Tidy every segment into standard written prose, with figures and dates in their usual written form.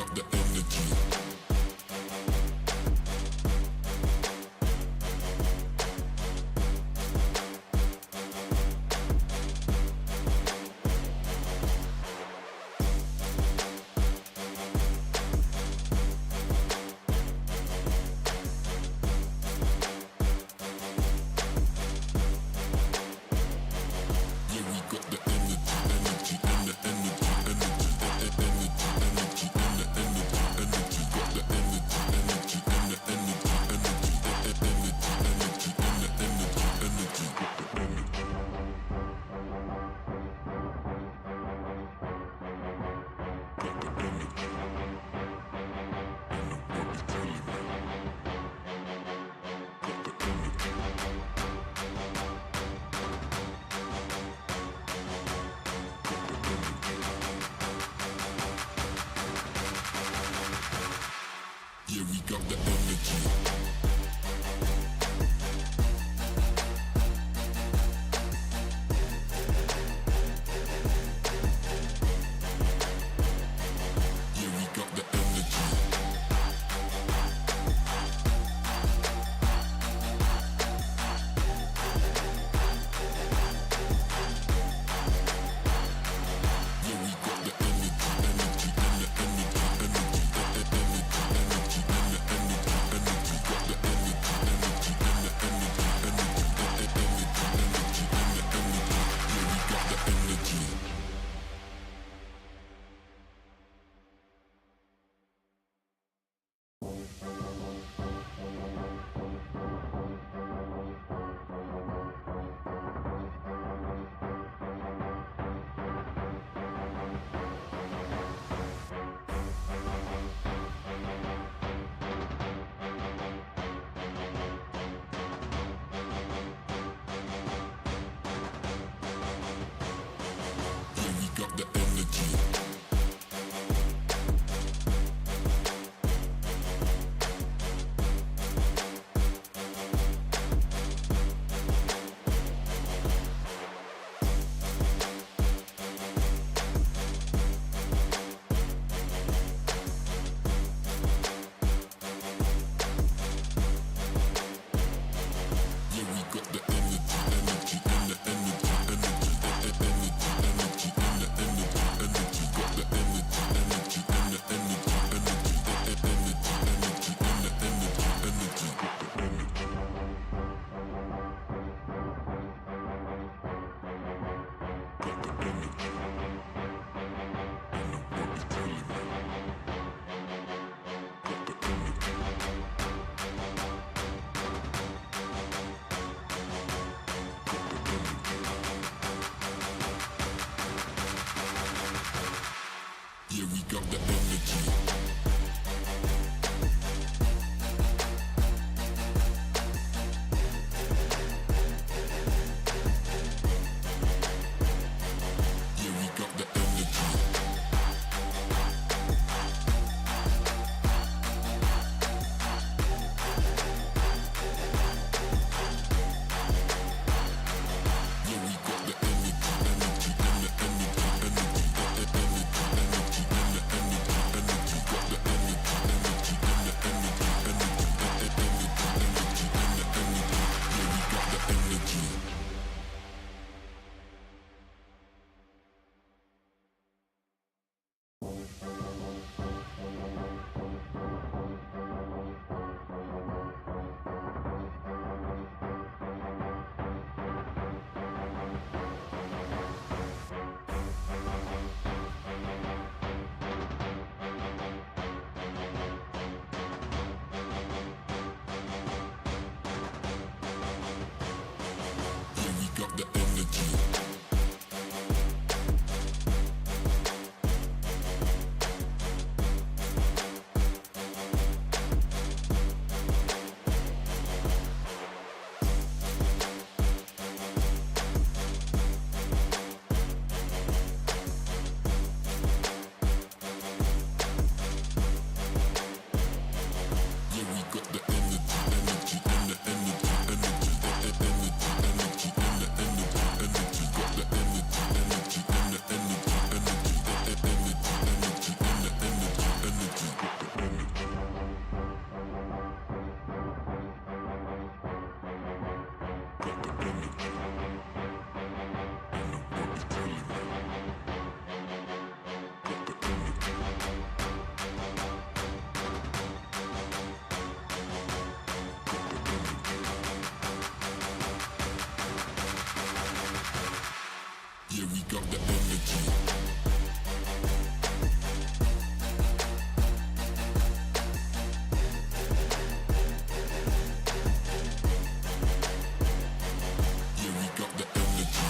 got the energy. Yeah, we got the energy. Yeah, we got the energy. Yeah, we got the energy. Yeah, we got the energy.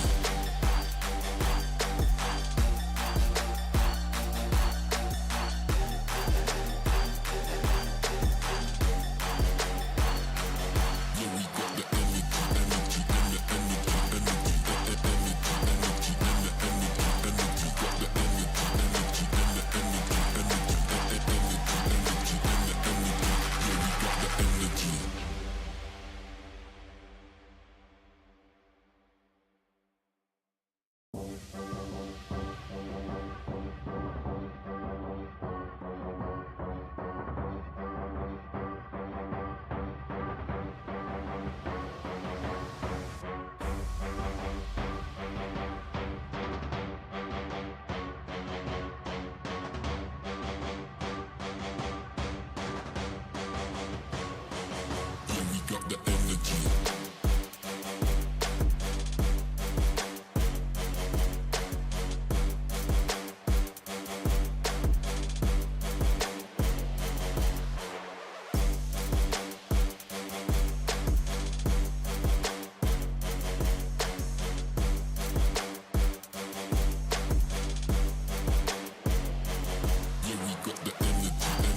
Yeah, we got the energy,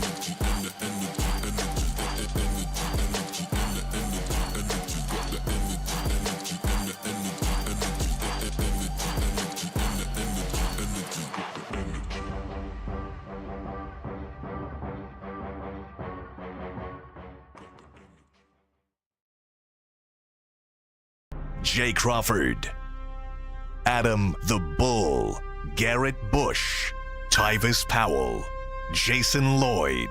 energy, energy, Jay Crawford, Adam the Bull, Garrett Bush, Tyvis Powell, Jason Lloyd.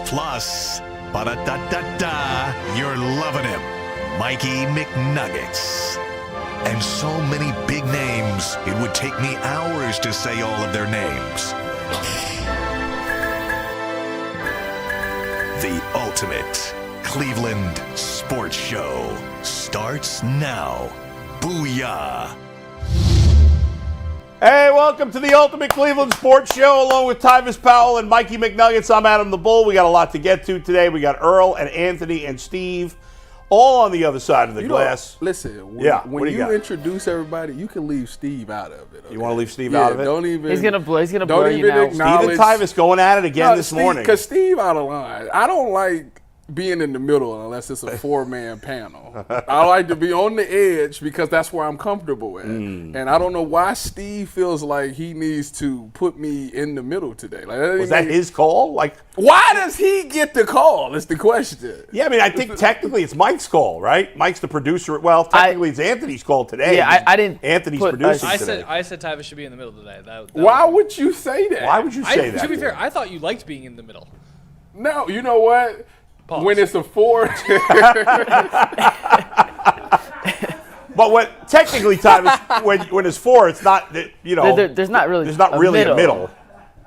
Plus, ba-da-da-da-da, you're loving him, Mikey McNuggets. And so many big names, it would take me hours to say all of their names. The ultimate Cleveland sports show starts now. Booyah! Hey, welcome to the Ultimate Cleveland Sports Show, along with Tyvis Powell and Mikey McNuggets. I'm Adam the Bull. We got a lot to get to today. We got Earl and Anthony and Steve, all on the other side of the glass. Listen, when you introduce everybody, you can leave Steve out of it. Okay? You want to leave Steve out of it? Don't even. He's gonna blur you now. Steve and Tyvis going at it again this morning. Because Steve out of line. I don't like being in the middle unless it's a four-man panel. I like to be on the edge because that's where I'm comfortable at. And I don't know why Steve feels like he needs to put me in the middle today. Like, was that his call? Like, why does he get the call? Is the question. Yeah, I mean, I think technically it's Mike's call, right? Mike's the producer. Well, technically it's Anthony's call today. Yeah, I didn't. Anthony's producing today. I said Tyvis should be in the middle today. Why would you say that? Why would you say that? To be fair, I thought you liked being in the middle. No, you know what? Pause. When it's a four. But what technically, Tyvis, when it's four, it's not. You know, there's not really a middle.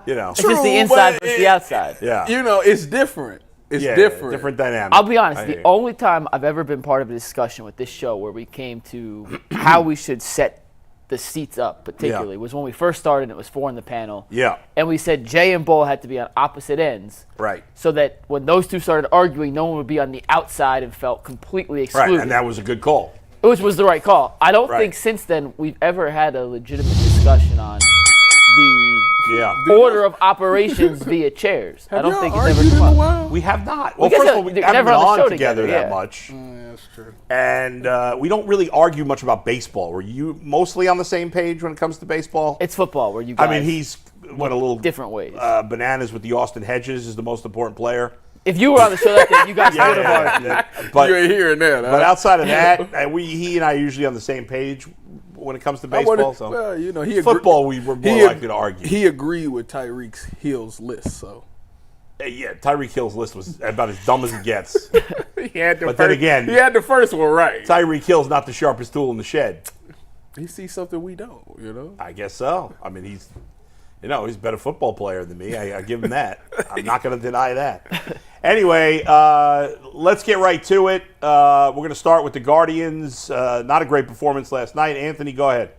You know, it's just the inside versus the outside. Yeah, you know, it's different. It's different dynamic. I'll be honest. The only time I've ever been part of a discussion with this show where we came to how we should set the seats up, particularly, was when we first started. It was four in the panel. Yeah, and we said Jay and Bull had to be on opposite ends. Right. So that when those two started arguing, no one would be on the outside and felt completely excluded. Right, and that was a good call. Which was the right call. I don't think since then we've ever had a legitimate discussion on the order of operations via chairs. I don't think it's ever come up. We have not. Well, first of all, we haven't been on together that much. That's true. And we don't really argue much about baseball. Were you mostly on the same page when it comes to baseball? It's football where you guys. I mean, he's went a little different ways. Bananas with the Austin Hedges is the most important player. If you were on the show that day, you guys would have argued. But you ain't hearing that. But outside of that, he and I are usually on the same page when it comes to baseball. So, well, you know, football we were more likely to argue. He agreed with Tyreek Hill's list, so. Yeah, Tyreek Hill's list was about as dumb as it gets. He had the then first one right. Tyreek Hill's not the sharpest tool in the shed. He sees something we don't, you know. I guess so. I mean, he's a better football player than me. I give him that. I'm not going to deny that. Anyway, let's get right to it. We're going to start with the Guardians. Not a great performance last night. Anthony, go ahead.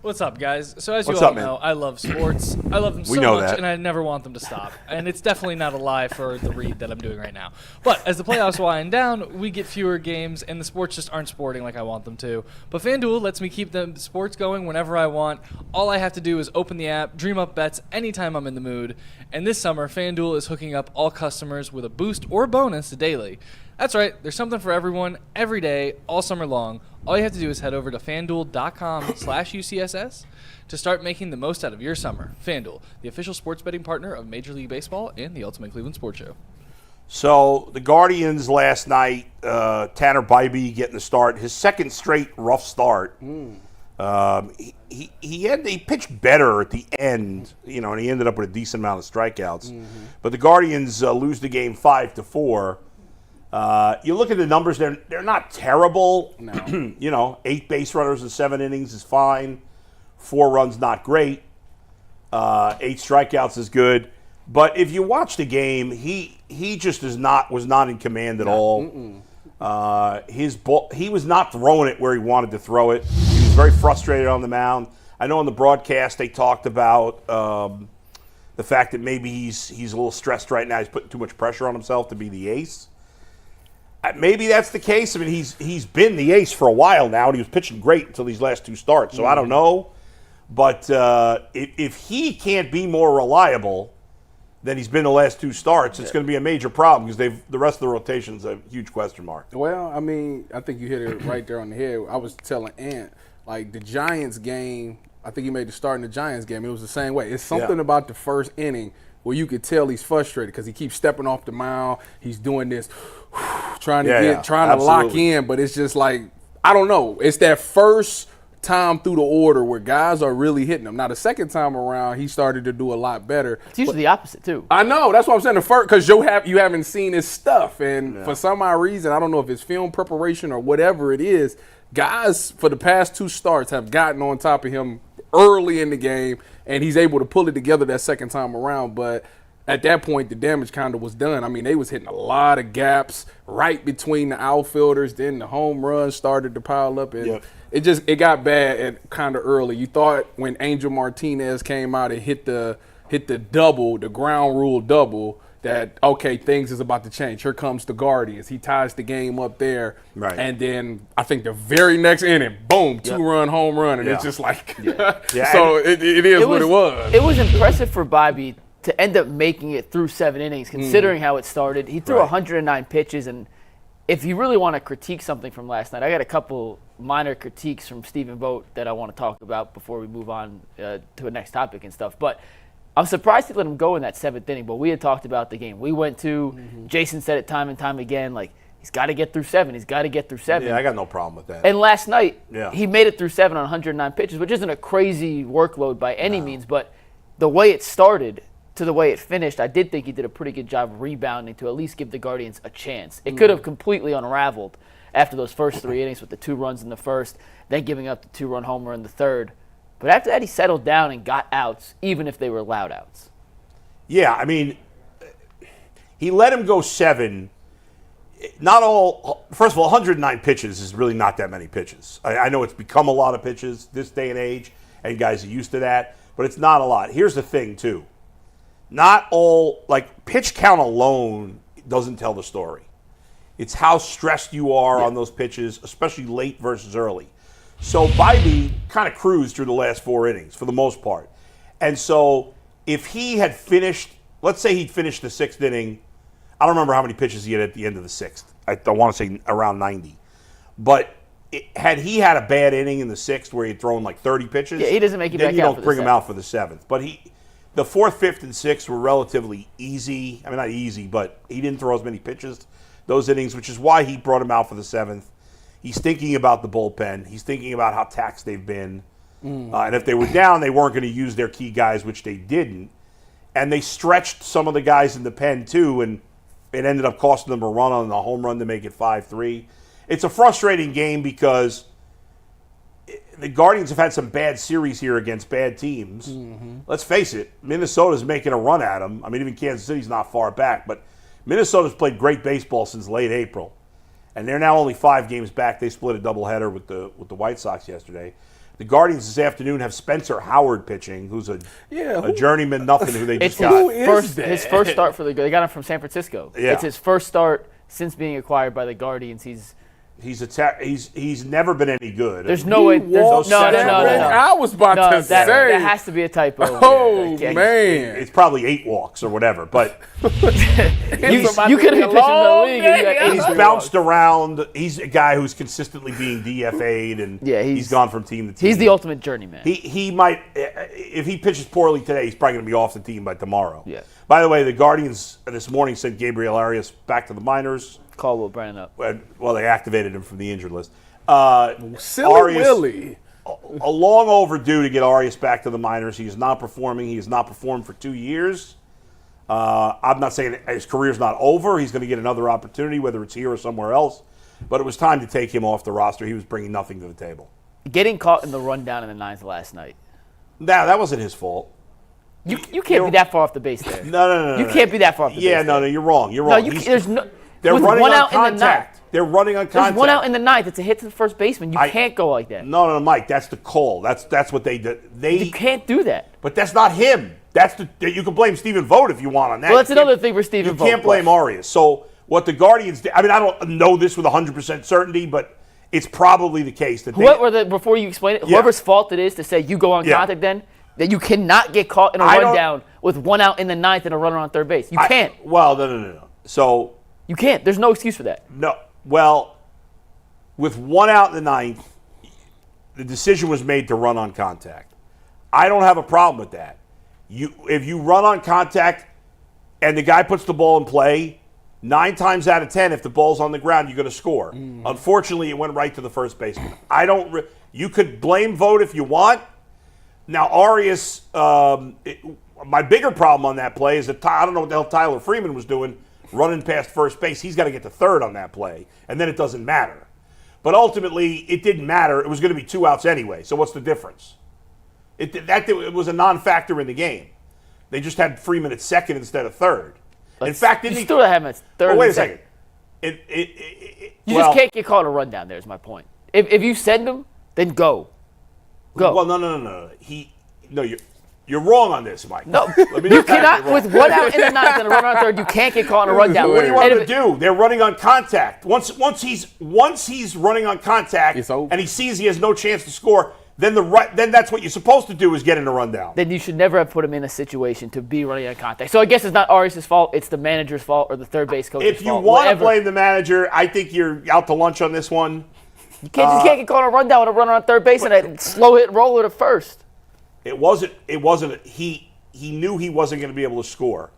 What's up, guys? So as you What's all up, man? know, I love sports. I love them so know much, that. and I never want them to stop. And it's definitely not a lie for the read that I'm doing right now. But as the playoffs wind down, we get fewer games, and the sports just aren't sporting like I want them to. But FanDuel lets me keep the sports going whenever I want. All I have to do is open the app, dream up bets anytime I'm in the mood. And this summer, FanDuel is hooking up all customers with a boost or bonus daily. That's right. There's something for everyone every day, all summer long. All you have to do is head over to FanDuel.com/UCSS to start making the most out of your summer. FanDuel, the official sports betting partner of Major League Baseball and the Ultimate Cleveland Sports Show. So the Guardians last night, Tanner Bibee getting the start, his second straight rough start. He pitched better at the end, and he ended up with a decent amount of strikeouts. But the Guardians lose the game 5-4. You look at the numbers; they're not terrible. No. 8 base runners in 7 innings is fine. 4 runs, not great. 8 strikeouts is good. But if you watch the game, he just was not in command at all. His ball, he was not throwing it where he wanted to throw it. He was very frustrated on the mound. I know on the broadcast they talked about the fact that maybe he's a little stressed right now. He's putting too much pressure on himself to be the ace. Maybe that's the case. I mean, he's been the ace for a while now, and he was pitching great until these last 2 starts. So I don't know. But if he can't be more reliable than he's been the last 2 starts, it's going to be a major problem because the rest of the rotation's a huge question mark. Well, I mean, I think you hit it right there on the head. I was telling Ant, like the Giants game, I think he made the start in the Giants game. It was the same way. It's something about the first inning where you could tell he's frustrated because he keeps stepping off the mound. He's doing this, trying to lock in, but it's just like, I don't know. It's that first time through the order where guys are really hitting him. Now, the second time around, he started to do a lot better. It's usually the opposite, too. I know. That's what I'm saying. The first, because you haven't seen his stuff. And for some odd reason, I don't know if it's film preparation or whatever it is, guys for the past 2 starts have gotten on top of him early in the game, and he's able to pull it together that second time around. But at that point, the damage kind of was done. I mean, they was hitting a lot of gaps right between the outfielders. Then the home runs started to pile up, and it got bad and kind of early. You thought when Angel Martinez came out and hit the double, the ground rule double, that, okay, things is about to change. Here comes the Guardians. He ties the game up there. Right. And then I think the very next inning, boom, 2-run home run. And it's just like, so it is what it was. It was impressive for Bibee to end up making it through 7 innings, considering how it started. He threw 109 pitches, and if you really want to critique something from last night, I got a couple minor critiques from Stephen Vogt that I want to talk about before we move on to the next topic and stuff. But I'm surprised he let him go in that 7th inning, but we had talked about the game we went to. Jason said it time and time again, like, he's got to get through 7. He's got to get through 7. Yeah, I got no problem with that. And last night, he made it through 7 on 109 pitches, which isn't a crazy workload by any means, but the way it started to the way it finished, I did think he did a pretty good job rebounding to at least give the Guardians a chance. It could have completely unraveled after those first 3 innings with the 2 runs in the first, then giving up the 2-run homer in the third. But after that, he settled down and got outs, even if they were loud outs. Yeah, I mean, he let him go 7. Not all. First of all, 109 pitches is really not that many pitches. I know it's become a lot of pitches this day and age, and guys are used to that, but it's not a lot. Here's the thing, too. Not all, like, pitch count alone doesn't tell the story. It's how stressed you are on those pitches, especially late versus early. So Bibee kind of cruised through the last 4 innings for the most part. And so if he had finished, let's say he'd finished the 6th inning, I don't remember how many pitches he had at the end of the 6th. I want to say around 90. But had he had a bad inning in the 6th where he'd thrown like 30 pitches, he doesn't make you back out. Then you don't bring him out for the 7th. But the 4th, 5th, and 6th were relatively easy. I mean, not easy, but he didn't throw as many pitches those innings, which is why he brought him out for the 7th. He's thinking about the bullpen. He's thinking about how taxed they've been. And if they were down, they weren't going to use their key guys, which they didn't. And they stretched some of the guys in the pen, too, and it ended up costing them a run on the home run to make it 5-3. It's a frustrating game because the Guardians have had some bad series here against bad teams. Let's face it, Minnesota's making a run at them. I mean, even Kansas City's not far back, but Minnesota's played great baseball since late April. And they're now only 5 games back. They split a doubleheader with the White Sox yesterday. The Guardians this afternoon have Spencer Howard pitching, who's a journeyman nothing who they just got. His first start for they got him from San Francisco. Yeah. It's his first start since being acquired by the Guardians. He's never been any good. There's no way. There's no. I was about to say that has to be a typo. Oh man, it's probably 8 walks or whatever. But you could have been pitching in the league. And you got 8 he's bounced around. He's a guy who's consistently being DFA'd, and he's gone from team to team. He's the ultimate journeyman. He might, if he pitches poorly today, he's probably going to be off the team by tomorrow. Yeah. By the way, the Guardians this morning sent Gabriel Arias back to the minors. Call Will Brennan up. Well, they activated him from the injured list. Silly Arias, Willie. A long overdue to get Arias back to the minors. He is not performing. He has not performed for 2 years. I'm not saying his career's not over. He's going to get another opportunity, whether it's here or somewhere else. But it was time to take him off the roster. He was bringing nothing to the table. Getting caught in the rundown in the ninth last night. Now, that wasn't his fault. You can't be that far off the base there. No. You can't be that far off the base. Yeah, no, you're wrong. You're wrong. There's no. They're with running one on out contact. in the ninth. They're running on contact. There's one out in the ninth. It's a hit to the first baseman. You can't go like that. No, Mike. That's the call. That's what they did. You can't do that. But that's not him. You can blame Stephen Vogt if you want on that. Well, that's another thing for Stephen Vogt. You can't blame Arias. So what the Guardians did, I mean, I don't know this with 100% certainty, but it's probably the case that before you explain it, whoever's fault it is to say you go on contact then, that you cannot get caught in a rundown with one out in the ninth and a runner on third base. You can't. Well, no. So you can't. There's no excuse for that. No. Well, with one out in the ninth, the decision was made to run on contact. I don't have a problem with that. If you run on contact and the guy puts the ball in play, 9 times out of 10, if the ball's on the ground, you're going to score. Unfortunately, it went right to the first baseman. You could blame Vogt if you want. Now, Arias, my bigger problem on that play is that I don't know what the hell Tyler Freeman was doing running past first base. He's got to get to third on that play, and then it doesn't matter. But ultimately, it didn't matter. It was going to be 2 outs anyway, so what's the difference? It was a non-factor in the game. They just had Freeman at second instead of third. In fact, you still have him at third. Wait a second. You just can't get caught in a rundown there is my point. If you send him, then go. Well, no. You're wrong on this, Mike. No, you cannot. With one out in the ninth and a runner on third, you can't get caught in a rundown. What do you want him to do? They're running on contact. Once he's running on contact and he sees he has no chance to score, then that's what you're supposed to do is get in a rundown. Then you should never have put him in a situation to be running on contact. So I guess it's not Arias' fault. It's the manager's fault or the third base coach's fault. If you want to blame the manager, I think you're out to lunch on this one. You can't get caught in a rundown with a runner on third base and a slow hit roller to first. It wasn't. He knew he wasn't going to be able to score.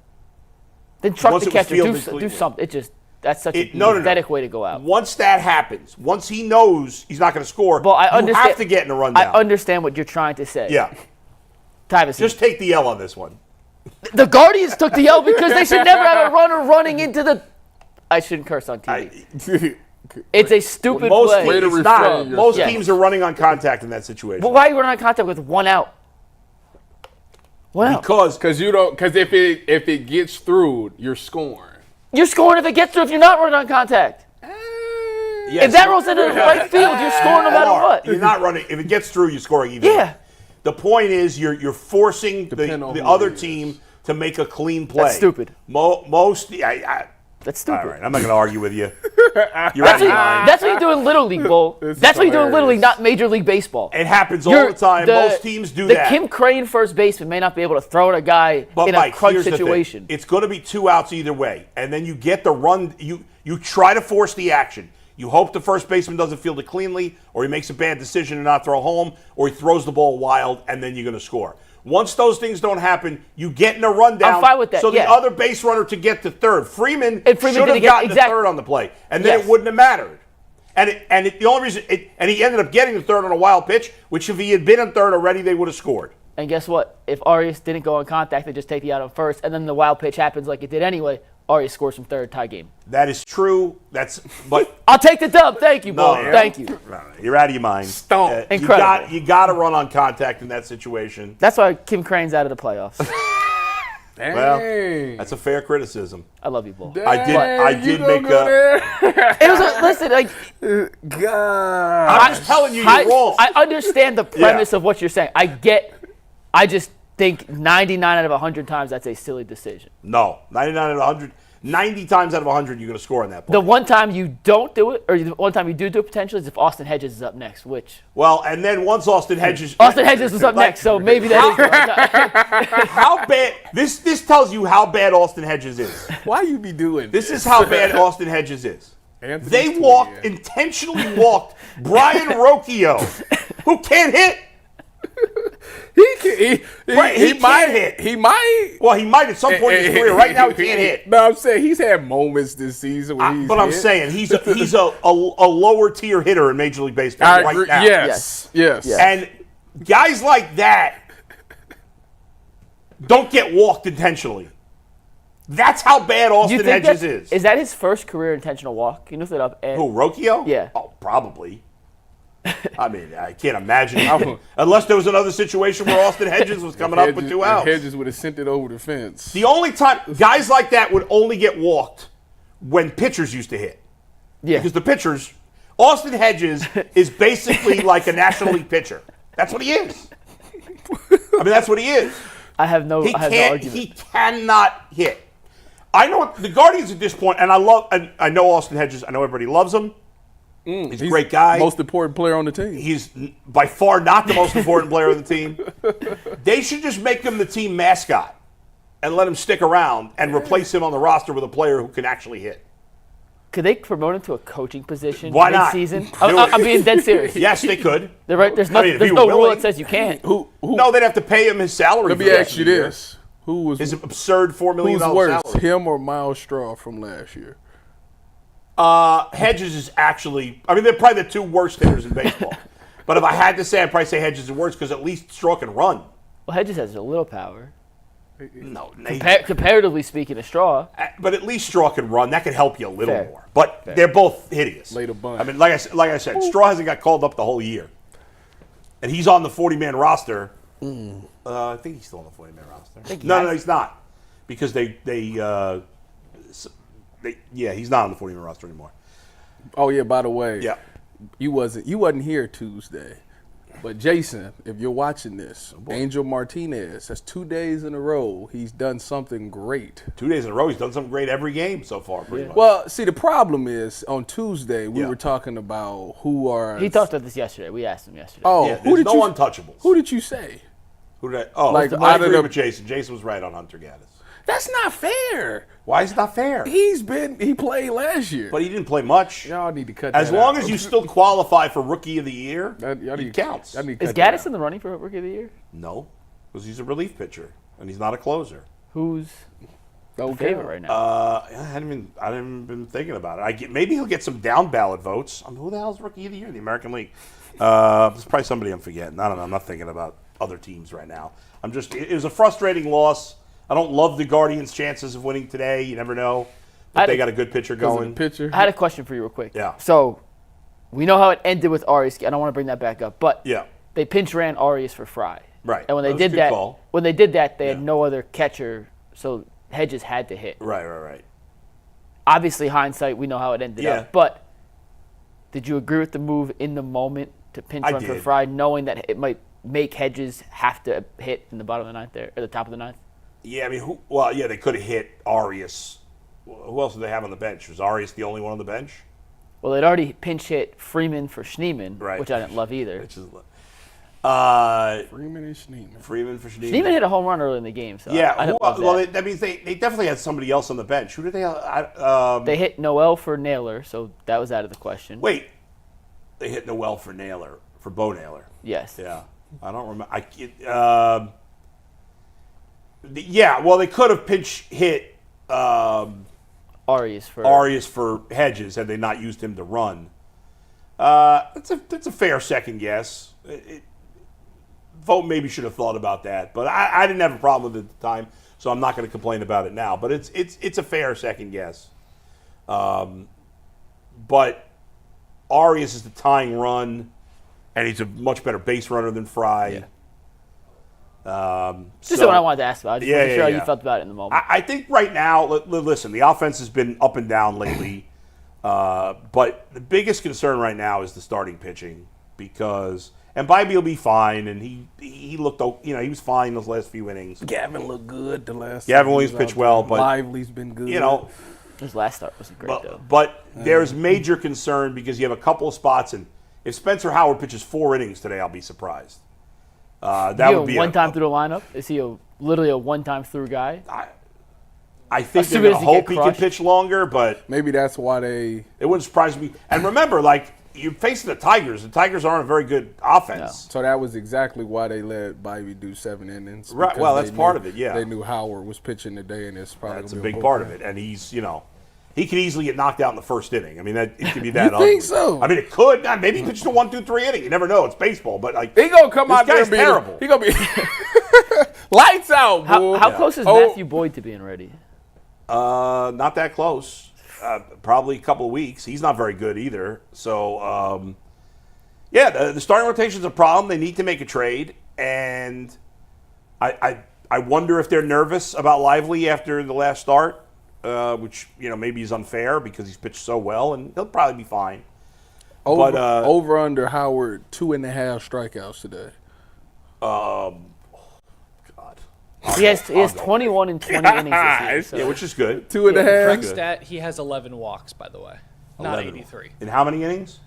Then truck the catcher. Do something. That's such a pathetic way to go out. Once that happens, once he knows he's not going to score, you have to get in a rundown. I understand what you're trying to say. Yeah. Tyvus, just take the L on this one. The Guardians took the L because they should never have a runner running into the. I shouldn't curse on TV. It's a stupid play. Most teams are running on contact in that situation. Well, why are you running on contact with one out? Because if it gets through, you're scoring. You're scoring if it gets through. If you're not running on contact. If that rolls into the right field, you're scoring no matter what. You're not running. If it gets through, you're scoring even. Yeah. The point is you're forcing the other team to make a clean play. That's stupid. That's stupid. All right, I'm not going to argue with you. That's what you do in Little League, Bull. That's what you do in Little League, not Major League Baseball. It happens all the time. Most teams do that. The Kim Crane first baseman may not be able to throw at a guy in a crunch situation. It's going to be 2 outs either way. And then you get the run. You try to force the action. You hope the first baseman doesn't field it cleanly, or he makes a bad decision and not throw home, or he throws the ball wild, and then you're going to score. Once those things don't happen, you get in a rundown. I'm fine with that. So the other base runner to get to third. Freeman should have gotten to third on the play, and then it wouldn't have mattered. The only reason, and he ended up getting the third on a wild pitch, which if he had been in third already, they would have scored. And guess what? If Arias didn't go on contact, they just take the out on first, and then the wild pitch happens like it did anyway. Arias scores from third, tie game. That is true. But I'll take the dub. Thank you, Bull. Thank you. You're out of your mind. Incredible. You got to run on contact in that situation. That's why Kim Crane's out of the playoffs. Dang. Well, that's a fair criticism. I love you, Bull. Dang, I you did gonna make go a. there? It was listen, like God. I'm just telling you, you're wrong. I understand the premise of what you're saying. I just think 99 out of 100 times that's a silly decision. No, 99 out of 100. 90 times out of 100, you're going to score on that play. The one time you don't do it, or the one time you do it potentially, is if Austin Hedges is up next, which... Well, and then once Austin Hedges was up next, so maybe that how bad... This tells you how bad Austin Hedges is. Why you be doing This is how bad Austin Hedges is. Anthony's They tweeting. intentionally walked Brian Rocchio, who can't hit. He Right, might can't hit. He might. Well, he might at some point in his career. Right now, he can't hit. No, I'm saying he's had moments this season where he's But I'm hit. saying he's a lower tier hitter in Major League Baseball I right agree. now. Yes. Yes. And guys like that don't get walked intentionally. That's how bad Austin Hedges is. Is that his first career intentional walk? Can you look that up? Who, Rocchio? Yeah. Oh, probably. I mean, I can't imagine it. Unless there was another situation where Austin Hedges was coming up with 2 outs. Hedges would have sent it over the fence. The only time guys like that would only get walked when pitchers used to hit. Yeah. Because the pitchers, Austin Hedges is basically like a National League pitcher. That's what he is. I mean, that's what he is. I have no argument. He cannot hit. I know the Guardians at this point, and I know Austin Hedges. I know everybody loves him. He's a great guy. Most important player on the team. He's by far not the most important player on the team. They should just make him the team mascot and let him stick around and replace him on the roster with a player who can actually hit. Could they promote him to a coaching position Why not? mid-season? Do it. I'm being dead serious. Yes, they could. They're right. There's I mean, if he no were rule willing. that says you can't. Who? No, they'd have to pay him his salary. Let for me the rest ask of you the year. this: Who was His absurd $4 million who's worse, salary. him or Myles Straw from last year? Hedges is actually, I mean, they're probably the two worst hitters in baseball. But if I had to say, I'd probably say Hedges is worse because at least Straw can run. Well, Hedges has a little power. No, Comparatively speaking to Straw. but at least Straw can run. That could help you a little Fair. more. But they're both hideous. Later bunt. I mean, like I said, Straw hasn't got called up the whole year, and he's on the 40-man roster. I think he's still on the 40-man roster. No, he's not, because he's not on the 40-man roster anymore. Oh yeah. By the way, Yeah. you wasn't here Tuesday, but Jason, if you're watching this, Angel Martinez, that's 2 days in a row he's done something great. 2 days in a row, he's done something great every game so far, pretty much. Well, see, the problem is on Tuesday we Yeah. were talking about who are. He talked about this yesterday. We asked him yesterday. Oh, yeah, who there's did no you? untouchables. Who did you say? Who did I? Oh, Like, I out of agree the- with Jason. Jason was right on Hunter Gaddis. That's not fair. Why is it not fair? He played last year. But he didn't play much. Y'all need to cut As that long out. as you still qualify for Rookie of the Year, it counts. Y'all need to Is cut that Gaddis out. in the running for Rookie of the Year? No, because he's a relief pitcher and he's not a closer. Who's the Okay. favorite right now? I hadn't even been thinking about it. Maybe he'll get some down ballot votes. Who the hell's Rookie of the Year in the American League? There's probably somebody I'm forgetting. I don't know. I'm not thinking about other teams right now. It was a frustrating loss. I don't love the Guardians' chances of winning today. You never know. But they got a good pitcher going. Pitcher. I had a question for you real quick. Yeah. So we know how it ended with Arias. I don't want to bring that back up, but Yeah. they pinch ran Arias for Fry. Right. And when they That was a did good that, call. they had no other catcher, so Hedges had to hit. Right. Obviously, hindsight, we know how it ended Yeah. up. But did you agree with the move in the moment to pinch I run for did. Fry, knowing that it might make Hedges have to hit in the bottom of the ninth there, or the top of the ninth? Yeah, I mean, they could have hit Arias. Who else did they have on the bench? Was Arias the only one on the bench? Well, they'd already pinch hit Freeman for Schneemann, Right. which I didn't love either. Which is Freeman and Schneemann. Freeman for Schneemann. Schneemann hit a home run early in the game, so Yeah, I didn't love that. that means they definitely had somebody else on the bench. Who did they? They hit Noel for Naylor, so that was out of the question. Wait, they hit Noel for Naylor, for Bo Naylor. Yes. Yeah, I don't remember. They could have pinch hit Arias for Arias for Hedges had they not used him to run. That's a fair second guess. Vote maybe should have thought about that, but I didn't have a problem with it at the time, so I'm not going to complain about it now. But it's a fair second guess. But Arias is the tying run, and he's a much better base runner than Fry. Yeah. Just what I wanted to ask about. I just wasn't sure how yeah. you felt about it in the moment. I think right now, listen, the offense has been up and down lately, but the biggest concern right now is the starting pitching because, and Bibee will be fine, and he looked, he was fine those last few innings. Gavin looked good the last. Gavin Williams pitched well, but Lively's been good. His last start wasn't great, though. But there's major concern because you have a couple of spots, and if Spencer Howard pitches 4 innings today, I'll be surprised. That would be one-time through the lineup. Is he literally a one-time through guy? I think they're Assuming going to he get hope he can crushed. pitch longer, but maybe that's why they. it wouldn't surprise me. And remember, like you're facing the Tigers. The Tigers aren't a very good offense. So that was exactly why they let Bibee do 7 innings. Right, because well, they that's part knew- of it, yeah. They knew Howard was pitching today, and it's probably That's a gonna be big part of bullpen. it, and he's he could easily get knocked out in the first inning. I mean, it could be that. You think ugly. so? I mean, it could. Maybe he pitched a 1, 2, 3 inning. You never know. It's baseball, but like He gonna come this out there guy's and be terrible. He gonna be lights out, boy. How close is Oh. Matthew Boyd to being ready? Not that close. Probably a couple of weeks. He's not very good either. So, the starting rotation is a problem. They need to make a trade, and I wonder if they're nervous about Lively after the last start, which maybe is unfair because he's pitched so well, and he'll probably be fine. Over under Howard 2.5 strikeouts today. God, He has 21 and 20 innings this year. So. yeah, which is good. 2.5. Correct good. stat, he has 11 walks, by the way. Not 11. 83. In how many innings?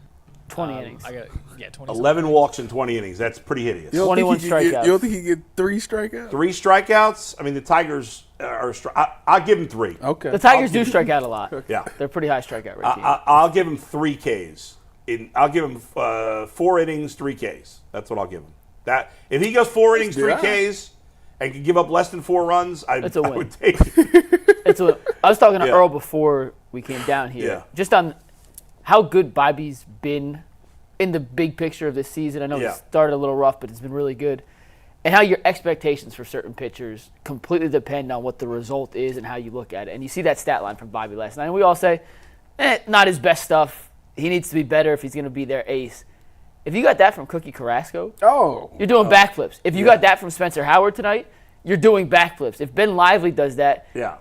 20 innings. I got 20. 11 walks in 20 innings. That's pretty hideous. You don't think 21 he could get- strikeouts. You don't think he get 3 strikeouts? 3 strikeouts. I mean, the Tigers are. I'll give him 3. Okay. The Tigers do strike out a lot. Yeah. They're a pretty high strikeout rate team. I'll give him 3 Ks. I'll give him 4 innings, 3 Ks. That's what I'll give him. That if he goes 4 innings, 3 Ks, and can give up less than 4 runs, I That's a win. would take it. I was talking to Yeah. Earl before we came down here, Yeah. just on how good Bibee's been in the big picture of this season. I know Yeah. it started a little rough, but it's been really good. And how your expectations for certain pitchers completely depend on what the result is and how you look at it. And you see that stat line from Bibee last night. And we all say, not his best stuff. He needs to be better if he's going to be their ace. If you got that from Cookie Carrasco, you're doing backflips. If you got that from Spencer Howard tonight, you're doing backflips. If Ben Lively does that, Yeah.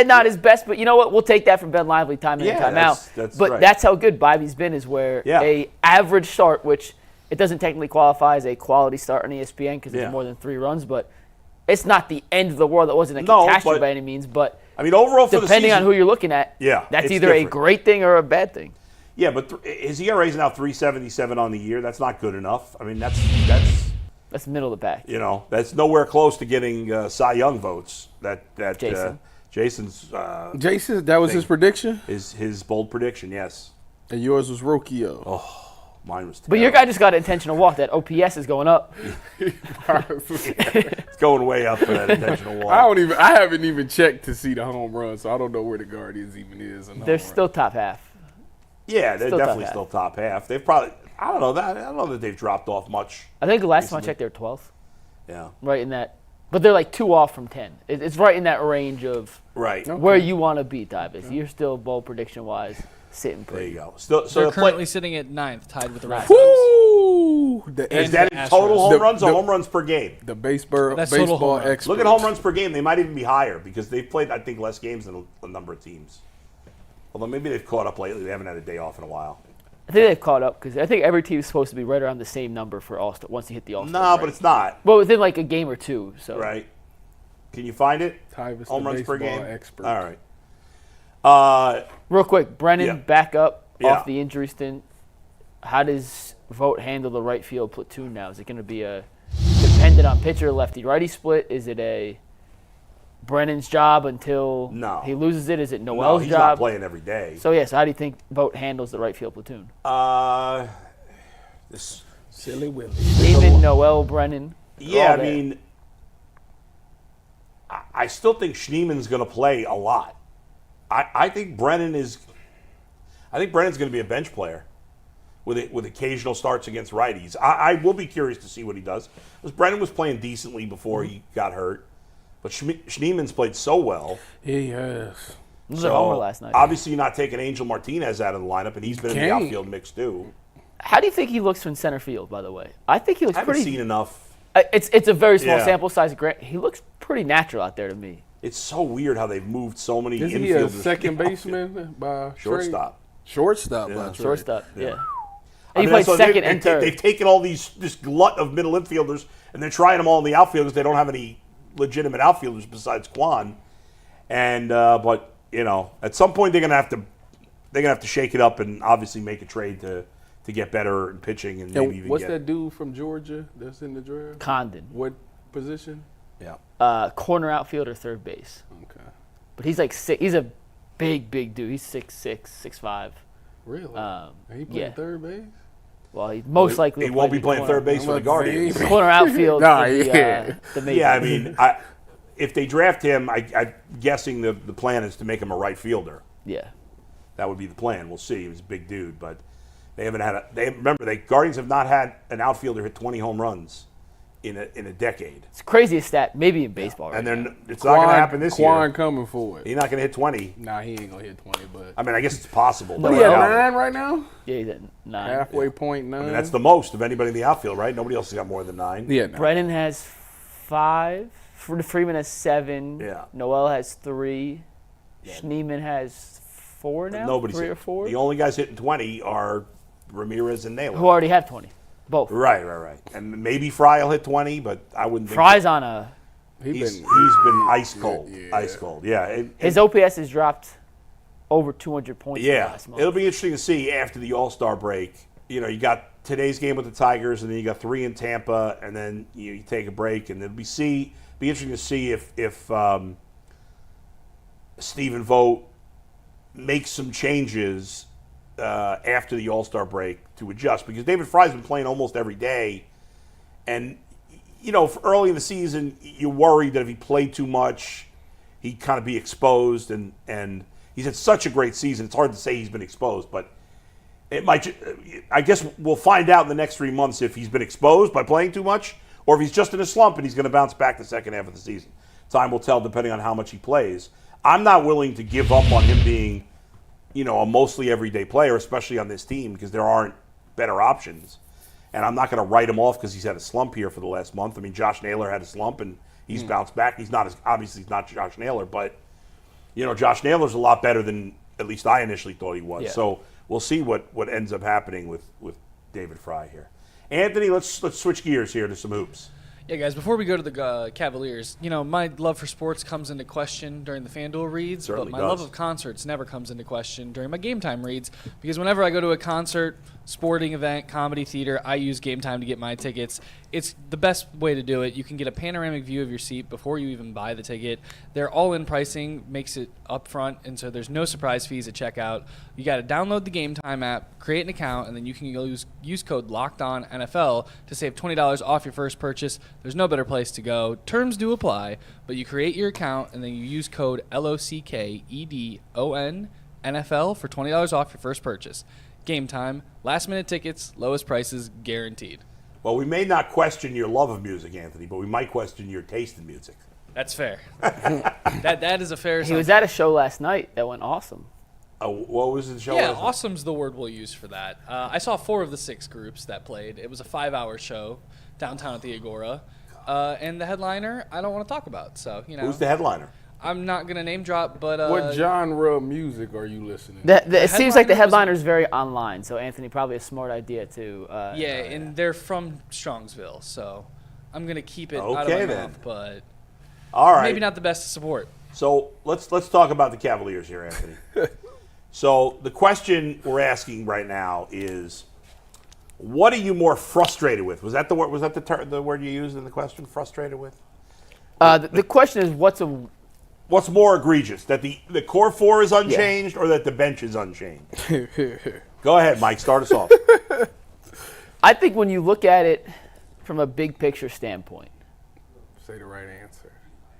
not his best, but you know what? We'll take that from Ben Lively time in and time out. that's But right. that's how good Bibee's been, is where a average start, which it doesn't technically qualify as a quality start on ESPN because it's more than 3 runs, but it's not the end of the world. It wasn't a catastrophe by any means, but I mean, overall for the depending season, on who you're looking at, that's it's either a different. great thing or a bad thing. Yeah, but his ERA is now 3.77 on the year. That's not good enough. I mean, that's middle of the pack. that's nowhere close to getting Cy Young votes. That Jason. Jason's Jason, that was his prediction? is his bold prediction. Yes, And yours was Rokio. mine was. But your guy just got an intentional walk. That OPS is going up. It's going way up for that intentional walk. I haven't even checked to see the home run, so I don't know where the Guardians even is. They're still top half. Yeah, they're Still top definitely half. still top half. They've probably I don't know that they've dropped off much. I think the last time I Recently. checked, they were 12th. Yeah, Right in that. But they're like 2 off from 10. It's right in that range of right. where you want to be, Tyvus. You're still bold prediction-wise sitting There pretty. you go. So They're the currently sitting at 9th, tied with the Red Sox. Woo! is that in total home runs or home runs per game? The baseball That's total home runs. expert. Look at home runs per game. They might even be higher because they've played, I think, less games than a number of teams. Although maybe they've caught up lately. They haven't had a day off in a while. I think they've caught up because I think every team is supposed to be right around the same number for All-Star once you hit the All-Star No, break. but it's not. Well, within like a game or 2. So Right. Can you find it? Tyvus, Home the runs per baseball game? expert. All right. Real quick, Brennan Yeah. back up Yeah. off the injury stint. How does Vogt handle the right field platoon now? Is it going to be a dependent on pitcher lefty-righty split? Is it a Brennan's job until No. he loses it? Is it No, Noel's he's job? not playing every day. So how do you think Vogt handles the right field platoon? This, Silly Willie. David, Noel, Brennan. yeah, all I there. mean, I still think Schneeman's going to play a lot. I think Brennan's going to be a bench player with occasional starts against righties. I will be curious to see what he does. Because Brennan was playing decently before he got hurt, but Schneeman's played so well. He has. This was a homer last night. Obviously, you're not taking Angel Martinez out of the lineup, and he's been in the outfield mix too. How do you think he looks in center field, by the way? I think he looks I haven't pretty. seen enough. It's a very small Yeah. sample size. He looks pretty natural out there to me. It's so weird how they've moved so many Isn't he a infielders. second baseman by trade? Shortstop. Shortstop by trade. Shortstop, yeah. I And mean, he played that's what second and third. They've taken all this glut of middle infielders, and they're trying them all in the outfield because they don't have any legitimate outfielders besides Quan. And but at some point they're gonna have to shake it up and obviously make a trade to get better in pitching and maybe even What's get that dude from Georgia that's in the draft? Condon. What position? yeah. Corner outfielder, third base. Okay. But he's like he's a big dude. He's 6'6", 6'5". Really? He playing yeah. third base? Well, he most likely He will won't play be playing corner. third base for the Guardians. Corner outfield. Nah, for the, yeah. the major. Yeah, I mean, if they draft him, I'm guessing the plan is to make him a right fielder. Yeah. That would be the plan. We'll see. He was a big dude, but they haven't had the Guardians have not had an outfielder hit 20 home runs in a decade. It's the craziest stat, maybe in baseball right And now. then it's not going to happen this Quan year. coming for it. He's not going to hit 20. Nah, he ain't gonna hit 20, but I mean, I guess it's possible. But he I at doubt it. 9 right now. Yeah, he's at 9. Halfway point 9. I mean, that's the most of anybody in the outfield, right? Nobody else has got more than 9. yeah. No. Brennan has 5. Freeman has 7. Yeah. Noel has 3. Schneemann has 4 now. Nobody's 3 or hitting. 4. The only guys hitting 20 are Ramirez and Naylor. Who already have 20. Both. Right. And maybe Fry will hit 20, but I wouldn't think Fry's on a. he's been ice cold. Yeah. Ice cold. Yeah. His OPS has dropped over 200 points in the Yeah, last month. it'll be interesting to see after the All-Star break. You got today's game with the Tigers, and then you got 3 in Tampa, and then you take a break, and it'll be interesting to see if Stephen Vogt makes some changes after the All-Star break to adjust, because David Fry's been playing almost every day, and early in the season you worried that if he played too much, he'd kind of be exposed, and he's had such a great season. It's hard to say he's been exposed, but it might. I guess we'll find out in the next 3 months if he's been exposed by playing too much, or if he's just in a slump and he's going to bounce back the second half of the season. Time will tell, depending on how much he plays. I'm not willing to give up on him being, a mostly everyday player, especially on this team, because there aren't better options. And I'm not going to write him off because he's had a slump here for the last month. I mean, Josh Naylor had a slump and he's bounced back. He's not obviously he's not Josh Naylor, but Josh Naylor's a lot better than at least I initially thought he was. Yeah. So we'll see what ends up happening with David Fry here. Anthony, let's switch gears here to some hoops. Yeah, guys, before we go to the Cavaliers, my love for sports comes into question during the FanDuel reads, Certainly but my does. love of concerts never comes into question during my Game Time reads, because whenever I go to a concert, sporting event, comedy, theater, I use Game Time to get my tickets. It's the best way to do it. You can get a panoramic view of your seat before you even buy the ticket. Their all-in pricing makes it upfront, and so there's no surprise fees at checkout. You got to download the Game Time app, create an account, and then you can use code LOCKEDONNFL to save $20 off your first purchase. There's no better place to go. Terms do apply, but you create your account, and then you use code LOCKEDON NFL for $20 off your first purchase. Game Time, last-minute tickets, lowest prices guaranteed. Well, we may not question your love of music, Anthony, but we might question your taste in music. That's fair. that is a fair He assumption. was at a show last night that went awesome. What was the show? Yeah, last night? awesome's the word we'll use for that. I saw 4 of the 6 groups that played. It was a 5-hour show downtown at the Agora. And the headliner, I don't want to talk about. So, Who's the headliner? I'm not going to name drop, but... What genre of music are you listening to? It seems like the headliner was- headliner's very online, so Anthony, probably a smart idea to. Yeah, and they're from Strongsville, so I'm going to keep it out of Okay, my then. mouth, but All right. maybe not the best to support. So let's talk about the Cavaliers here, Anthony. So the question we're asking right now is, what are you more frustrated with? Was that the word? Was that the word you used in the question? Frustrated with? The question is, What's more egregious, that the core 4 is unchanged or that the bench is unchanged? Go ahead, Mike. Start us off. I think when you look at it from a big picture standpoint, Say the right answer.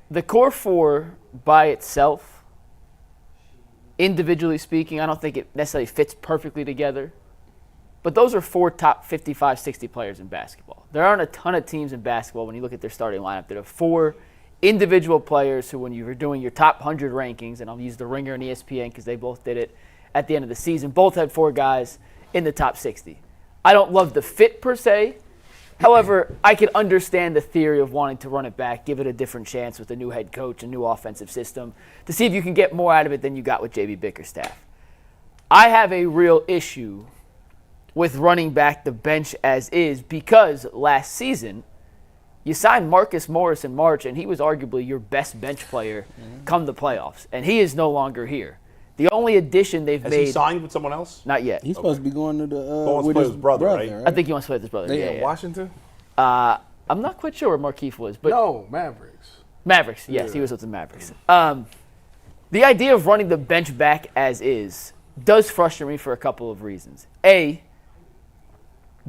the core 4 by itself, individually speaking, I don't think it necessarily fits perfectly together. But those are 4 top 55, 60 players in basketball. There aren't a ton of teams in basketball when you look at their starting lineup that have 4 individual players who, when you were doing your top 100 rankings, and I'll use the Ringer and ESPN because they both did it at the end of the season, both had 4 guys in the top 60. I don't love the fit per se, However, I can understand the theory of wanting to run it back, give it a different chance with a new head coach, a new offensive system, to see if you can get more out of it than you got with J.B. Bickerstaff. I have a real issue with running back the bench as is because last season you signed Marcus Morris in March, and he was arguably your best bench player come the playoffs, and he is no longer here. The only addition they've Has made. he signed with someone else? Not yet. He's supposed to be going to the wants to with play his with his brother, right? I think he wants to play with his brother. They Yeah, in yeah. Washington? I'm not quite sure where Markeith was, but No, Mavericks. Mavericks. Yes, he was with the Mavericks. The idea of running the bench back as is does frustrate me for a couple of reasons. A,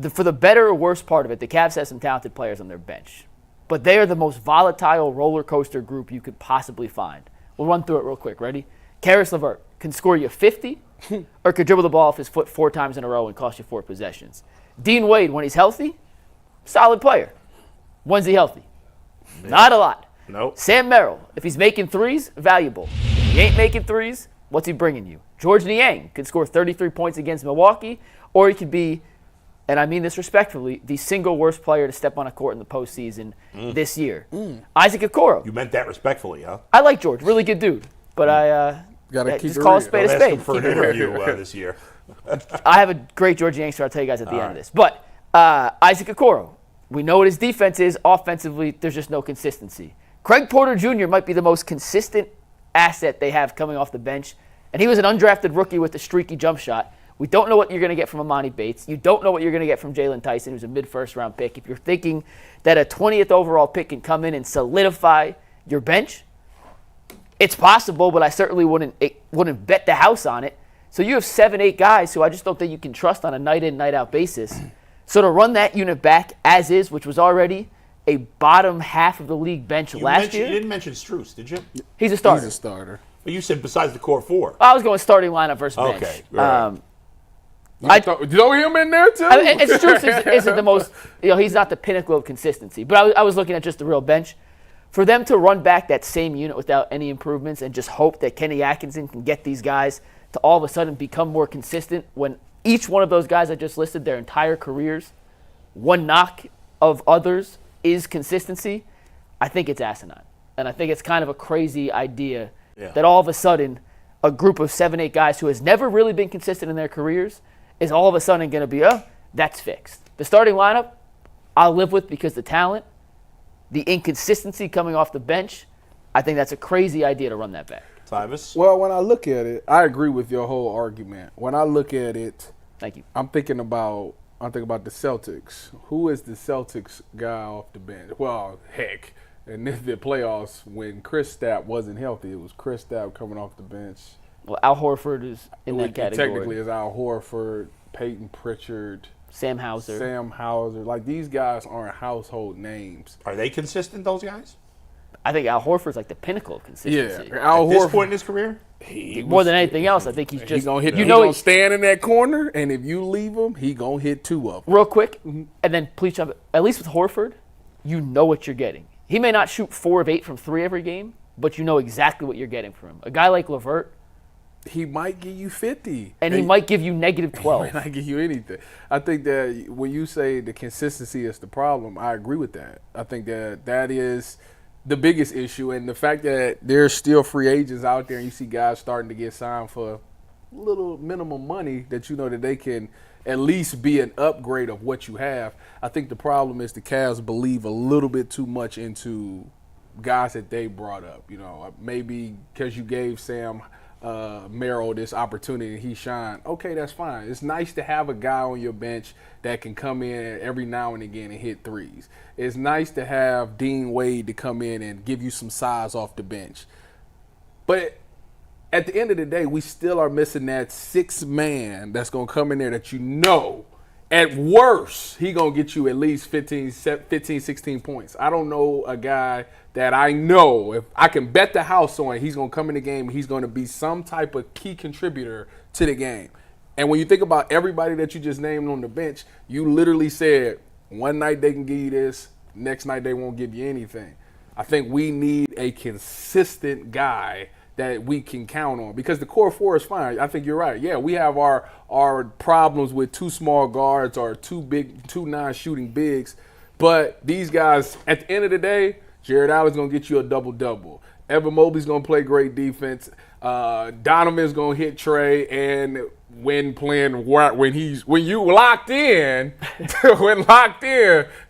for the better or worse part of it, the Cavs have some talented players on their bench, but they are the most volatile roller coaster group you could possibly find. We'll run through it real quick. Ready? Karis LeVert can score you 50 or could dribble the ball off his foot 4 times in a row and cost you 4 possessions. Dean Wade, when he's healthy, solid player. When's he healthy? Not a lot. Nope. Sam Merrill, if he's making threes, valuable. If he ain't making threes, what's he bringing you? George Niang could score 33 points against Milwaukee, or he could be, and I mean this respectfully, the single worst player to step on a court in the postseason this year. Isaac Okoro. You meant that respectfully, huh? I like George, really good dude, but Gotta keep just it call a real. spade a Ask him spade. for an Keep it real. interview this year. I have a great George Yang story I'll tell you guys at the end of this. But Isaac Okoro, we know what his defense is. Offensively, there's just no consistency. Craig Porter Jr. might be the most consistent asset they have coming off the bench, and he was an undrafted rookie with a streaky jump shot. We don't know what you're going to get from Amani Bates. You don't know what you're going to get from Jalen Tyson, who's a mid-first round pick. If you're thinking that a 20th overall pick can come in and solidify your bench, it's possible, but I certainly wouldn't bet the house on it. So you have 7, 8 guys who I just don't think you can trust on a night-in, night-out basis. So to run that unit back as is, which was already a bottom half of the league bench last year. You didn't mention Strus, did you? He's a starter. He's a starter. But you said besides the core 4. I was going starting lineup versus bench. Okay, all right. Throw him in there too? And Strus isn't the most, he's not the pinnacle of consistency. But I was looking at just the real bench. For them to run back that same unit without any improvements and just hope that Kenny Atkinson can get these guys to all of a sudden become more consistent when each one of those guys I just listed, their entire careers, one knock of others is consistency, I think it's asinine. And I think it's kind of a crazy idea that all of a sudden a group of 7, 8 guys who has never really been consistent in their careers is all of a sudden going to be, that's fixed. The starting lineup, I'll live with because the talent, the inconsistency coming off the bench, I think that's a crazy idea to run that back. Tyvis? Well, when I look at it, I agree with your whole argument. When I look at it, Thank you. I'm thinking about the Celtics. Who is the Celtics guy off the bench? Well, heck, in the playoffs when Kristaps wasn't healthy, it was Kristaps coming off the bench. Well, Al Horford is in that category. Technically, it's Al Horford, Peyton Pritchard, Sam Hauser. Like, these guys aren't household names. Are they consistent, those guys? I think Al Horford's like the pinnacle of consistency. Yeah, Al At this Horford. point in his career? More than anything else, I think he's just, He's gonna hit. you He's know, gonna stand in that corner, and if you leave him, he gonna hit 2 of them. real quick, and then please jump. At least with Horford, you know what you're getting. He may not shoot 4 of 8 from 3 every game, but you know exactly what you're getting from him. A guy like LeVert, He might give you 50, and he might give you negative 12. He might not give you anything. I think that when you say the consistency is the problem, I agree with that. I think that is the biggest issue, and the fact that there's still free agents out there, and you see guys starting to get signed for little minimum money that you know that they can at least be an upgrade of what you have. I think the problem is the Cavs believe a little bit too much into guys that they brought up. Maybe because you gave Sam Merrill this opportunity and he shined. Okay, that's fine. It's nice to have a guy on your bench that can come in every now and again and hit threes. It's nice to have Dean Wade to come in and give you some size off the bench. But at the end of the day, we still are missing that 6th man that's going to come in there that at worst, he going to get you at least 15, 16 points. I don't know a guy that I know, if I can bet the house on, he's going to come in the game, he's going to be some type of key contributor to the game. And when you think about everybody that you just named on the bench, you literally said one night they can give you this, next night they won't give you anything. I think we need a consistent guy that we can count on, because the core 4 is fine. I think you're right. Yeah, we have our problems with 2 small guards or 2 non-shooting bigs, But these guys, at the end of the day, Jared Allen's going to get you a double-double. Evan Mobley's going to play great defense. Donovan's going to hit Trey, and when you locked in,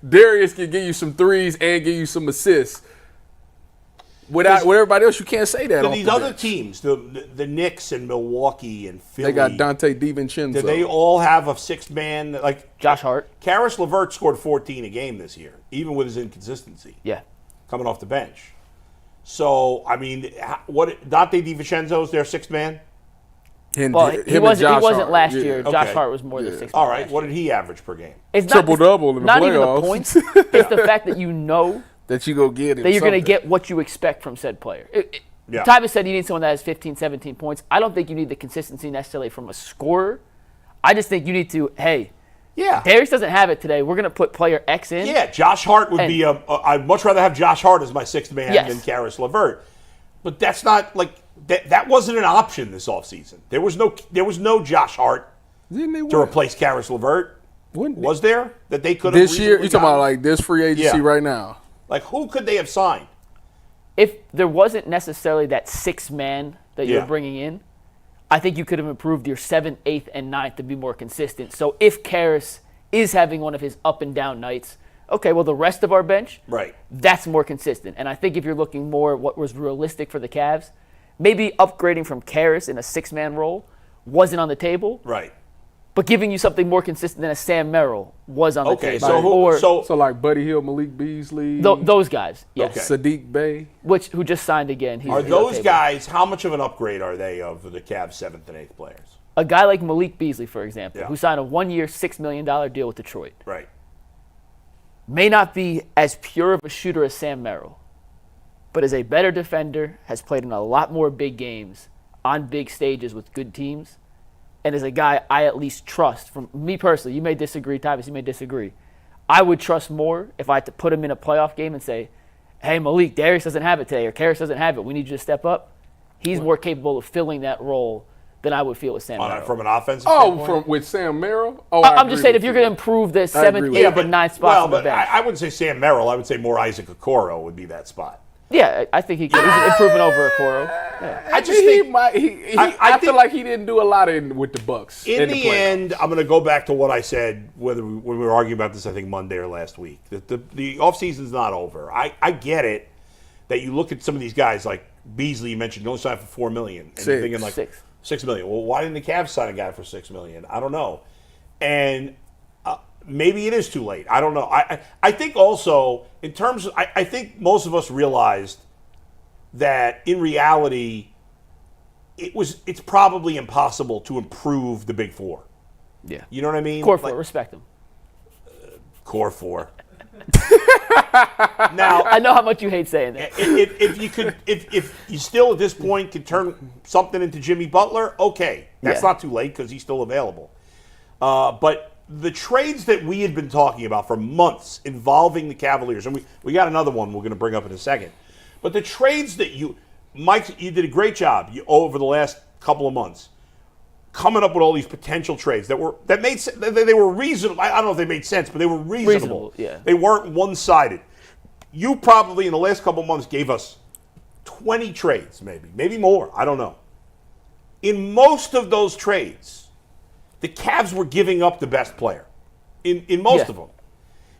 Darius can give you some threes and give you some assists. With everybody else, you can't say that. These other teams, the Knicks and Milwaukee and Philly, they got Dante DiVincenzo. Do they all have a sixth man like Josh Hart? Karis LeVert scored 14 a game this year, even with his inconsistency. Yeah, coming off the bench. So I mean, what Dante DiVincenzo's their sixth man? Well, he wasn't last year. Okay. Josh Hart was more than 6. All right, what did he average per game? It's triple-double in the not playoffs. Even the points. It's the fact that you know that you go get that you're going to get what you expect from said player. Yeah. Tyvus said you need someone that has 15, 17 points. I don't think you need the consistency necessarily from a scorer. I just think you need to, Darius doesn't have it today. We're going to put player X in. Yeah, Josh Hart would be I'd much rather have Josh Hart as my sixth man than Karis LeVert. But that's not like that wasn't an option this offseason. There was no Josh Hart to replace Karis LeVert. Was there that they could have this year? You talking about like this free agency right now? Like who could they have signed? If there wasn't necessarily that sixth man that you're bringing in, I think you could have improved your 7th, 8th, and 9th to be more consistent. So if Karis is having one of his up and down nights, okay, well the rest of our bench, that's more consistent. And I think if you're looking more at what was realistic for the Cavs, maybe upgrading from Karis in a 6-man role wasn't on the table. Right. But giving you something more consistent than a Sam Merrill was on the table. So like Buddy Hield, Malik Beasley, those guys, yes. Sadiq Bey, who just signed again. Are those guys? How much of an upgrade are they of the Cavs' 7th and 8th players? A guy like Malik Beasley, for example, who signed a 1-year, $6 million deal with Detroit, may not be as pure of a shooter as Sam Merrill, but is a better defender, has played in a lot more big games on big stages with good teams, and is a guy I at least trust. From me personally, you may disagree, Tyvus, you may disagree. I would trust more if I had to put him in a playoff game and say, hey, Malik, Darius doesn't have it today, or Karis doesn't have it. We need you to step up. He's more capable of filling that role than I would feel with Sam Merrill. From an offensive standpoint? With Sam Merrill? I'm just saying, if you're going to improve the 7th, 8th, and 9th spots on the bench. I wouldn't say Sam Merrill. I would say more Isaac Okoro would be that spot. Yeah, I think he's improving over Okoro. Yeah. I just think I feel like he didn't do a lot with the Bucks. In the end, I'm going to go back to what I said when we were arguing about this, I think Monday or last week. That the offseason's not over. I get it that you look at some of these guys like Beasley, you mentioned, only signed for $4 million, and you're thinking like $6 million. Well, why didn't the Cavs sign a guy for $6 million? I don't know. And maybe it is too late. I don't know. I think also, in terms of, I think most of us realized that in reality, it's probably impossible to improve the Big Four. Yeah. You know what I mean? Core four, respect them. Core four. Now, I know how much you hate saying that. If you still at this point could turn something into Jimmy Butler, okay. That's not too late because he's still available. But the trades that we had been talking about for months involving the Cavaliers, and we got another one we're going to bring up in a second. But the trades that Mike, you did a great job over the last couple of months coming up with all these potential trades that made sense. They were reasonable. I don't know if they made sense, but they were reasonable. Yeah. They weren't one-sided. You probably in the last couple of months gave us 20 trades, maybe more. I don't know. In most of those trades, the Cavs were giving up the best player in most of them.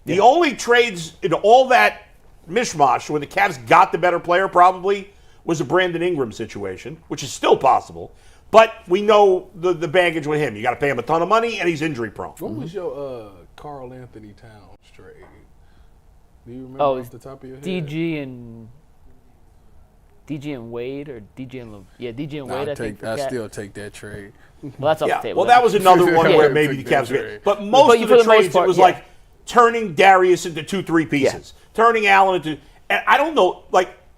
The only trades in all that mishmash when the Cavs got the better player probably was a Brandon Ingram situation, which is still possible. But we know the baggage with him. You got to pay him a ton of money, and he's injury prone. What was your Karl Anthony Towns trade? Do you remember off the top of your head? DG and Wade, or DG and DG and Wade. I still take that trade. Well, that's off the table. Well, that was another one where maybe the Cavs get. But most of the trades, it was like turning Darius into 2-3 pieces, turning Allen into. And I don't know,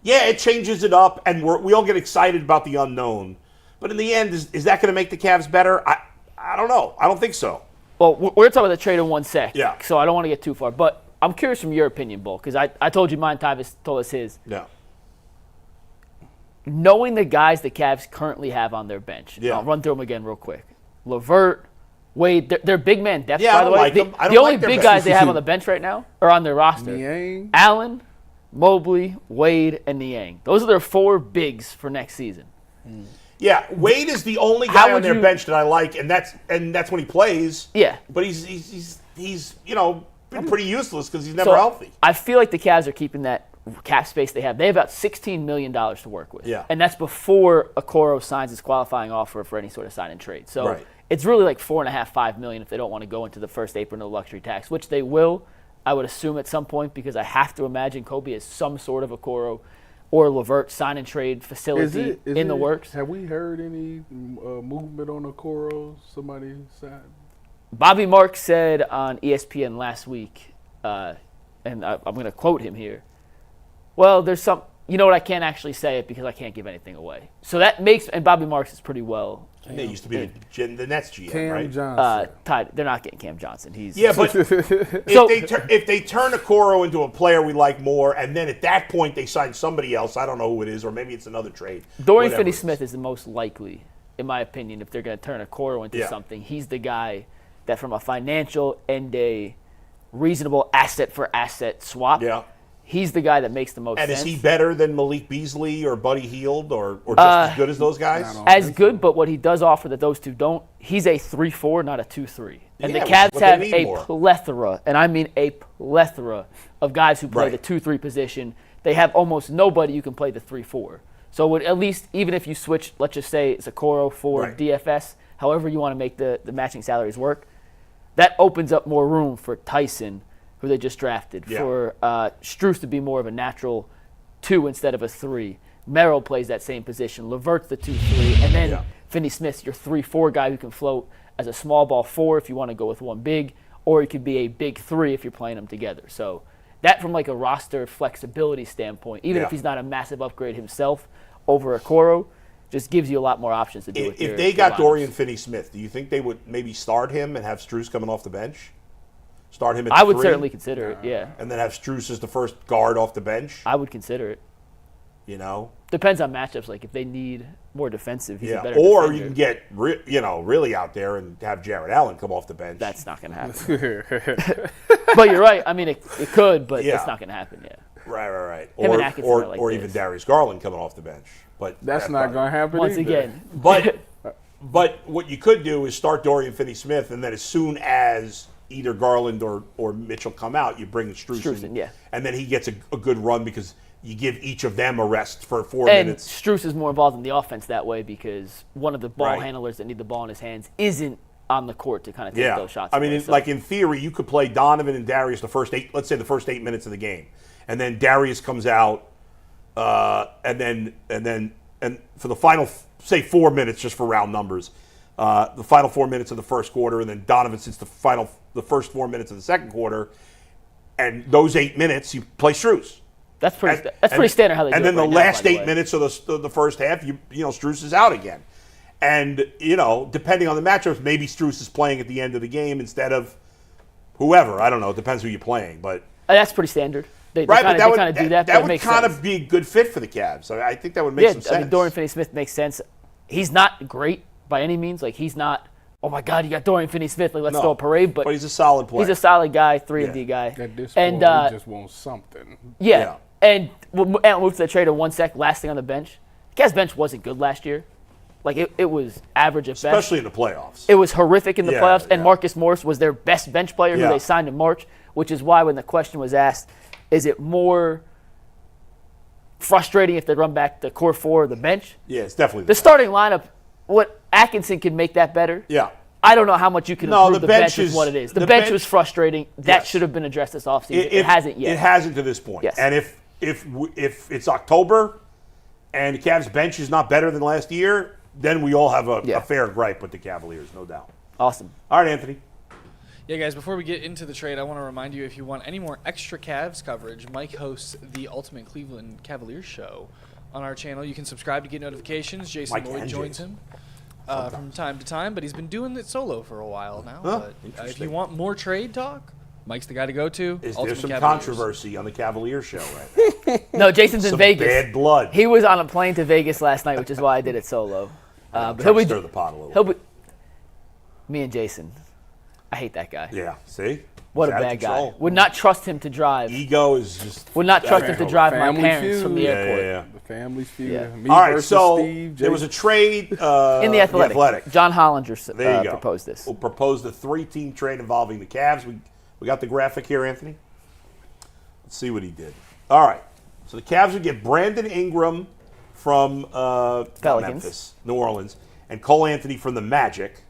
it changes it up, and we all get excited about the unknown. But in the end, is that going to make the Cavs better? I don't know. I don't think so. Well, we're talking about the trade in 1 sec. Yeah. So I don't want to get too far. But I'm curious from your opinion, Bull, because I told you mine, Tyvus told us his. Yeah. Knowing the guys the Cavs currently have on their bench, I'll run through them again real quick. LeVert, Wade, they're big man depth, Yeah, by I the don't way. like them. I The don't only like their big bench. guys they have on the bench right now are on their roster. Niang. Allen, Mobley, Wade, and Niang. Those are their 4 bigs for next season. Yeah, Wade is the only How guy on would their you- bench that I like, and that's when he plays. Yeah. But he's been pretty useless because he's never So healthy. I feel like the Cavs are keeping that cap space they have. They have about $16 million to work with. Yeah. And that's before Okoro signs his qualifying offer for any sort of sign and trade. So Right. it's really like $4.5, $5 million if they don't want to go into the first apron of the luxury tax, which they will, I would assume at some point, because I have to imagine Kobe has some sort of Okoro or Levert sign and trade facility in the works. Have we heard any movement on Okoro? Somebody said. Bobby Marks said on ESPN last week, and I'm going to quote him here, well, there's some, you know what, I can't actually say it because I can't give anything away. So that makes, and Bobby Marks is pretty well. They used to be the Nets GM, Cam right? Johnson. Tied. They're not getting Cam Johnson. He's Yeah, but So- if they turn Okoro into a player we like more, and then at that point they sign somebody else, I don't know who it is, or maybe it's another trade. Dorian whatever it is. Finney-Smith is the most likely, in my opinion, if they're going to turn Okoro into Yeah. something. He's the guy that from a financial and a reasonable asset for asset swap, Yeah. he's the guy that makes the most And sense. is he better than Malik Beasley or Buddy Hield or just as good as those guys? As good, but what he does offer that those two don't, he's a 3-4, not a 2-3. And Yeah, the which is Cavs what they have need a more. plethora, and I mean a plethora, of guys who play Right. the 2-3 position. They have almost nobody who can play the 3-4. So would at least, even if you switch, let's just say it's Okoro for Right. DFS, however you want to make the matching salaries work, that opens up more room for Tyson, who they just drafted, Yeah. for Strus to be more of a natural 2 instead of a 3. Merrill plays that same position. Levert's the 2-3. And then Yeah. Finney-Smith's your 3-4 guy who can float as a small ball 4 if you want to go with one big, or he could be a big 3 if you're playing them together. So that from like a roster flexibility standpoint, even Yeah. if he's not a massive upgrade himself over Okoro, just gives you a lot more options to do with If your- they your got lineups. Dorian Finney-Smith, do you think they would maybe start him and have Strus coming off the bench? Start him at I would 3, certainly consider it, yeah. and then have Strus as the first guard off the bench. I would consider it. You know, Depends on matchups. Like if they need more defensive, he's a yeah. better Or defender. you can get really out there and have Jared Allen come off the bench. That's not going to happen. But you're right. I mean, it could, but Yeah. it's not going to happen yet. right. Him Or and Atkinson are like even this. Darius Garland coming off the bench. But That's not going to happen Once either. again, But what you could do is start Dorian Finney-Smith, and then as soon as either Garland or Mitchell come out, you bring Strus in, yeah. and then he gets a good run because you give each of them a rest for 4 and minutes. Strus is more involved in the offense that way because one of the ball Right. handlers that need the ball in his hands isn't on the court to kind of take those shots. I mean, away. So- in theory, you could play Donovan and Darius the first 8 minutes of the game, and then Darius comes out, and for the final, say 4 minutes, just for round numbers, the final 4 minutes of the first quarter, and then Donovan sits the first 4 minutes of the second quarter, and those 8 minutes you play Strus. that's pretty standard how they do it. And then right the now, last by the 8 way. minutes of the first half, Strus is out again. And, depending on the matchups, maybe Strus is playing at the end of the game instead of whoever. I don't know. It depends who you're playing. But That's pretty standard. They right, kind but of do that. But that it would makes kind sense. of be a good fit for the Cavs. I think that would make some sense. I mean, Dorian Finney-Smith makes sense. He's not great by any means. Like, he's not, oh, my God, you got Dorian Finney-Smith. Like, let's No, throw a parade. But he's a solid player. he's a solid guy, 3-and-D guy. At this and, point, we just want something. yeah. And we'll move to the trade in 1 sec. Last thing on the bench. Cavs bench wasn't good last year. Like, it was average at best. Especially in the playoffs. It was horrific in the Yeah, playoffs, and yeah. Marcus Morris was their best bench player who Yeah. they signed in March, which is why when the question was asked, is it more frustrating if they run back the core 4 or the bench? Yeah, it's definitely The starting lineup, what Atkinson can make that better. Yeah. I don't know how much you can No, improve the the bench bench with is- what it is. The the bench bench- was frustrating. That Yes. should have been addressed this offseason. It hasn't yet. It hasn't to this point. Yes. And if it's October and the Cavs bench is not better than last year, then we all have a fair gripe with the Cavaliers, no doubt. Awesome. All right, Anthony. Yeah, guys, before we get into the trade, I want to remind you if you want any more extra Cavs coverage, Mike hosts the Ultimate Cleveland Cavaliers show on our channel. You can subscribe to get notifications. Jason Mike Lloyd and joins Jason. him from time to time, but he's been doing it solo for a while now. Huh, But if interesting. you want more trade talk, Mike's the guy to go to. Is there Ultimate some Cavaliers. controversy on the Cavaliers show right now? No, Jason's in Some Vegas. bad blood. He was on a plane to Vegas last night, which is why I did it solo. But Trying to stir the pot a little. He'll be. Me and Jason. I hate that guy. Yeah, see? What He's a out of bad guy. control. Would not trust him to drive. Ego is just. Would not trust him to drive my Family parents from the feud. airport. Yeah. The family feud. Yeah. Me All right, versus so Steve, there was a Jason. trade In the Athletic. John Hollinger There you go. proposed this. We'll propose the 3-team trade involving the Cavs. We got the graphic here, Anthony. Let's see what he did. All right. So the Cavs would get Brandon Ingram from Pelicans. Memphis, New Orleans, and Cole Anthony from the Magic.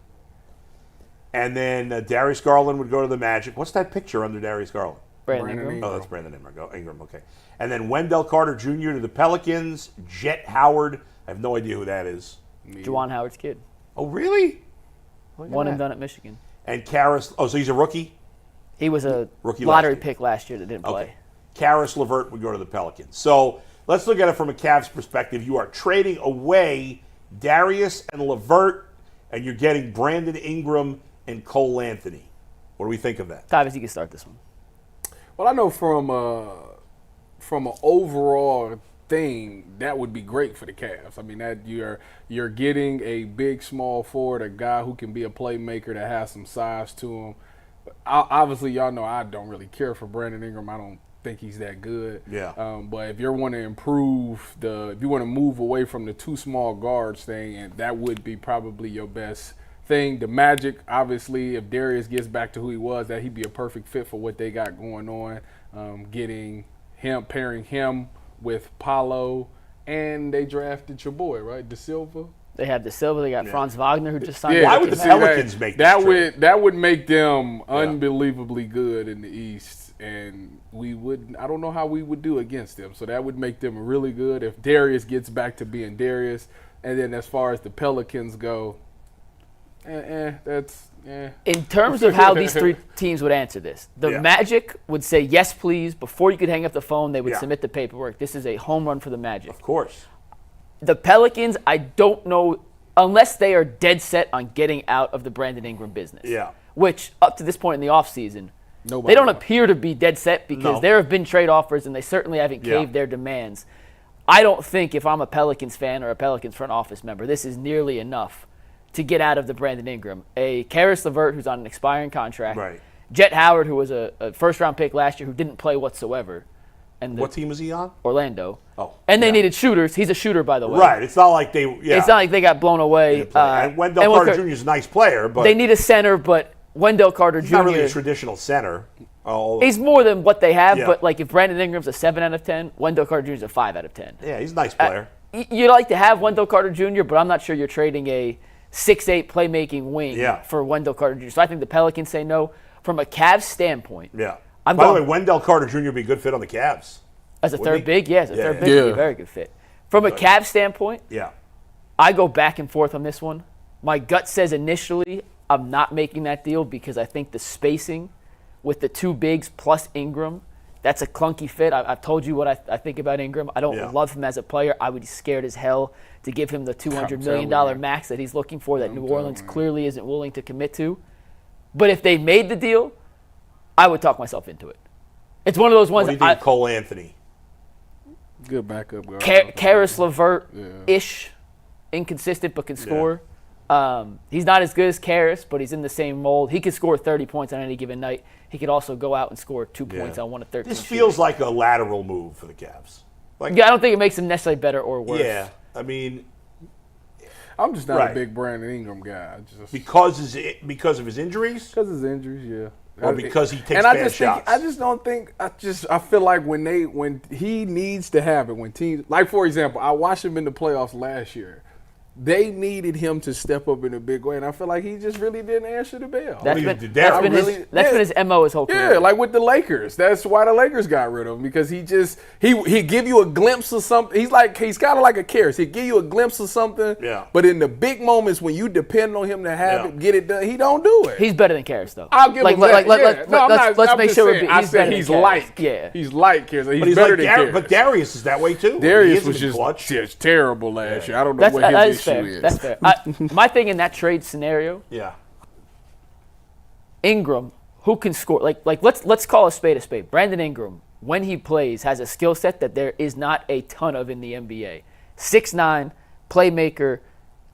And then Darius Garland would go to the Magic. What's that picture under Darius Garland? Brandon Brandon Ingram. Oh, that's Brandon Ingram. Okay. And then Wendell Carter Jr. to the Pelicans. Jet Howard. I have no idea who that is. Juwan Howard's kid. Oh, really? One and done at Michigan. And Karis. Oh, so he's a rookie? He was a Rookie lottery last year. pick last year that didn't play. Okay. Karis LeVert would go to the Pelicans. So let's look at it from a Cavs perspective. You are trading away Darius and LeVert, and you're getting Brandon Ingram and Cole Anthony. What do we think of that? Tavis, you can start this one. Well, I know from an overall thing, that would be great for the Cavs. I mean, that you're getting a big, small forward, a guy who can be a playmaker that has some size to him. Obviously, y'all know I don't really care for Brandon Ingram. I don't think he's that good. Yeah. But if you want to improve if you want to move away from the two small guards thing, and that would be probably your best thing. The Magic, obviously, if Darius gets back to who he was, that he'd be a perfect fit for what they got going on. Pairing him with Paolo, and they drafted your boy, right, De Silva. They have De Silva. They got Franz Wagner, who just signed. Yeah, Why with would the the Magic. Pelicans make this that trade? would make them unbelievably good in the East, and I don't know how we would do against them. So that would make them really good if Darius gets back to being Darius. And then as far as the Pelicans go, that's. In terms of how these three teams would answer this, the Yeah. Magic would say yes, please. Before you could hang up the phone, they would Yeah. submit the paperwork. This is a home run for the Magic. Of course. The Pelicans, I don't know, unless they are dead set on getting out of the Brandon Ingram business. Yeah. Which, up to this point in the offseason, Nobody they don't knows. appear to be dead set because No. there have been trade offers and they certainly haven't Yeah. caved their demands. I don't think if I'm a Pelicans fan or a Pelicans front office member, this is nearly enough to get out of the Brandon Ingram. A Karis LeVert who's on an expiring contract. Right. Jet Howard, who was a first-round pick last year who didn't play whatsoever. And What team was he on? Orlando. Oh, And they yeah. needed shooters. He's a shooter, by the way. Right. It's not like they. Yeah. It's not like they got blown away. And Wendell Carter Jr. is a nice player, but They need a center, but Wendell Carter he's Jr. not really a traditional center. Oh, He's more than what they have, Yeah. but like if Brandon Ingram's a 7 out of 10, Wendell Carter Jr. is a 5 out of 10. yeah, he's a nice player. You'd like to have Wendell Carter Jr., but I'm not sure you're trading a 6'8 playmaking wing Yeah. for Wendell Carter Jr. So I think the Pelicans say no. From a Cavs standpoint, Yeah. I'm By the way, going Wendell Carter Jr. would be a good fit on the Cavs. as a wouldn't third he? big. Yes, a Yeah, third yeah. big would be Yeah. a very good fit. From a Cavs standpoint, Yeah. I go back and forth on this one. My gut says initially I'm not making that deal because I think the spacing with the two bigs plus Ingram, that's a clunky fit. I've told you what I think about Ingram. I don't Yeah. love him as a player. I would be scared as hell to give him the $200 million telling you. max that he's looking for that New Orleans telling you. clearly isn't willing to commit to. But if they made the deal, I would talk myself into it. It's one of those What ones do you think of Cole Anthony? Good backup guard. Karis LeVert-ish, inconsistent but can score. He's not as good as Karis, but he's in the same mold. He could score 30 points on any given night. He could also go out and score 2 points on 1 of 13 This shooting. feels like a lateral move for the Cavs. Like, Yeah, I don't think it makes him necessarily better or worse. yeah. I mean, I'm just not Right. a big Brandon Ingram guy. because of his injuries, Because of his injuries, yeah. or because he takes And I bad just shots. think, I just don't think. I feel like when he needs to have it, when teams, like for example, I watched him in the playoffs last year. They needed him to step up in a big way, and I feel like he just really didn't answer the bell. That's he been, did that's that. been Really- his, that's been his MO his whole career. Yeah, like with the Lakers. That's why the Lakers got rid of him, because he give you a glimpse of something. He's kind of like a Karis. He'd give you a glimpse of something. Yeah. But in the big moments when you depend on him to have Yeah. it, get it done, he don't do it. He's better than Karis, though. I'll give him that. Let's make sure I he's said better he's than Karis. like. Yeah. He's like Karis. but He's he's better like than Darius, Karis. but Darius is that way too. He Darius hasn't was been just clutch. terrible last year. I don't know That what his is issue fair. is. That's fair. My thing in that trade scenario, Yeah. Ingram, who can score? Like let's call a spade. Brandon Ingram, when he plays, has a skill set that there is not a ton of in the NBA. 6'9", playmaker,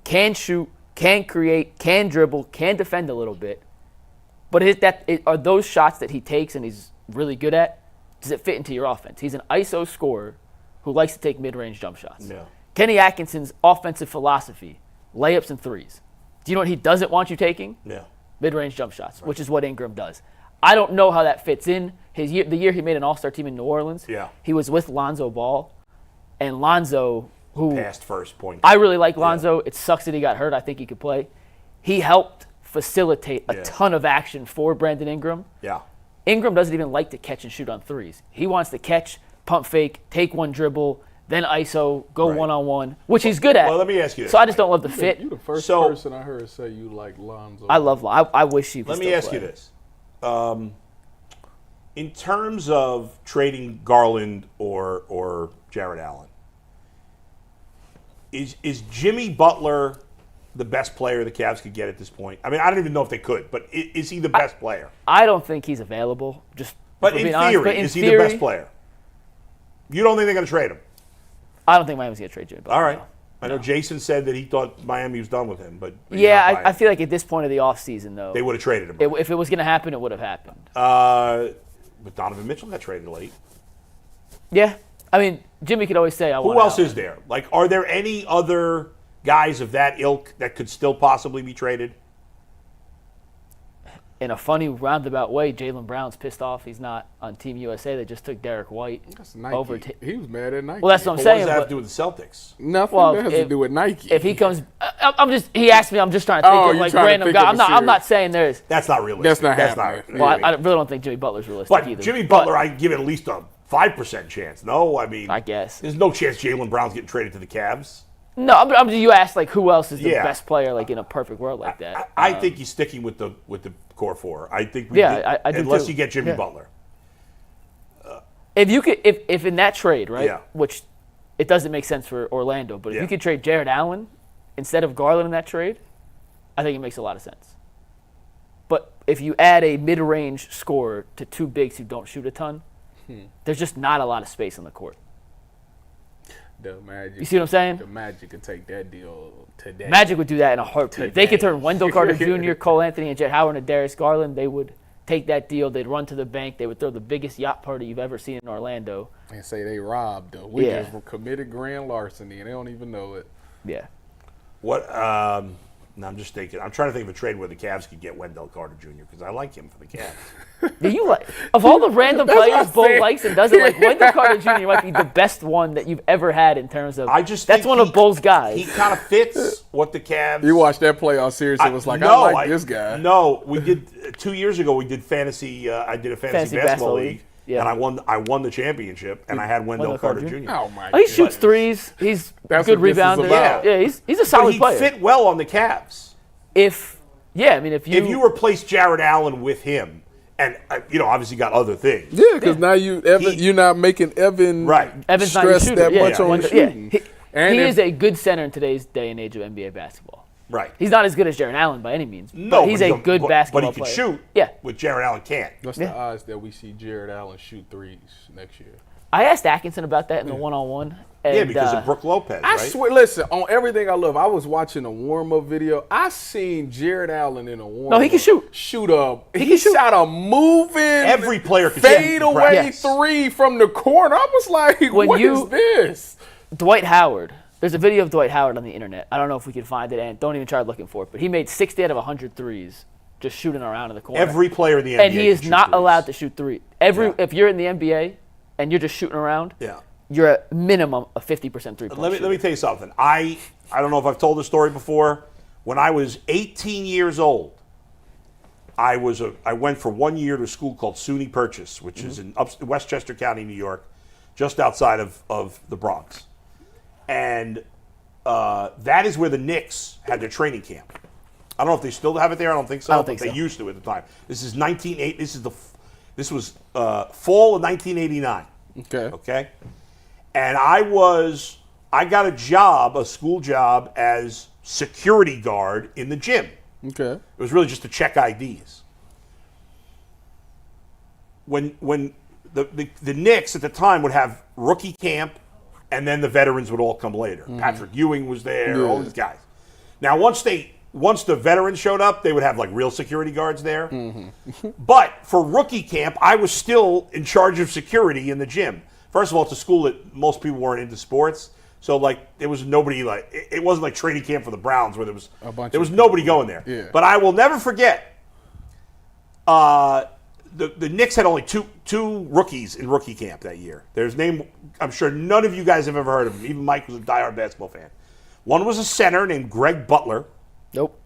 can shoot, can create, can dribble, can defend a little bit. But are those shots that he takes and he's really good at, does it fit into your offense? He's an ISO scorer who likes to take mid-range jump shots. Yeah. Kenny Atkinson's offensive philosophy, layups and threes. Do you know what he doesn't want you taking? Yeah. Mid-range jump shots, which is what Ingram does. I don't know how that fits in. The year he made an all-star team in New Orleans, he was with Lonzo Ball. And Lonzo, who Passed first point. I really like Lonzo. It sucks that he got hurt. I think he could play. He helped facilitate a ton of action for Brandon Ingram. Yeah. Ingram doesn't even like to catch and shoot on threes. He wants to catch, pump fake, take one dribble, then ISO, go one-on-one, which he's good at. Well, let me ask you this. So I just don't love the fit. You're the first person I heard say you like Lonzo. I love Lonzo. I wish he was Let me ask you this. In terms of trading Garland or Jered Allen, is Jimmy Butler the best player the Cavs could get at this point? I mean, I don't even know if they could, but is he the best player? I don't think he's available. But in theory, is he the best player? You don't think they're going to trade him? I don't think Miami's going to trade Jimmy Butler. All right. No. I know Jason said that he thought Miami was done with him, but yeah, I feel like at this point of the offseason, though, they would have traded him. If it was going to happen, it would have happened. But Donovan Mitchell got traded late. Yeah. I mean, Jimmy could always say, I want Who else Allen. is there? Like, are there any other guys of that ilk that could still possibly be traded? In a funny roundabout way, Jaylen Brown's pissed off. He's not on Team USA. They just took Derek White That's Nike. He was mad at Nike. Well, that's what I'm But saying. what does that have to do with the Celtics? Nothing. Well, that has to do with Nike. If he comes, he asked me. I'm just trying to think of you're like trying to random think guy. of a I'm not saying there's. That's not realistic. That's not happening. Well, I really don't think Jimmy Butler's realistic But either. Jimmy Butler, I give it at least a 5% chance. No, I mean, I guess. there's no chance Jaylen Brown's getting traded to the Cavs. No, you asked like who else is the Yeah. best player like in a perfect world like that. I think he's sticking with the core four. I think I do unless too. you get Jimmy Yeah. Butler. If you could, if in that trade, right? Yeah. Which it doesn't make sense for Orlando, but if Yeah. you could trade Jered Allen instead of Garland in that trade, I think it makes a lot of sense. But if you add a mid-range scorer to two bigs who don't shoot a ton, there's just not a lot of space on the court. The Magic. You see what I'm saying? The Magic could take that deal today. Magic would do that in a heartbeat. If they could turn Wendell Carter Jr., Cole Anthony, and Jet Howard into Darius Garland, they would take that deal. They'd run to the bank. They would throw the biggest yacht party you've ever seen in Orlando. And say they robbed the Wiggins committed grand larceny, and they don't even know it. Yeah. What? No, I'm just thinking. I'm trying to think of a trade where the Cavs could get Wendell Carter Jr. because I like him for the Cavs. Do you like of all the random players Bull likes and doesn't like? Wendell Carter Jr. might be the best one that you've ever had in terms of. That's one of Bull's guys. He kind of fits what the Cavs. You watched that playoff series and was like, no, I like this guy. No, we did 2 years ago. We did fantasy. I did a fantasy basketball league, yeah. and I won the championship, and I had Wendell Carter Jr. Oh my! He shoots threes. He's a That's good what this is rebounder. about. Yeah, he's a But solid he player. fit well on the Cavs. If you replace Jered Allen with him, and obviously got other things. Yeah, because now you're not making Evan Evan's not stress your shooter. that much on the shooting. He is a good center in today's day and age of NBA basketball. Right. He's not as good as Jered Allen by any means. No, but he's a good basketball player. But he player. can shoot. Yeah. What Jered Allen can't. What's the odds that we see Jered Allen shoot threes next year? I asked Atkinson about that in the one-on-one. Yeah, because of Brook Lopez, I right? swear, listen, on everything I love, I was watching a warm-up video. I seen Jered Allen in a warm-up. No, he can shoot. He shot a moving Every player can fade shoot. away Yes. three from the corner. I was like, what is this? Dwight Howard. There's a video of Dwight Howard on the internet. I don't know if we can find it, and don't even try looking for it. But he made 60 out of 100 threes just shooting around in the corner. Every player in the NBA and he is can shoot not threes. allowed to shoot three. If you're in the NBA and you're just shooting around, you're a minimum of 50% three-point Let me tell you something. I don't know if I've told this story before. When I was 18 years old, I went for 1 year to a school called SUNY Purchase, which is in Westchester County, New York, just outside of the Bronx. And that is where the Knicks had their training camp. I don't know if they still have it there. I don't think so. I don't think They so. used to at the time. This is 1980. This was fall of 1989. Okay. And I got a school job as security guard in the gym. Okay. It was really just to check IDs. When the Knicks at the time would have rookie camp, and then the veterans would all come later. Patrick Ewing was there, all these guys. Now, once they once the veterans showed up, they would have like real security guards there. But for rookie camp, I was still in charge of security in the gym. First of all, it's a school that most people weren't into sports. So, like, there was nobody, like, it wasn't like training camp for the Browns where there was nobody going there. Yeah. But I will never forget, the Knicks had only two rookies in rookie camp that year. I'm sure none of you guys have ever heard of him. Even Mike was a diehard basketball fan. One was a center named Greg Butler. Nope.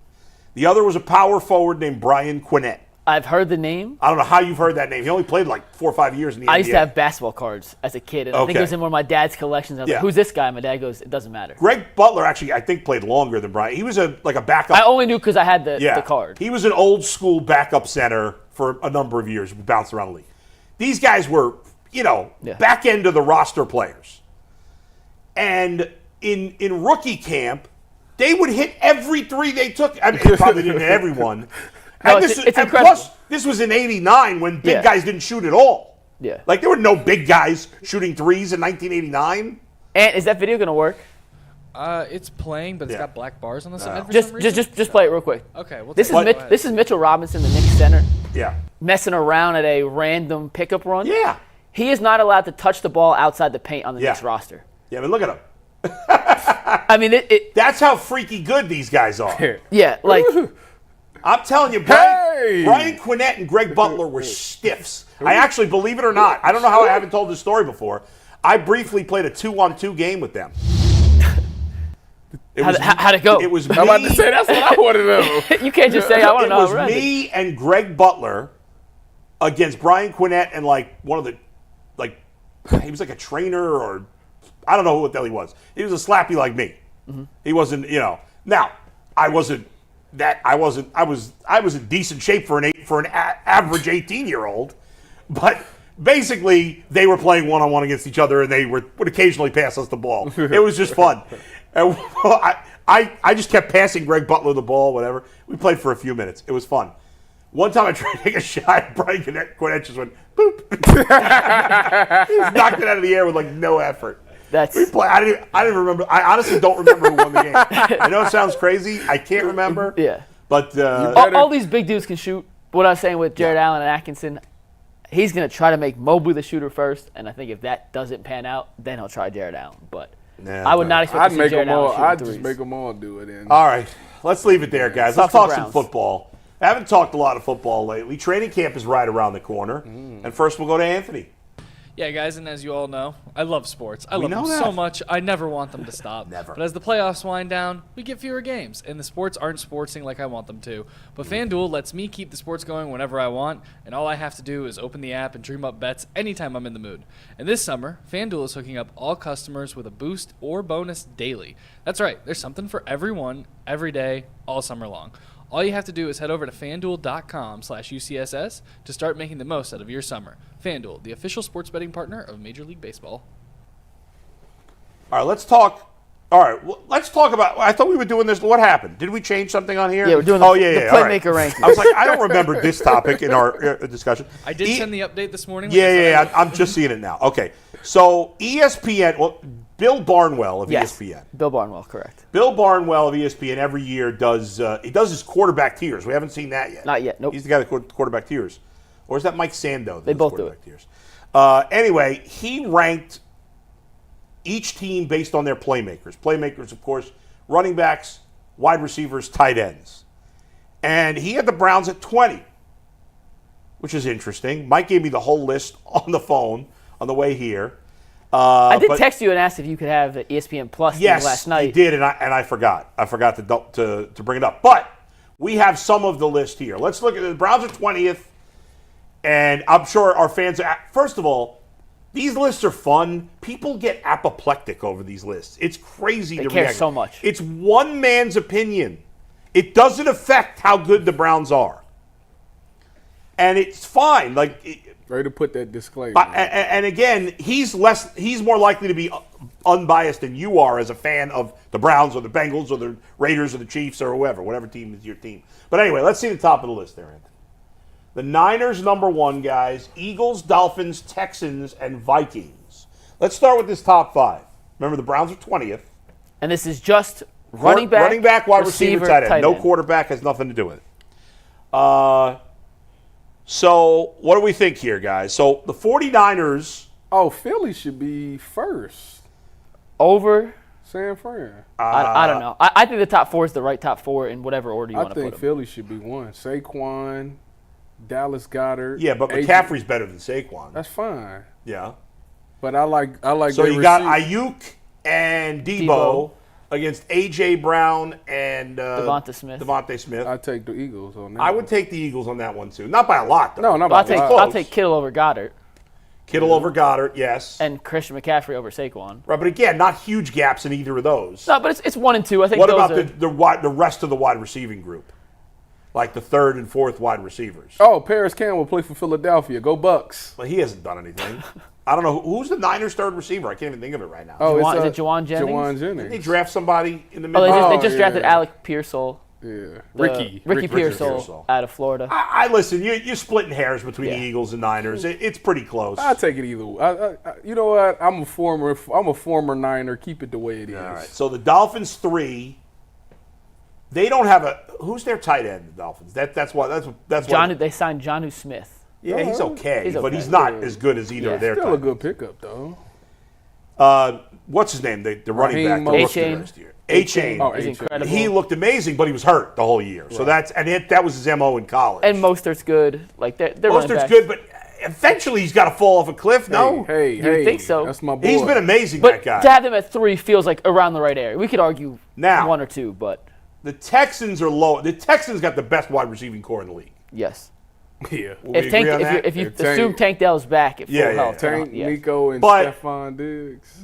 The other was a power forward named Brian Quinnett. I've heard the name. I don't know how you've heard that name. He only played like 4 or 5 years in the NBA. I used to have basketball cards as a kid, and I think it Okay. was in one of my dad's collections. I was Yeah. like, who's this guy? My dad goes, it doesn't matter. Greg Butler actually, I think, played longer than Brian. He was a backup. I only knew because I had the card. He was an old school backup center for a number of years, bounced around the league. These guys were, back end of the roster players. And in rookie camp, they would hit every three they took. I mean, they probably didn't hit everyone. No, And it's and incredible. plus, this was in '89 when big Yeah. guys didn't shoot at all. Yeah. Like, there were no big guys shooting threes in 1989. And is that video going to work? It's playing, but it's Yeah. got black bars on the side. For Just some reason. just play it real quick. Okay. We'll This take is it. Go ahead. this is Mitchell Robinson, the Knicks center, Yeah. messing around at a random pickup run. Yeah. He is not allowed to touch the ball outside the paint on the Yeah. Knicks roster. Yeah, but look at him. I mean, That's how freaky good these guys are. yeah, like I'm telling you, Hey! Brian Quinnett and Greg Butler were stiffs. I actually, believe it or not, I don't know how I haven't told this story before. I briefly played a 2-on-2 game with them. how'd it go? It was me. I'm about to say that's what I want to know. You can't just say I want to It know. was already. me and Greg Butler against Brian Quinnett and like one of the, like, he was like a trainer or I don't know what the hell he was. He was a slappy like me. He wasn't, Now, I was in decent shape for an average 18-year-old, but basically they were playing one-on-one against each other and they would occasionally pass us the ball. It was just fun. And I just kept passing Greg Butler the ball, whatever. We played for a few minutes. It was fun. One time I tried to take a shot, Brian Quinnett just went boop. He just knocked it out of the air with like no effort. That's I didn't remember. I honestly don't remember who won the game. I know it sounds crazy. I can't remember. yeah. But All these big dudes can shoot. What I was saying with Jared Allen and Atkinson, he's going to try to make Mobley the shooter first, and I think if that doesn't pan out, then he'll try Jared Allen. But I would not expect I'd to see make Jared them Allen all. shooting I'd threes. just make them all do it. all right, let's leave it there, guys. Let's Talk talk some some Browns. football. I haven't talked a lot of football lately. Training camp is right around the corner. And first we'll go to Anthony. Yeah, guys, and as you all know, I love sports. I love know them that. so much. I never want them to stop. Never. But as the playoffs wind down, we get fewer games, and the sports aren't sportsing like I want them to. But FanDuel lets me keep the sports going whenever I want, and all I have to do is open the app and dream up bets anytime I'm in the mood. And this summer, FanDuel is hooking up all customers with a boost or bonus daily. That's right, there's something for everyone, every day, all summer long. All you have to do is head over to FanDuel.com/UCSS to start making the most out of your summer. FanDuel, the official sports betting partner of Major League Baseball. All right, let's talk. All right, let's talk about. I thought we were doing this. What happened? Did we change something on here? Yeah, we're doing the the playmaker all right. rankings. I was like, I don't remember this topic in our discussion. I did send the update this morning. Yeah. I'm just seeing it now. Okay, so ESPN. Well, Bill Barnwell of Yes. ESPN. Bill Barnwell, correct. Bill Barnwell of ESPN every year does his quarterback tiers. We haven't seen that yet. Not yet, nope. He's the guy that quarterback tiers, or is that Mike Sando? They does both do quarterback tiers? Anyway, he ranked each team based on their playmakers. Playmakers, of course, running backs, wide receivers, tight ends, and he had the Browns at 20, which is interesting. Mike gave me the whole list on the phone on the way here. I did but- text you and asked if you could have the ESPN Plus thing Yes, last night. he did, and I forgot. I forgot to bring it up. But we have some of the list here. Let's look at the Browns are 20th, and I'm sure our fans are. First of all, these lists are fun. People get apoplectic over these lists. It's crazy They to care react. so much. It's one man's opinion. It doesn't affect how good the Browns are, and it's fine. Ready to put that disclaimer. And again, he's more likely to be unbiased than you are as a fan of the Browns or the Bengals or the Raiders or the Chiefs or whatever team is your team. But anyway, let's see the top of the list there, Anthony. The Niners, number 1, guys. Eagles, Dolphins, Texans, and Vikings. Let's start with this top 5. Remember, the Browns are 20th. And this is just Running back, wide receiver, tight end. No quarterback, has nothing to do with it. So what do we think here, guys? So the 49ers. Oh, Philly should be first. Over San Fran. I don't know. I think the top 4 is the right top 4 in whatever order you want to put them. I think Philly should be 1. Saquon, Dallas Goedert. Yeah, but McCaffrey's better than Saquon. That's fine. Yeah. But I like. So you got Ayuk and Debo against A.J. Brown and Devonta Smith. I take the Eagles on that. I would take the Eagles on that one too. Not by a lot, though. No, not by a lot. I'll take Kittle over Goddard. Kittle over Goddard, yes. And Christian McCaffrey over Saquon. Right, but again, not huge gaps in either of those. No, but it's 1 and 2. I think. What about the rest of the wide receiving group? Like the 3rd and 4th wide receivers. Oh, Paris Campbell play for Philadelphia. Go Bucks. Well, he hasn't done anything. I don't know. Who's the Niners' 3rd receiver? I can't even think of it right now. Oh, is it Juwan Jennings? Juwan Jennings. Didn't they draft somebody in the middle? They just drafted Alec Pearsall. Yeah. Ricky Pearsall out of Florida. I listen. You're splitting hairs between the Eagles and Niners. It's pretty close. I take it either way. You know what? I'm a former Niner. Keep it the way it is. All right. So the Dolphins 3. They don't have a. Who's their tight end? The Dolphins. That's why. They signed Jonnu Smith. Yeah, he's okay, but he's okay. not as good as either of their. Still tight a good pickup though. What's his name? The running back. A-Chain. A-Chain. He's incredible. He looked amazing, but he was hurt the whole year. Right. So that was his MO in college. And Mostert's good. Like they're Mostert's good, but eventually he's got to fall off a cliff. No, hey, you think so? That's my boy. He's been amazing. But that guy. to have him at 3 feels like around the right area. We could argue now 1 or 2, but the Texans are low. The Texans got the best wide receiving core in the league. yes. Yeah. If you assume Tank Dell's back at full health, Tank, Nico, and but Stephon Diggs.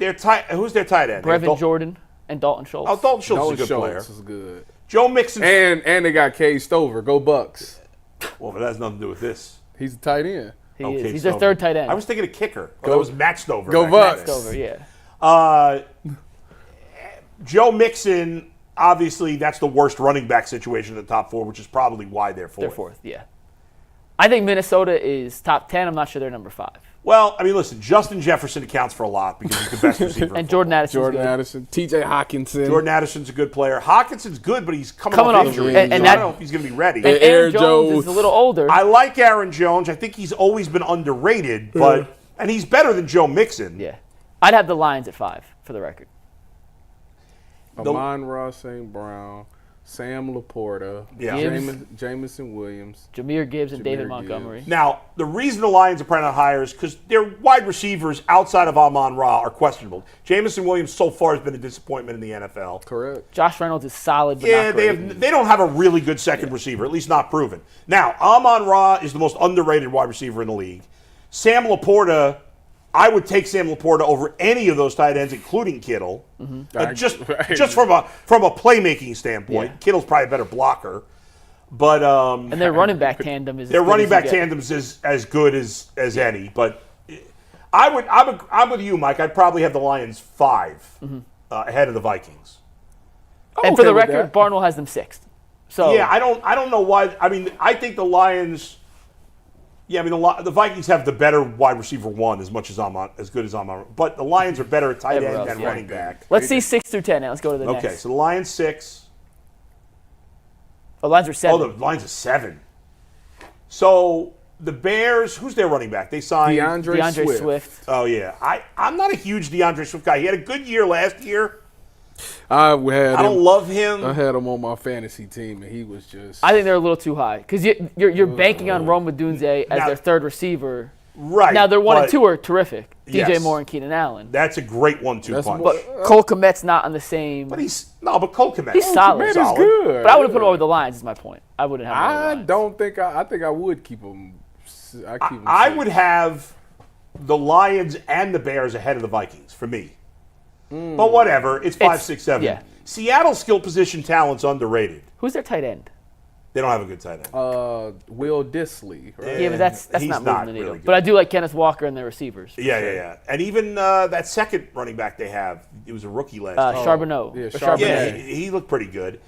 Who's their tight end? Brevin Jordan and Dalton Schultz. Oh, Dalton Schultz is a good player. Is good. Joe Mixon. And they got Cade Stover. Go Bucks. Well, but that has nothing to do with this. He's a tight end. He is. He's their 3rd tight end. I was thinking a kicker. That was Matt Stover. Go Bucks. Matt Stover, yeah. Joe Mixon, obviously, that's the worst running back situation in the top 4, which is probably why they're 4th. They're 4th, yeah. I think Minnesota is top 10. I'm not sure they're number 5. Well, I mean, listen, Justin Jefferson accounts for a lot because he's the best receiver. And Jordan Addison. T.J. Hawkinson. Jordan Addison's a good player. Hawkinson's good, but he's coming off injury. And I don't know if he's going to be ready. And Aaron Jones is a little older. I like Aaron Jones. I think he's always been underrated, and he's better than Joe Mixon. Yeah. I'd have the Lions at 5, for the record. Amon-Ra St. Brown, Sam Laporta, Jamison Williams, Jameer Gibbs, and David Montgomery. Now, the reason the Lions are probably not higher is because their wide receivers outside of Amon-Ra are questionable. Jamison Williams so far has been a disappointment in the NFL. Correct. Josh Reynolds is solid, but not great. They don't have a really good second receiver, at least not proven. Now, Amon-Ra is the most underrated wide receiver in the league. Sam Laporta, I would take Sam Laporta over any of those tight ends, including Kittle. Just from a playmaking standpoint, Kittle's probably a better blocker. But and their running back tandem is as good as any. But I'm with you, Mike. I'd probably have the Lions 5 ahead of the Vikings. And for the record, Barnwell has them 6th. So yeah, I don't know why. I mean, I think the Lions. Yeah, I mean the Vikings have the better wide receiver 1 as good as Amon, but the Lions are better at tight end and running back. Let's see 6 through 10 now. Let's go to the next. Okay, so the Lions 6. The Lions are 7. Oh, the Lions are 7. So the Bears, who's their running back? They signed DeAndre Swift. Oh yeah, I'm not a huge DeAndre Swift guy. He had a good year last year. I don't love him. I had him on my fantasy team, and he was just. I think they're a little too high because you're banking on Rome Odunze as their 3rd receiver. Right. Now their 1 and 2 are terrific. Yes. DJ Moore and Keenan Allen. That's a great 1-2 punch. But Cole Kmet's not on the same. But Cole Kmet. He's solid. Kmet is good. But I would have put him over the Lions. Is my point. I wouldn't have. I think I would keep him. I would have the Lions and the Bears ahead of the Vikings for me. But whatever, it's 5, 6, 7. Yeah. Seattle's skill position talent's underrated. Who's their tight end? They don't have a good tight end. Will Disley. Right? Yeah, but that's he's not not moving the needle. really good. But I do like Kenneth Walker and their receivers. Yeah. And even that second running back they have, it was a rookie last year. Charbonneau. Yeah, he looked pretty good.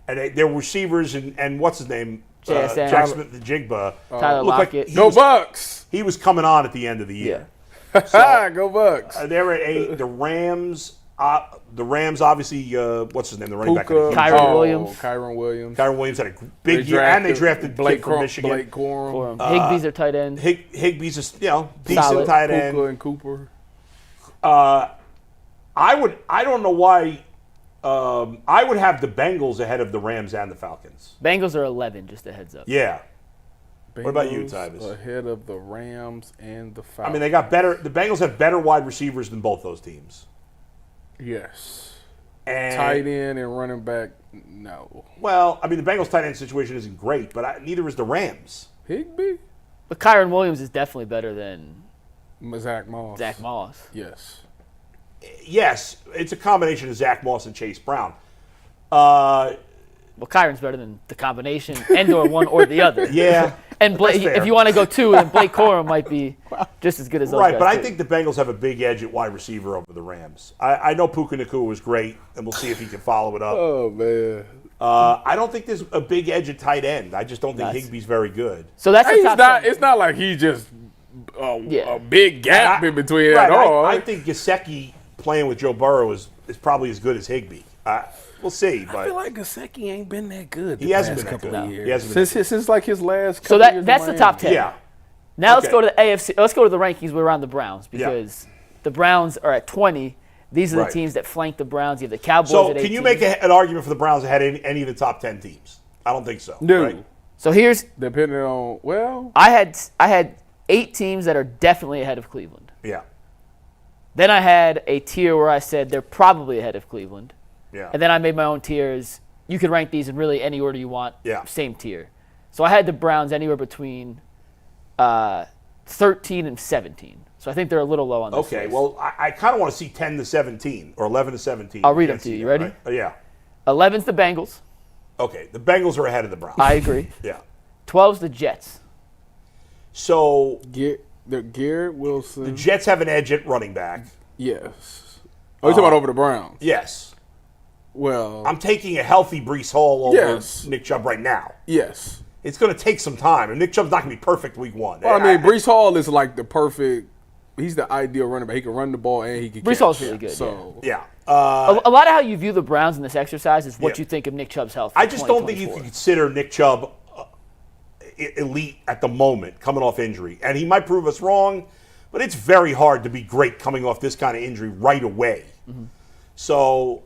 And their receivers and what's his name? JSN. Jack Smith, the Jigba. Tyler Lockett. Go Bucks! He was coming on at the end of the year. Yeah. Go Bucks! They were at 8. The Rams, The Rams, obviously, what's his name? The running back. Puka, Kyron Williams. Kyron Williams. Kyron Williams had a big year, and they drafted Blake from Michigan. Blake Corum. Higbie's their tight end. Higbee's a decent Solid. tight end. Puka and Cooper. I don't know why. I would have the Bengals ahead of the Rams and the Falcons. Bengals are 11, just a heads up. Yeah. Bengals What about you, Tyvus? Ahead of the Rams and the Falcons. I mean, they got better. The Bengals have better wide receivers than both those teams. Yes. And Tight end and running back, no. well, I mean, the Bengals tight end situation isn't great, but neither is the Rams. Higbee? But Kyron Williams is definitely better than Zach Moss. Zach Moss. Yes. Yes, it's a combination of Zach Moss and Chase Brown. Well, Kyron's better than the combination and or one or the other. Yeah. And Blake, That's fair. if you want to go two, then Blake Corum might be just as good as those Right, guys but I too. think the Bengals have a big edge at wide receiver over the Rams. I know Puka Nacua was great, and we'll see if he can follow it up. Oh, man. I don't think there's a big edge at tight end. I just don't think That's- Higbee's very good. So that's the He's top not, 10. it's not like he just Yeah. a big gap in between Right, at all. I think Gesicki playing with Joe Burrow is probably as good as Higbee. We'll see, I feel but like Gesicki ain't been that good. he hasn't been that couple good. of He years. hasn't been that Since like his last couple So years in that's the top Miami. 10. Yeah. Now let's Okay. go to the AFC. Let's go to the rankings around the Browns because the Browns are at 20. These are the Right. teams that flank the Browns. You have the Cowboys So at 18. can you make an argument for the Browns ahead of any of the top 10 teams? I don't think so. No. Right? So here's Depending on, well, I had 8 teams that are definitely ahead of Cleveland. Yeah. Then I had a tier where I said they're probably ahead of Cleveland. Yeah. And then I made my own tiers. You can rank these in really any order you want. Yeah. Same tier. So I had the Browns anywhere between 13 and 17. So I think they're a little low on this Okay, list. well, I kind of want to see 10 to 17 or 11 to 17. I'll read them Can't to see you. that, Ready? right? Yeah. 11's the Bengals. Okay, the Bengals are ahead of the Browns. I agree. Yeah. 12's the Jets. So the Garrett Wilson. the Jets have an edge at running back. Yes. Oh, you talking about over the Browns? Yes. Well, I'm taking a healthy Brees Hall over Yes. Nick Chubb right now. yes. It's going to take some time, and Nick Chubb's not going to be perfect week one. Well, I mean, Brees Hall is like the perfect. He's the ideal running back. He can run the ball and he can. Brees catch. Hall's really good, Yeah. So A lot of how you view the Browns in this exercise is what Yeah. you think of Nick Chubb's health. I for just don't think you 2024. can consider Nick Chubb elite at the moment, coming off injury. And he might prove us wrong, but it's very hard to be great coming off this kind of injury right away. Mm-hmm. So,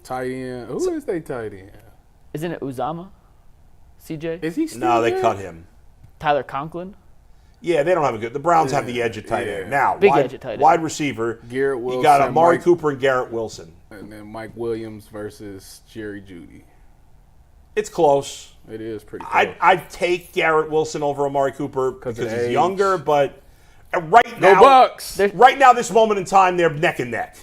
tight end. Who is they tight end? Isn't it Uzama? CJ? Is he still no, they there? cut him. Tyler Conklin? Yeah, they don't have a good. The Browns have the edge at tight end. Now, Big wide, edge at tight end. wide receiver. Garrett You got Wilson, Amari Mike- Cooper and Garrett Wilson. And then Mike Williams versus Jerry Jeudy. It's close. It is pretty close. I'd take Garrett Wilson over Amari Cooper because of he's age. younger, but right Go now, Bucks! right now, this moment in time, they're neck and neck.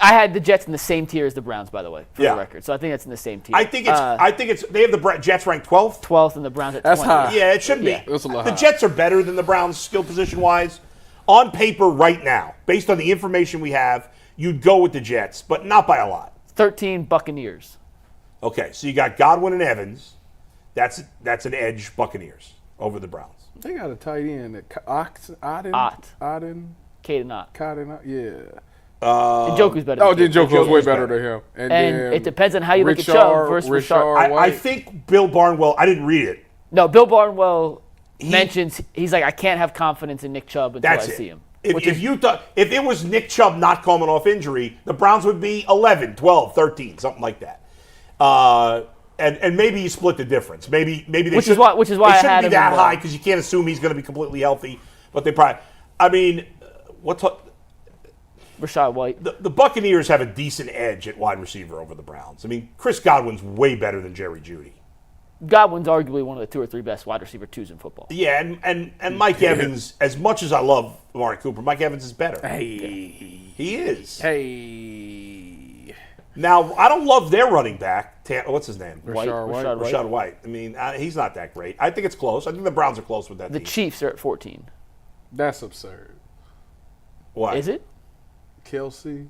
I had the Jets in the same tier as the Browns, by the way, for Yeah. the record. So I think it's in the same tier. I think it's. They have the Jets ranked 12th. 12th and the Browns at That's 20. high. Yeah, it should Yeah. be. That's a lot The high. Jets are better than the Browns skill position wise. On paper, right now, based on the information we have, you'd go with the Jets, but not by a lot. 13 Buccaneers. Okay, so you got Godwin and Evans. That's an edge Buccaneers over the Browns. They got a tight end. Auden. Ott. Auden. Caden Ott. Yeah. Njoku's better. Oh, than then Chubb. Njoku's way Njoku's better better. than him. And then it depends on how you look at Chubb versus Rashard. I White. think Bill Barnwell. I didn't read it. No, Bill Barnwell mentions, he's like, I can't have confidence in Nick Chubb until That's I it. see him. If it was Nick Chubb not coming off injury, the Browns would be 11, 12, 13, something like that. And maybe you split the difference. Maybe they Which is why they I shouldn't had be him that in high because you can't assume he's going to be completely healthy. But they probably. I mean, Rashad White. the Buccaneers have a decent edge at wide receiver over the Browns. I mean, Chris Godwin's way better than Jerry Jeudy. Godwin's arguably one of the 2 or 3 best wide receiver 2s in football. Yeah, and Mike Evans. As much as I love Amari Cooper, Mike Evans is better. Hey. He is. Hey. Now, I don't love their running back. What's his name? Rashad White. I mean, he's not that great. I think it's close. I think the Browns are close with that The team. Chiefs are at 14. That's absurd. Why? Is it? Kelsey.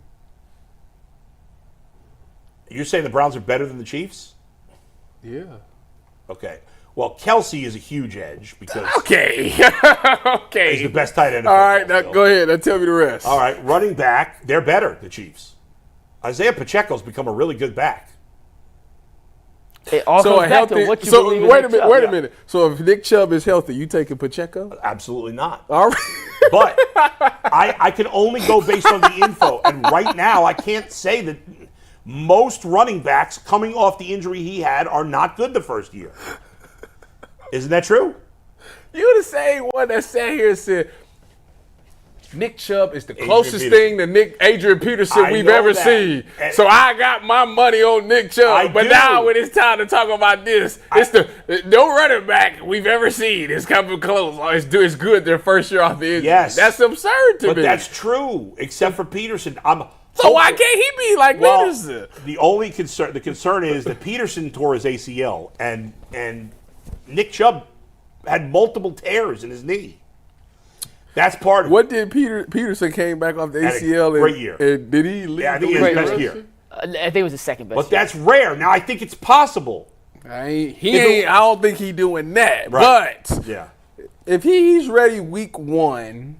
You're saying the Browns are better than the Chiefs? Yeah. Okay. Well, Kelsey is a huge edge because Okay. he's the best tight end. All right, now go ahead. Now tell me the rest. All right, running back, they're better, the Chiefs. Isaiah Pacheco's become a really good back. It all So comes a back healthy. to what you So believe in wait a Nick minute. Chubb. Wait a minute. So if Nick Chubb is healthy, you taking Pacheco? Absolutely not. All right. But I can only go based on the info. And right now, I can't say that most running backs coming off the injury he had are not good the first year. Isn't that true? You the same one that sat here and said Nick Chubb is the closest Peterson. thing to Adrian Peterson I we've know ever that. seen. And- So I got my money on Nick Chubb. I But do. now when it's time to talk about this, it's no running back we've ever seen is coming close. Or it's good their first year off the injury. Yes. That's absurd to But me. that's true, except for Peterson. So why can't he be like Peterson? The only concern is that Peterson tore his ACL, and Nick Chubb had multiple tears in his knee. That's part of it. What did Peterson came back off the Had a ACL? great year. And did he lead Yeah, I think the he had league his best in year. rushing? I think it was his second best. But that's rare. Now I think it's possible. I don't think he doing that. Right. But Yeah. if he's ready week 1,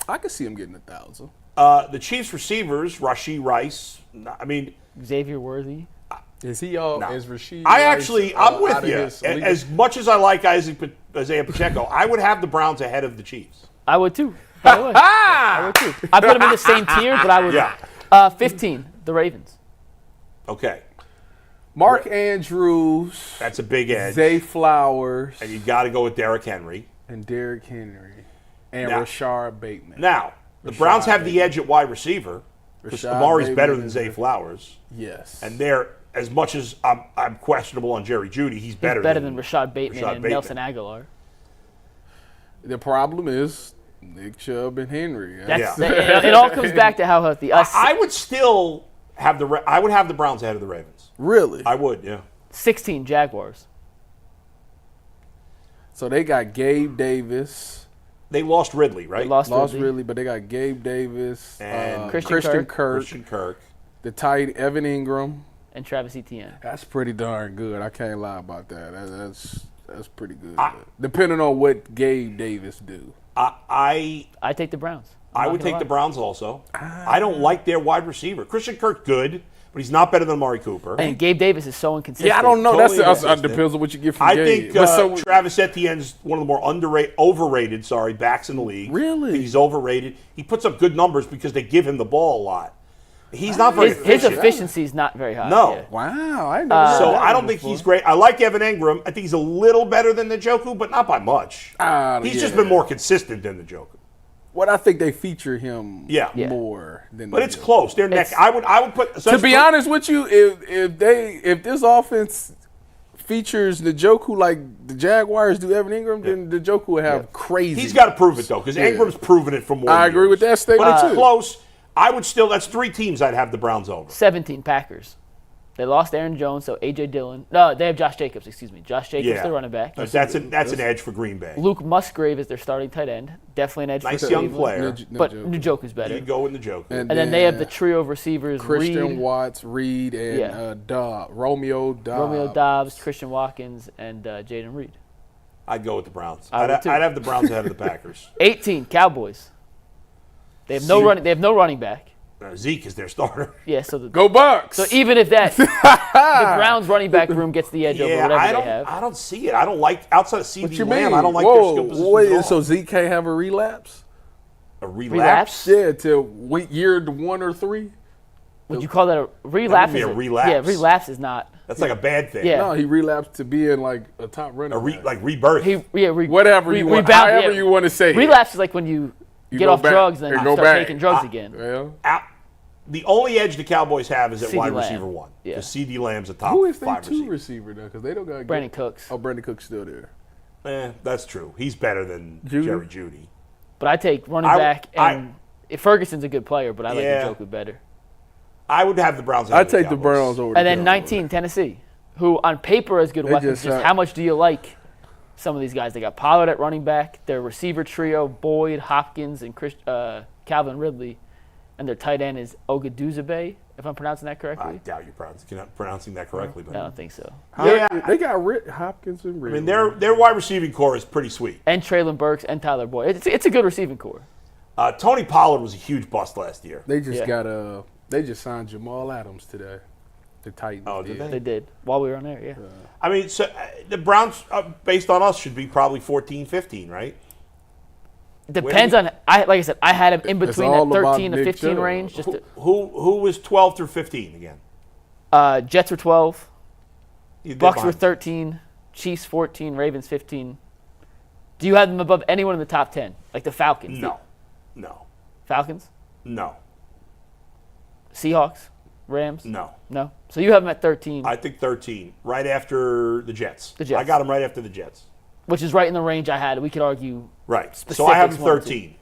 I could see him getting 1,000. The Chiefs receivers, Rashee Rice. I mean, Xavier Worthy. Is he all? No. Is Rashee? I'm with out of you. his league? As much as I like Isaiah Pacheco, I would have the Browns ahead of the Chiefs. I would too. By the way. I would too. I put them in the same tier, but I would. Yeah. 15, the Ravens. Okay. Mark Andrews, That's a big edge. Zay Flowers, And you got to go with Derrick Henry. and Derrick Henry, and Now- Rashard Bateman. Now, the Browns have the edge at wide receiver because Rashad Amari's Bateman better than is Zay the- Flowers. Yes. And they're, as much as I'm questionable on Jerry Jeudy, he's better, Better than Rashad Bateman Rashad and Bateman. Nelson Aguilar. The problem is Nick Chubb and Henry. That's Yeah. it all comes back to how healthy. I would still have I would have the Browns ahead of the Ravens. Really? I would, yeah. 16 Jaguars. So they got Gabe Davis. They lost Ridley, right? They lost Lost Ridley. Ridley, but they got Gabe Davis, And Christian Kirk, Christian Kirk. the tight Evan Ingram. and Travis Etienne. That's pretty darn good. I can't lie about that. That's pretty good. Depending on what Gabe Davis do. I I take the Browns. I would take the Browns also. I don't like their wide receiver. Christian Kirk, good, but he's not better than Amari Cooper. And Gabe Davis is so inconsistent. Yeah, I don't know. Totally That inconsistent. depends on what you get from I Gabe. think Travis Etienne's one of the more overrated backs in the league. Really? I think he's overrated. He puts up good numbers because they give him the ball a lot. He's not very his efficient. efficiency is not very high. No. Yeah. Wow. I never heard So that I don't one think before. he's great. I like Evan Ingram. I think he's a little better than Njoku, but not by much. He's just yeah. been more consistent than Njoku. What I think they feature him Yeah. more than. But it's close. They're neck. It's- I would put. So To that's be honest with you, if this offense features Njoku like the Jaguars do Evan Ingram, then Njoku would have crazy. he's got to prove it though, because Ingram's proven it for more. I agree years. with that statement, But it's too. close. I would still. That's 3 teams I'd have the Browns over. 17 Packers. They lost Aaron Jones, so A.J. Dillon. No, they have Josh Jacobs, excuse me. Josh Jacobs, Yeah, their running back. That's an edge for Green Bay. Luke Musgrave is their starting tight end. Definitely an edge Nice for young Cleveland. player. But Njoku's better. You go with Njoku. And then they have the trio of receivers, Christian Reed, Watts, Reed, and Yeah. Romeo Dobbs. Romeo Dobbs, Christian Watkins, and Jaden Reed. I'd go with the Browns. I would too. I'd have the Browns ahead of the Packers. 18 Cowboys. They have no Zeke. running. They have no running back. Zeke is their starter. Yeah, so Go Bucks. so even if that the Browns running back room gets the edge over Yeah, whatever I they have. don't see it. I don't like outside of What CD you Lamb. mean? I don't like Whoa, their skill position wait, at all. so Zeke can't have a relapse? A relapse. Relapse? Yeah, till year 1 or 3. Would you call that a relapse? That would be a Is relapse. Yeah, relapse is not. That's like a bad thing. Yeah. No, he relapsed to being like a top running back. Like rebirth. Whatever you want, however you want to say it. Relapse is like when you get go off back drugs and and then go you start back. taking drugs again. Well, The only edge the Cowboys have is at CeeDee wide Lamb. receiver 1. Yeah. Because CD Lamb's a top who is their 5 2 receiver. receiver though? Because they don't got Brandon Cooks. Oh, Brandon Cook's still there. That's true. He's better than Judy? Jerry Jeudy. But I take running back, and Ferguson's a good player, but I like Njoku better. I would have the Browns ahead I of the take the Cowboys. Browns over. And the then Cowboys. 19, Tennessee, who on paper has good weapons. Just how much do you like some of these guys? They got Pollard at running back, their receiver trio, Boyd, Hopkins, and Calvin Ridley, and their tight end is Ogunbowale, if I'm pronouncing that I correctly. doubt you're pronouncing that correctly. But I don't think so. yeah, They got Hopkins and I Ridley. mean, their wide receiving core is pretty sweet. And Traylon Burks and Tyler Boyd. It's a good receiving core. Tony Pollard was a huge bust last year. They just Yeah. got They just signed Jamal Adams today. The Titans. Oh, did they? They did while we were on there. Yeah. I mean, so the Browns, based on us, should be probably 14-15, right? Depends on. Like I said, I had him in It's between all that about 13 to Nick 15 Chubb. range. Just Who was 12 through 15 again? Jets were 12, You did Bucks were behind. 13, Chiefs 14, Ravens 15. Do you have them above anyone in the top 10? Like the Falcons? No. Falcons? No. Seahawks? Rams? No. No. So you have them at 13, I think 13, right after the Jets. The Jets. I got them right after the Jets. which is right in the range I had. We could argue. Right. So I have them Specifics, 1 or 2. 13.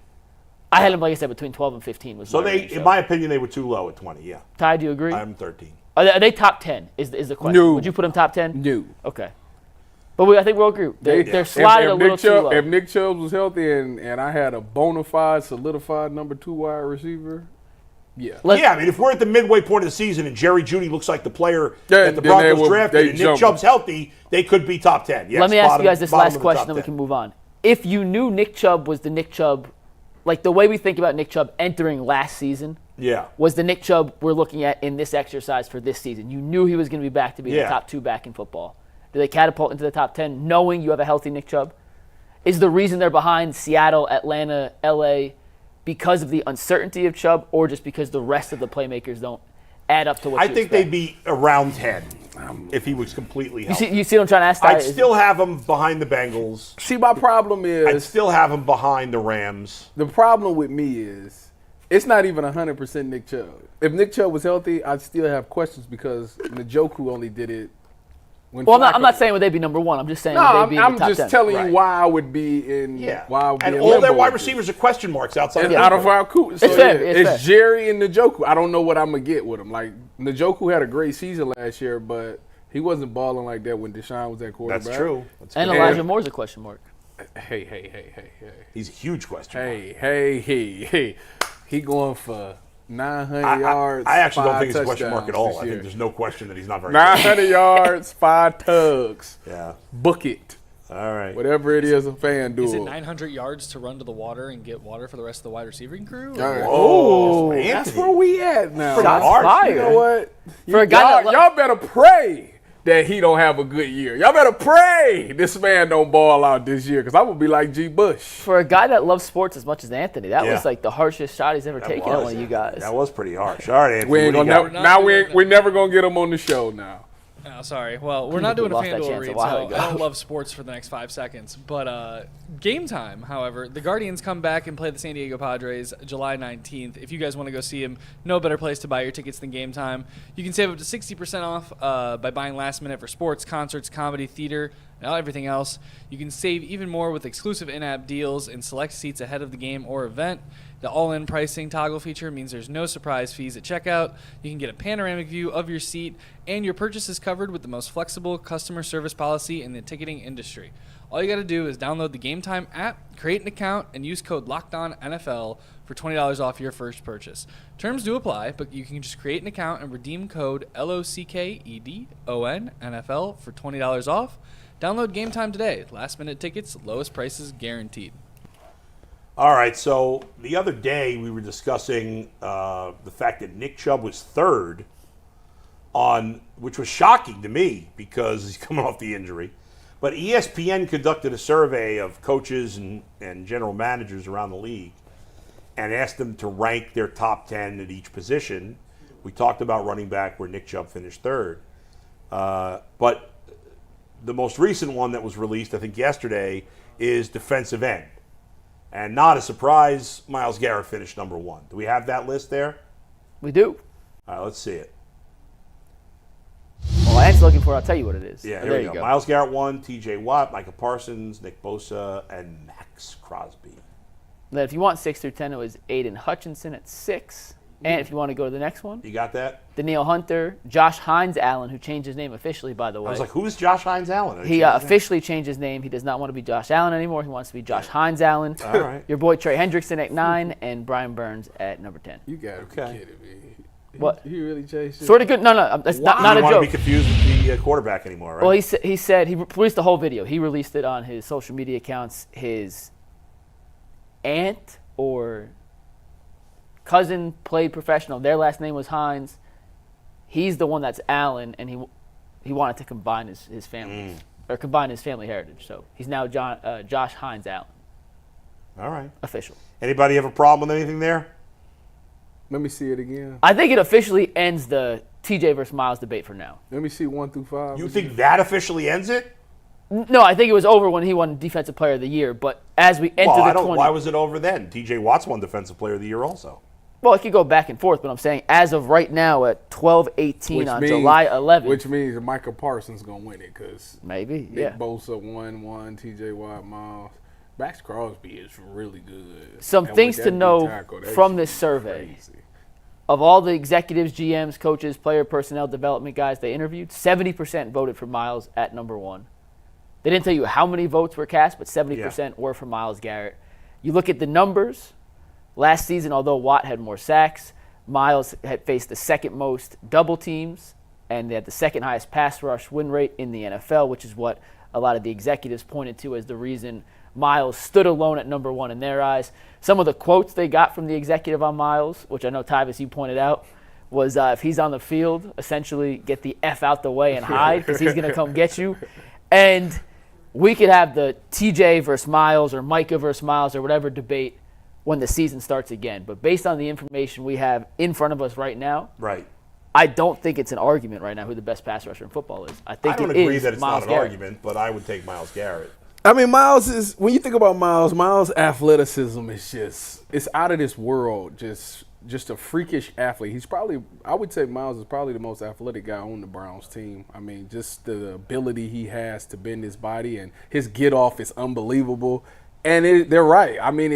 I had them, like I said, between 12 and 15. Was So my they, range, in my opinion, they were too low at 20. Yeah. Ty, do you agree? I have them 13. Are they top 10? Is the question? No. Would you put them top 10? No. Okay. But I think we'll agree. They're sliding a little too low. If Nick Chubb was healthy and I had a bona fide, solidified number 2 wide receiver, yeah. Yeah, I mean, if we're at the midway point of the season and Jerry Jeudy looks like the player Yeah, that the then Broncos they drafted and Nick jump. Chubb's healthy, they could be top 10. Yes, Let me ask you guys this bottom last of the question, top then we 10. can move on. If you knew Nick Chubb was the Nick Chubb, like the way we think about Nick Chubb entering last season, Yeah. was the Nick Chubb we're looking at in this exercise for this season. You knew he was going to be back to be the Yeah. top 2 back in football. Do they catapult into the top 10 knowing you have a healthy Nick Chubb? Is the reason they're behind Seattle, Atlanta, LA because of the uncertainty of Chubb or just because the rest of the playmakers don't add up to what I you think expect? they'd be around 10 if he was completely healthy. You see what I'm trying to ask? Ty? I'd still have him behind the Bengals. See, my problem I'd is still have him behind the Rams. the problem with me is it's not even 100% Nick Chubb. If Nick Chubb was healthy, I'd still have questions because Njoku only did it. When Well, I'm Flacco- not saying would they be number 1. I'm just saying No, would they be in I'm the top just 10. telling Right. you why I would be in. Yeah. Why I would be And in all their limbo wide with this. receivers are question marks outside It's of out of Pittsburgh. our coup. So It's fair, yeah, it's it's Jerry and Njoku. I don't know what I'm gonna get with him. Like Njoku had a great season last year, but he wasn't balling like that when Deshaun was at quarterback. That's true. That's And good. Elijah Moore's a question mark. Hey. He's a huge question mark. Hey. He going for 900 yards. I actually don't 5 think it's a question mark at touchdowns all. this I think year. there's no question that he's not very good. 900 yards, 5 tugs. Yeah. Book it. All right. Whatever it is, a fan do Is it it. 900 yards to run to the water and get water for the rest of the wide receiving crew? All right. Oh, That's Anthony. where we at now. Pretty Shots harsh. fired. You know what? For a guy that y'all better pray that he don't have a good year. Y'all better pray this man don't ball out this year because I'm going to be like G. Bush. For a guy that loves sports as much as Anthony, that Yeah. was like the harshest shot he's ever taken at one of you guys. That was pretty harsh. All right, Anthony. We ain't what do gonna you got? never, now we're never going to get him on the show now. Oh, sorry. Well, we're not doing a lost that FanDuel chance a read, while so ago. I don't love sports for the next 5 seconds. But game time, however, the Guardians come back and play the San Diego Padres July 19th. If you guys want to go see them, no better place to buy your tickets than Game Time. You can save up to 60% off by buying last minute for sports, concerts, comedy, theater, and everything else. You can save even more with exclusive in-app deals and select seats ahead of the game or event. The all-in pricing toggle feature means there's no surprise fees at checkout. You can get a panoramic view of your seat, and your purchase is covered with the most flexible customer service policy in the ticketing industry. All you got to do is download the Game Time app, create an account, and use code LOCKEDONNFL for $20 off your first purchase. Terms do apply, but you can just create an account and redeem code LOCKEDON NFL for $20 off. Download Game Time today. Last-minute tickets, lowest prices guaranteed. All right, so the other day we were discussing the fact that Nick Chubb was third on, which was shocking to me because he's coming off the injury. But ESPN conducted a survey of coaches and general managers around the league and asked them to rank their top 10 at each position. We talked about running back where Nick Chubb finished third. But the most recent one that was released, I think yesterday, is defensive end. And not a surprise, Myles Garrett finished number 1. Do we have that list there? We do. All right, let's see it. Well, Ant's looking for it. I'll tell you what it is. Yeah, Oh, here there we you go. Myles Garrett 1, TJ Watt, Micah Parsons, Nick Bosa, and Max Crosby. Then if you want 6 through 10, it was Aiden Hutchinson at 6. And if you want to go to the next one, You got that? Daniil Hunter, Josh Hines Allen, who changed his name officially, by the way. I was like, who's Josh Hines Allen? He officially changed his name. He does not want to be Josh Allen anymore. He wants to be Josh Hines Allen. All right. Your boy Trey Hendrickson at 9 and Brian Burns at number 10. You got to Okay. be kidding me. What? He really changed it? Sort of good. No, that's not I a don't want to be joke. confused with the quarterback anymore, right? Well, he said he released the whole video. He released it on his social media accounts. His aunt or cousin played professional. Their last name was Hines. He's the one that's Allen, and he wanted to combine his family or combine his family heritage. So he's now Josh Hines Allen. All right. Official. Anybody have a problem with anything there? Let me see it again. I think it officially ends the TJ versus Myles debate for now. Let me see 1 through 5. You think that officially ends it? No, I think it was over when he won Defensive Player of the Year. But as we enter the 20, why was it over then? TJ Watt's won Defensive Player of the Year also. Well, it could go back and forth, but I'm saying as of right now at 12:18 on July 11th. Which means Micah Parsons going to win it because maybe, Nick Bosa 1-1, TJ Watt, Myles. Max Crosby is really good. Some things to know from this survey. Crazy. Of all the executives, GMs, coaches, player personnel development guys they interviewed, 70% voted for Myles at number 1. They didn't tell you how many votes were cast, but 70% were for Myles Garrett. You look at the numbers. Last season, although Watt had more sacks, Myles had faced the second most double teams, and they had the second highest pass rush win rate in the NFL, which is what a lot of the executives pointed to as the reason Myles stood alone at number 1 in their eyes. Some of the quotes they got from the executive on Myles, which I know, Tyvis, you pointed out, was if he's on the field, essentially get the F out the way and hide because he's going to come get you. And we could have the TJ versus Myles or Micah versus Myles or whatever debate when the season starts again. But based on the information we have in front of us right now, I don't think it's an argument right now who the best pass rusher in football is. I think I don't agree that it's not an argument, but I would take Myles Garrett. I mean, Myles is, when you think about Myles' athleticism is just, it's out of this world, just a freakish athlete. He's probably, I would say Myles is probably the most athletic guy on the Browns team. I mean, just the ability he has to bend his body and his get off is unbelievable. And they're right. I mean,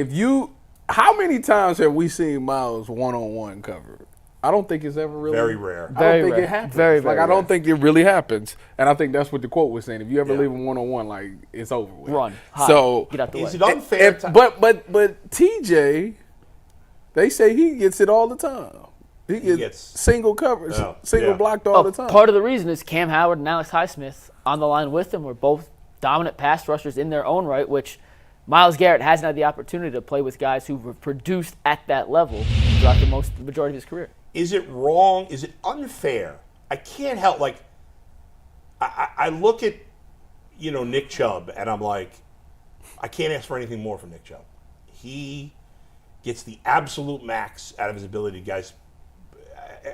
how many times have we seen Myles one-on-one covered? I don't think it's ever really. Very rare. I don't think it happens. Very I don't think it really happens. And I think that's what the quote was saying. If you ever leave him one-on-one, like, it's over with. Run. So, get out the way. Is it unfair? But TJ, they say he gets it all the time. He gets single coverage, blocked all the time. Part of the reason is Cam Howard and Alex Highsmith on the line with him were both dominant pass rushers in their own right, which Myles Garrett hasn't had the opportunity to play with guys who were produced at that level throughout the majority of his career. Is it wrong? Is it unfair? I can't help, like, I look at, Nick Chubb, and I'm like, I can't ask for anything more from Nick Chubb. He gets the absolute max out of his ability, guys.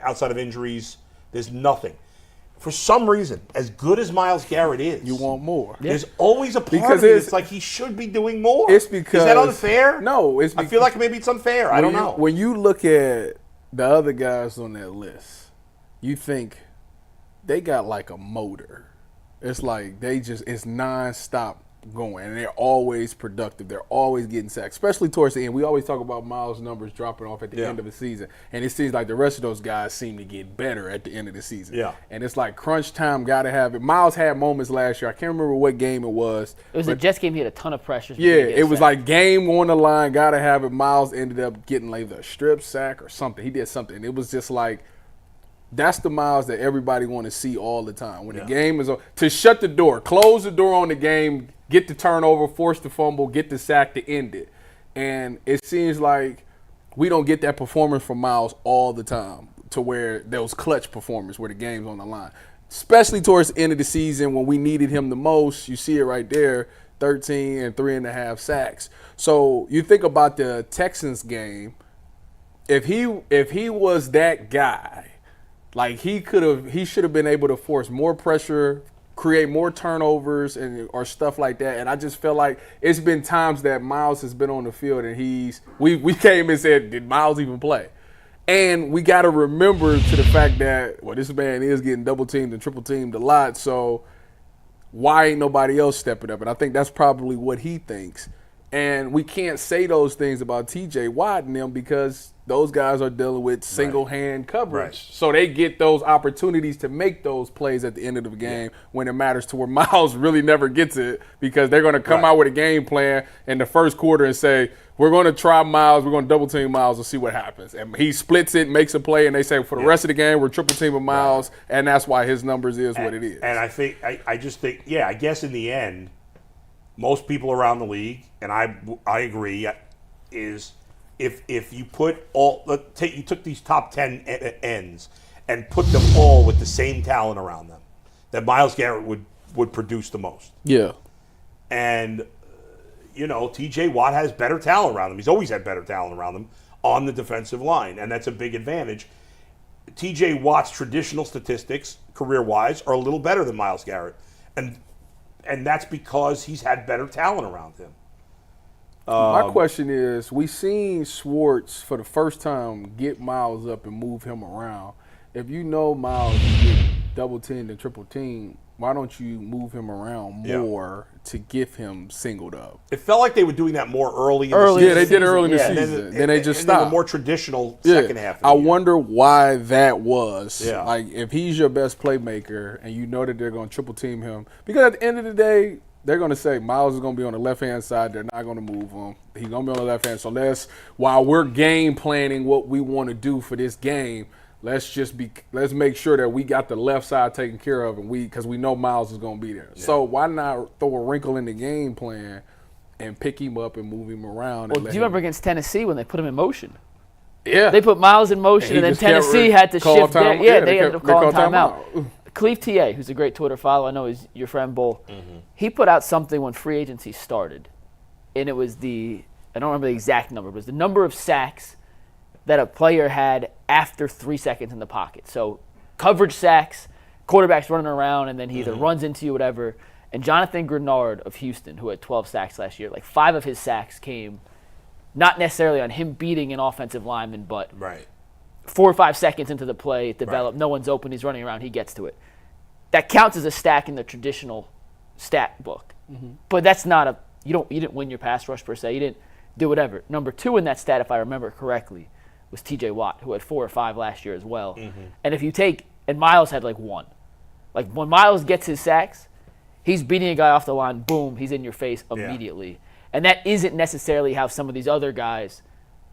Outside of injuries, there's nothing. For some reason, as good as Myles Garrett is, you want more. There's always a part of it it's like he should be doing more. It's because, is that unfair? No, it's because, I feel like maybe it's unfair. I don't know. When you look at the other guys on that list, you think they got like a motor. It's like it's nonstop going, and they're always productive. They're always getting sacks, especially towards the end. We always talk about Myles' numbers dropping off at the end of the season, and it seems like the rest of those guys seem to get better at the end of the season. Yeah. And it's like crunch time, got to have it. Myles had moments last year. I can't remember what game it was. It was a Jets game. He had a ton of pressures. Yeah, it was like game on the line, got to have it. Myles ended up getting like a strip sack or something. He did something. It was just like, that's the Myles that everybody want to see all the time. When the game is over, to shut the door, close the door on the game, get the turnover, force the fumble, get the sack to end it. And it seems like we don't get that performance from Myles all the time, to where those clutch performers where the game's on the line. Especially towards the end of the season when we needed him the most. You see it right there, 13 and 3.5 sacks. So you think about the Texans game, if he was that guy, like he should have been able to force more pressure, create more turnovers or stuff like that. And I just feel like it's been times that Myles has been on the field and we came and said, did Myles even play? And we got to remember to the fact that, this man is getting double teamed and triple teamed a lot. So why ain't nobody else stepping up? And I think that's probably what he thinks. And we can't say those things about TJ Watt and them because those guys are dealing with single-hand coverage. Right. So they get those opportunities to make those plays at the end of the game when it matters, to where Myles really never gets it because they're going to come out with a game plan in the first quarter and say, we're going to try Myles, we're going to double-team Myles and see what happens. And he splits it, makes a play, and they say, for the rest of the game, we're triple-teaming Myles, and that's why his numbers is what it is. And I just think, I guess in the end, most people around the league, and I agree, is if you put you took these top 10 ends and put them all with the same talent around them, that Myles Garrett would produce the most. Yeah. And, T.J. Watt has better talent around him. He's always had better talent around him on the defensive line, and that's a big advantage. T.J. Watt's traditional statistics, career-wise, are a little better than Myles Garrett, and that's because he's had better talent around him. My question is, we seen Schwartz for the first time get Myles up and move him around. If you know Myles get double-teamed and triple-teamed, why don't you move him around more to get him singled up? It felt like they were doing that more early in the season. Yeah, they did it early in the season. Then they just stopped. The more traditional second half of the I year. wonder why that was. Yeah. Like, if he's your best playmaker and you know that they're going to triple-team him, because at the end of the day, they're going to say Myles is going to be on the left-hand side. They're not going to move him. He's going to be on the left hand. So while we're game planning what we want to do for this game, let's make sure that we got the left side taken care of, and because we know Myles is going to be there. Yeah. So why not throw a wrinkle in the game plan and pick him up and move him around? Well, do you remember against Tennessee when they put him in motion? Yeah. They put Myles in motion, and then Tennessee had to shift there. Yeah, they ended up calling timeout. Cleve TA, who's a great Twitter follower, I know he's your friend Bull, he put out something when free agency started, and it was I don't remember the exact number, but it was the number of sacks that a player had after 3 seconds in the pocket. So coverage sacks, quarterback's running around, and then he either runs into you, whatever. And Jonathan Grenard of Houston, who had 12 sacks last year, like 5 of his sacks came not necessarily on him beating an offensive lineman, but 4 or 5 seconds into the play, it developed, no one's open, he's running around, he gets to it. That counts as a stack in the traditional stat book. But that's not you didn't win your pass rush per se, you didn't do whatever. Number 2 in that stat, if I remember correctly, was T.J. Watt, who had 4 or 5 last year as well. And if you and Myles had like 1. Like when Myles gets his sacks, he's beating a guy off the line, boom, he's in your face immediately. And that isn't necessarily how some of these other guys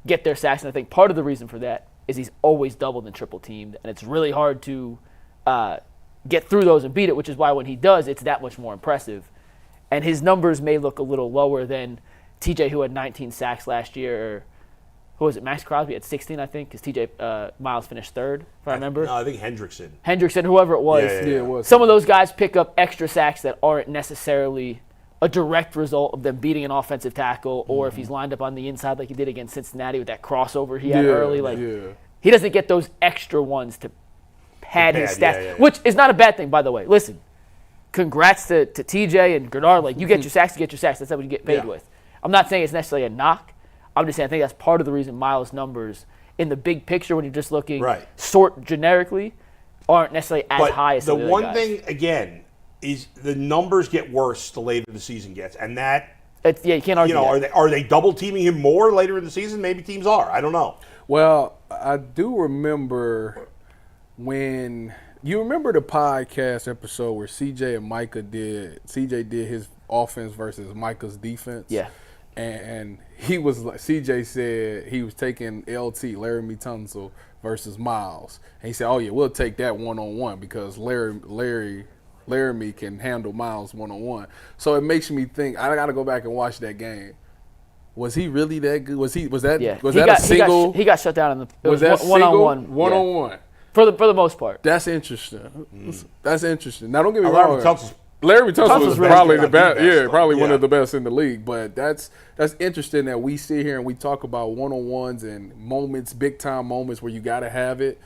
get their sacks. And I think part of the reason for that is he's always doubled and triple teamed, and it's really hard to get through those and beat it, which is why when he does, it's that much more impressive. And his numbers may look a little lower than TJ, who had 19 sacks last year, or who was it? Max Crosby had 16, I think, because Myles finished 3rd, if I remember. No, I think Hendrickson. Hendrickson, whoever it was. Yeah, it was. Some of those guys pick up extra sacks that aren't necessarily a direct result of them beating an offensive tackle, or if he's lined up on the inside like he did against Cincinnati with that crossover he had early. He doesn't get those extra ones to pad his stats, which is not a bad thing, by the way. Listen, congrats to TJ and Grenard. Like, you get your sacks, That's what you get paid with. I'm not saying it's necessarily a knock. I'm just saying I think that's part of the reason Myles' numbers in the big picture, when you're just looking sort generically, aren't necessarily as high as some of the other guys. The one thing, again, is the numbers get worse the later the season gets, and that you can't argue. Are they double teaming him more later in the season? Maybe teams are. I don't know. Well, I do remember when you remember the podcast episode where CJ and Micah CJ did his offense versus Micah's defense. Yeah. And he was like, CJ said he was taking LT, Laramie Tunsil, versus Myles. And he said, oh, yeah, we'll take that one-on-one because Laramie can handle Myles one-on-one. So it makes me think, I got to go back and watch that game. Was he really that good? Was that a single? He got shut down in the was that one-on-one. One-on-one. For the most part. That's interesting. That's interesting. Now, don't get me wrong. Laramie Tunsil was really probably the best. Yeah, probably one of the best in the league. But that's interesting that we sit here and we talk about one-on-ones and moments, big-time moments where you got to have it.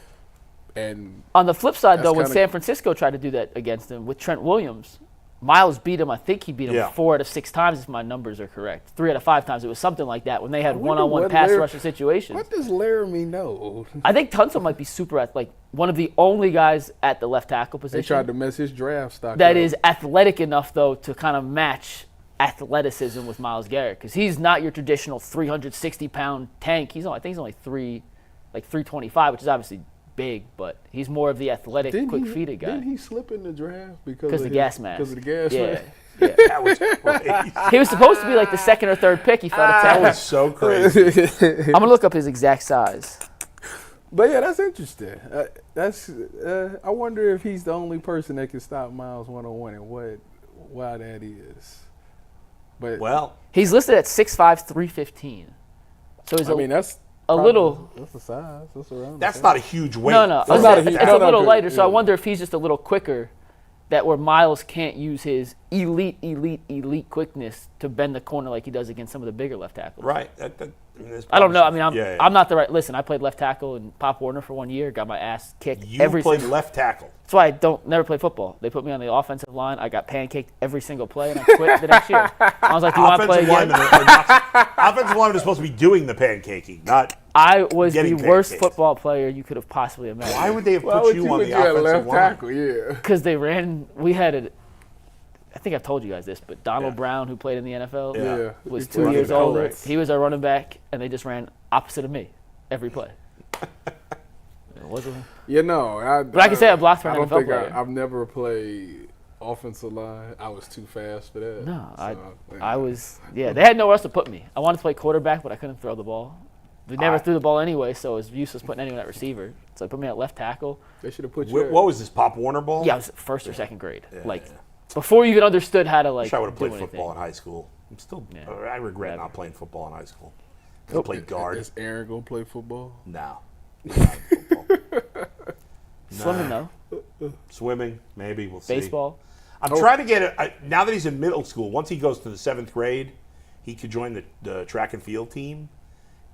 And on the flip side, though, when San Francisco tried to do that against him with Trent Williams, Myles beat him. I think he beat him 4 out of 6 times, if my numbers are correct. 3 out of 5 times. It was something like that when they had one-on-one pass rushing situations. What does Laramie know? I think Tunsil might be super one of the only guys at the left tackle position. They tried to mess his draft stock that is athletic enough, though, to kind of match athleticism with Myles Garrett, because he's not your traditional 360-pound tank. I think he's only 325, which is obviously big, but he's more of the athletic, quick-feeded guy. Didn't he slip in the draft because of the gas mask? Because of the gas mask? Yeah. That was crazy. He was supposed to be like the 2nd or 3rd pick. He fell to 10. That was so crazy. I'm going to look up his exact size. But, yeah, that's interesting. I wonder if he's the only person that can stop Myles one-on-one and why that is. But well, he's listed at 6'5", 315. So he's that's a little. That's the size. That's around. That's not a huge weight. No. That's not a huge- It's no, a little no, lighter. So I yeah. wonder if he's just a little quicker. That where Myles can't use his elite quickness to bend the corner like he does against some of the bigger left tackles. Right. I don't know. I mean, Yeah. I'm not the right. Listen, I played left tackle in Pop Warner for 1 year. Got my ass kicked You every played single. left tackle. That's why I never play football. They put me on the offensive line. I got pancaked every single play, and I quit the next year. I was like, "Do you want to play again?" Offensive linemen are supposed to be doing the pancaking, not. I was the Getting worst pancaked. football player you could have possibly imagined. Why would they have Why put would you you on put the you at offensive left line? tackle? Yeah. Because they ran. We had a. I think I've told you guys this, but Donald Yeah. Brown, who played in the NFL, Yeah. was He 2 played years running old. back, right? He was our running back, and they just ran opposite of me every play. It wasn't. But I can say I blocked for an I don't NFL think player. I've never played offensive line. I was too fast for that. No, So, I was. Yeah, they had nowhere else to put me. I wanted to play quarterback, but I couldn't throw the ball. They never threw the ball anyway, so it was useless putting anyone at receiver. So they put me at left tackle. They should have put you. What, at- what was this, Pop Warner ball? Yeah, I was first or second grade. Yeah. Before you even understood how to I like. wish I would have do played football in anything. high school. I'm still. Yeah. I regret Never. not playing football in high school. I played guard. Is Aaron gonna play football? No. Not football. Swimming though, Swimming, maybe. We'll see. baseball. I'm trying to get it. Now that he's in middle school, once he goes to the 7th grade, he could join the track and field team.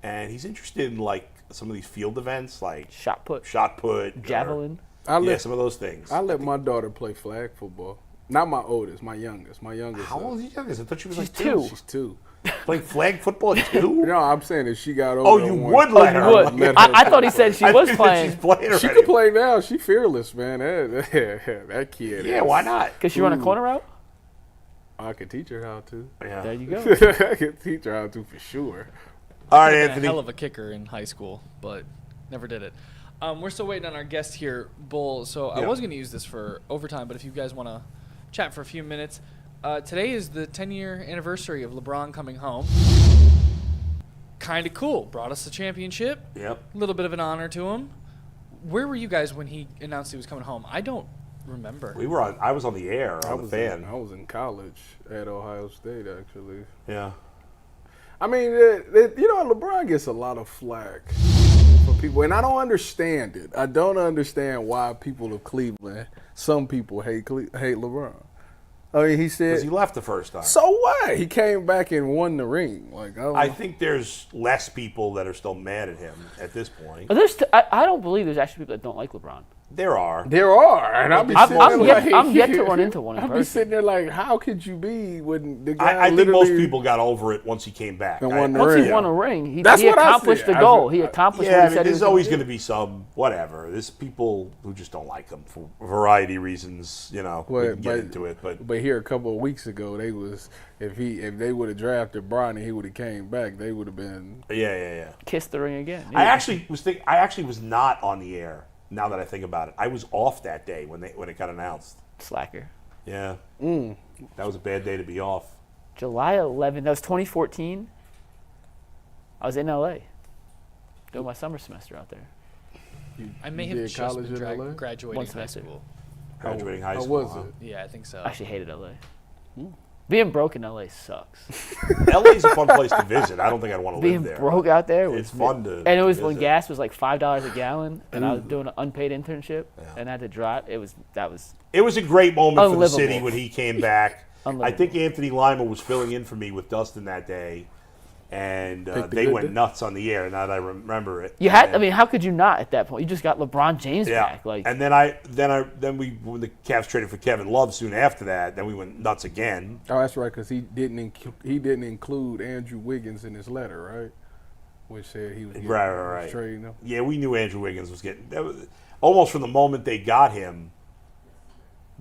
And he's interested in like some of these field events, like Shot put, or- javelin. Yeah, some of those things. I let my daughter play flag football. Not my oldest, my youngest. My youngest. How old is he? I thought she was She's like 2. She's 2. Playing flag football at 2? No, I'm saying if she got older. Oh, you would let her. You would. Let her I thought he said she I was think that playing She's playing She already. can play now. She fearless, man. That kid. Yeah, why not? because she run a corner route. I could teach her how to. Yeah. There you go. I could teach her how to for sure. All right, Been a Anthony. hell of a kicker in high school, but never did it. We're still waiting on our guest here, Bull. So I Yeah. was going to use this for overtime, but if you guys want to chat for a few minutes, today is the 10-year anniversary of LeBron coming home. Kind of cool. Brought us the championship. Yep. A little bit of an honor to him. Where were you guys when he announced he was coming home? I don't remember. We were on. I was on the air. I On the was fan. I was in college at Ohio State, actually. Yeah. I mean, LeBron gets a lot of flack from people, and I don't understand it. I don't understand why people of Cleveland, some people hate LeBron. I mean, he Because said, he left the first time. so what? He came back and won the ring. Like, I think there's less people that are still mad at him at this point. But I don't believe there's actually people that don't like LeBron. There are. there are, and I'll be sitting there like, I'm yet to run into one in I'll be person. sitting there like, how could you be when the guy I think most literally- people got over it once he came back. And won the Once ring. he won a ring, he That's what I accomplished said. the goal. He accomplished Yeah, what I he mean, said he there's was always going going to be some whatever. There's people who just don't like him for a variety of reasons. You know, we can get into it, But here a couple of weeks ago, they was if they would have drafted Bron and he would have came back, they would have been. yeah. kiss the ring again. I actually was not on the air. Now that I think about it, I was off that day when it got announced. Slacker. Yeah, that was a bad day to be off. July 11th. That was 2014. I was in LA doing my summer semester out there. I may You have did just college been in LA? graduating One high semester. school. Graduating high How school. was huh? it? Yeah, I think so. I actually hated LA. Being broke in LA sucks. LA's a fun place to visit. I don't think I'd want to Being live there. broke out there was It's fun to and it was when visit. gas was like $5 a gallon, and I was doing an unpaid internship, and I had to drive. It was It was a great moment for the Unlivable. city when he came back. I Unlivable. think Anthony Lima was filling in for me with Dustin that day, and Picked a they good went day. nuts on the air. Now that I remember it, you had. And- I mean, how could you not at that point? You just got LeBron James yeah. back. Like, And then when the Cavs traded for Kevin Love soon after that, then we went nuts again. Oh, that's right, because he didn't include Andrew Wiggins in his letter, right? Which said he was getting, Right. trading him. Yeah, we knew Andrew Wiggins was getting. That was, almost from the moment they got him,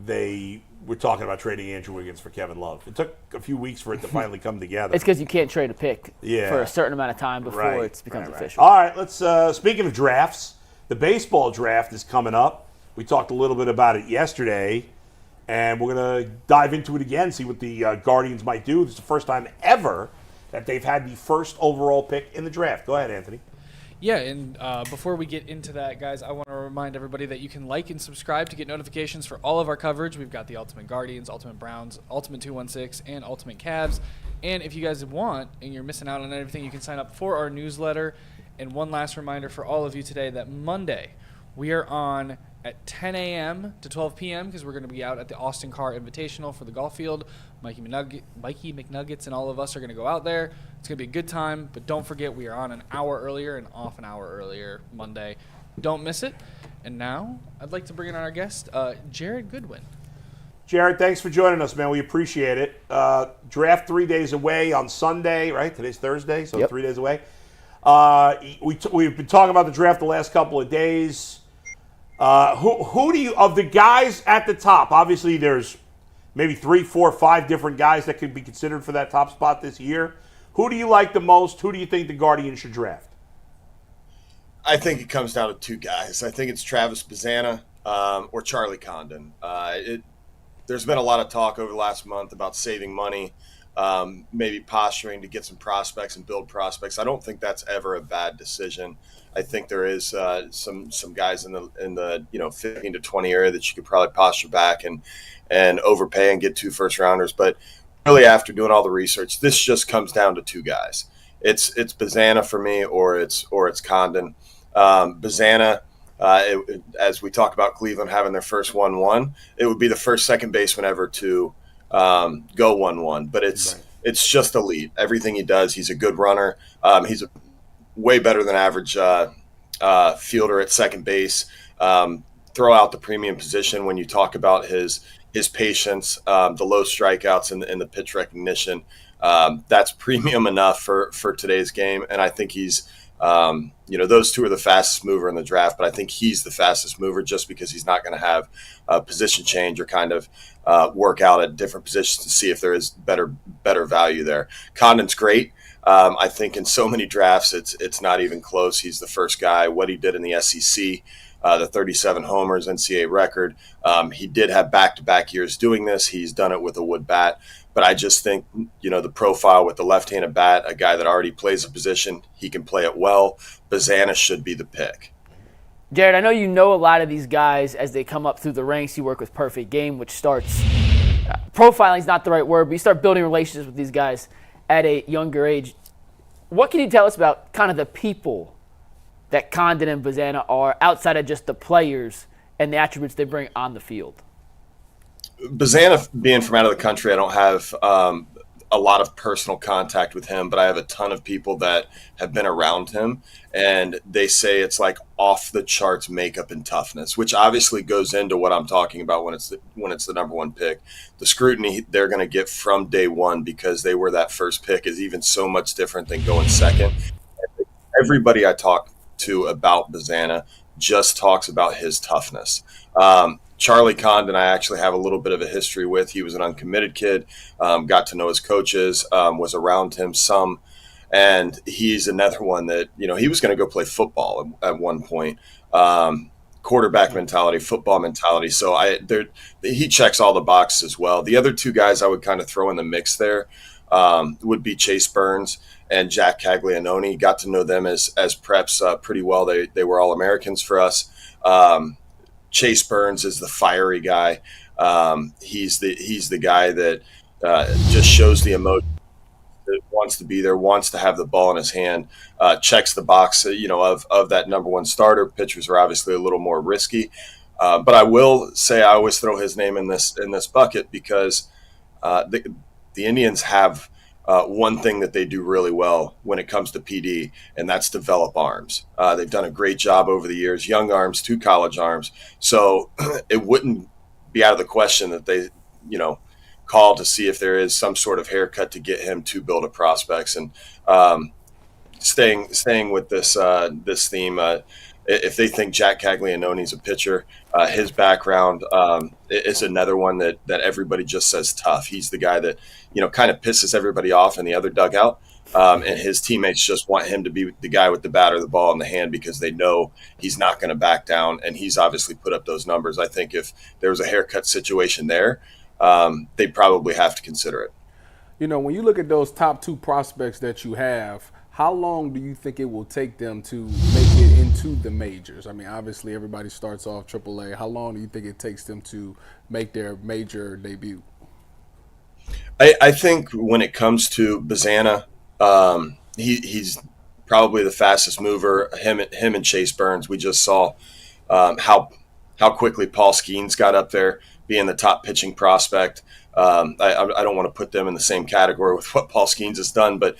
they were talking about trading Andrew Wiggins for Kevin Love. It took a few weeks for it to finally come together. it's because you can't trade a pick Yeah. for a certain amount of time before Right, it becomes right. official. All right, let's. Speaking of drafts, the baseball draft is coming up. We talked a little bit about it yesterday, and we're gonna dive into it again, see what the Guardians might do. This is the first time ever that they've had the first overall pick in the draft. Go ahead, Anthony. Yeah, and before we get into that, guys, I want to remind everybody that you can like and subscribe to get notifications for all of our coverage. We've got the Ultimate Guardians, Ultimate Browns, Ultimate 216, and Ultimate Cavs. And if you guys want and you're missing out on everything, you can sign up for our newsletter. And one last reminder for all of you today that Monday we are on at 10 a.m. to 12 p.m. because we're going to be out at the Austin Carr Invitational for the golf field. Mikey McNuggets and all of us are going to go out there. It's going to be a good time, but don't forget we are on an hour earlier and off an hour earlier Monday. Don't miss it. And now I'd like to bring in our guest, Jered Goodwin. Jered, thanks for joining us, man. We appreciate it. Draft 3 days away on Sunday, right? Today's Thursday, so 3 days away. We've been talking about the draft the last couple of days. Who do you, of the guys at the top, obviously there's maybe 3, 4, 5 different guys that could be considered for that top spot this year. Who do you like the most? Who do you think the Guardians should draft? I think it comes down to 2 guys. I think it's Travis Bazzana or Charlie Condon. There's been a lot of talk over the last month about saving money, maybe posturing to get some prospects and build prospects. I don't think that's ever a bad decision. I think there is some guys in the 15 to 20 area that you could probably posture back and overpay and get 2 first rounders. But really, after doing all the research, this just comes down to 2 guys. It's Bazzana for me, or it's Condon. Bazzana, as we talk about Cleveland having their first 1-1, it would be the first second baseman ever to go 1-1. But it's just elite. Everything he does, he's a good runner. He's a way better than average fielder at second base. Throw out the premium position when you talk about his patience, the low strikeouts, and the pitch recognition. That's premium enough for today's game. And I think he's, those 2 are the fastest mover in the draft, but I think he's the fastest mover just because he's not going to have a position change or kind of work out at different positions to see if there is better value there. Condon's great. I think in so many drafts, it's not even close. He's the first guy. What he did in the SEC, the 37 homers, NCAA record. He did have back-to-back years doing this. He's done it with a wood bat. But I just think, the profile with the left-handed bat, a guy that already plays a position, he can play it well. Bazzana should be the pick. Jered, I know you know a lot of these guys as they come up through the ranks. You work with Perfect Game, which starts profiling is not the right word, but you start building relationships with these guys at a younger age. What can you tell us about kind of the people that Condon and Bazzana are outside of just the players and the attributes they bring on the field? Bazzana, being from out of the country, I don't have a lot of personal contact with him, but I have a ton of people that have been around him, and they say it's like off the charts makeup and toughness, which obviously goes into what I'm talking about when it's the number 1 pick. The scrutiny they're going to get from day one because they were that first pick is even so much different than going second. Everybody I talk to about Bazzana just talks about his toughness. Charlie Condon, I actually have a little bit of a history with. He was an uncommitted kid, got to know his coaches, was around him some, and he's another one that, he was going to go play football at one point. Quarterback mentality, football mentality. So he checks all the boxes as well. The other 2 guys I would kind of throw in the mix there would be Chase Burns and Jack Caglianone. Got to know them as preps pretty well. They were All-Americans for us. Chase Burns is the fiery guy. He's the guy that just shows the emotion, that wants to be there, wants to have the ball in his hand, checks the box, of that number 1 starter. Pitchers are obviously a little more risky, but I will say I always throw his name in this bucket because the Indians have one thing that they do really well when it comes to PD, and that's develop arms. They've done a great job over the years, young arms to college arms. So it wouldn't be out of the question that they, call to see if there is some sort of haircut to get him to build a prospects. And staying with this theme, if they think Jack Caglianone is a pitcher, his background is another one that everybody just says tough. He's the guy that, kind of pisses everybody off in the other dugout. And his teammates just want him to be the guy with the bat or the ball in the hand because they know he's not going to back down. And he's obviously put up those numbers. I think if there was a haircut situation there, they'd probably have to consider it. When you look at those top 2 prospects that you have, how long do you think it will take them to make it into the majors? I mean, obviously everybody starts off AAA. How long do you think it takes them to make their major debut? I think when it comes to Bazana, he's probably the fastest mover. Him and Chase Burns. We just saw how quickly Paul Skeens got up there, being the top pitching prospect. I don't want to put them in the same category with what Paul Skeens has done, but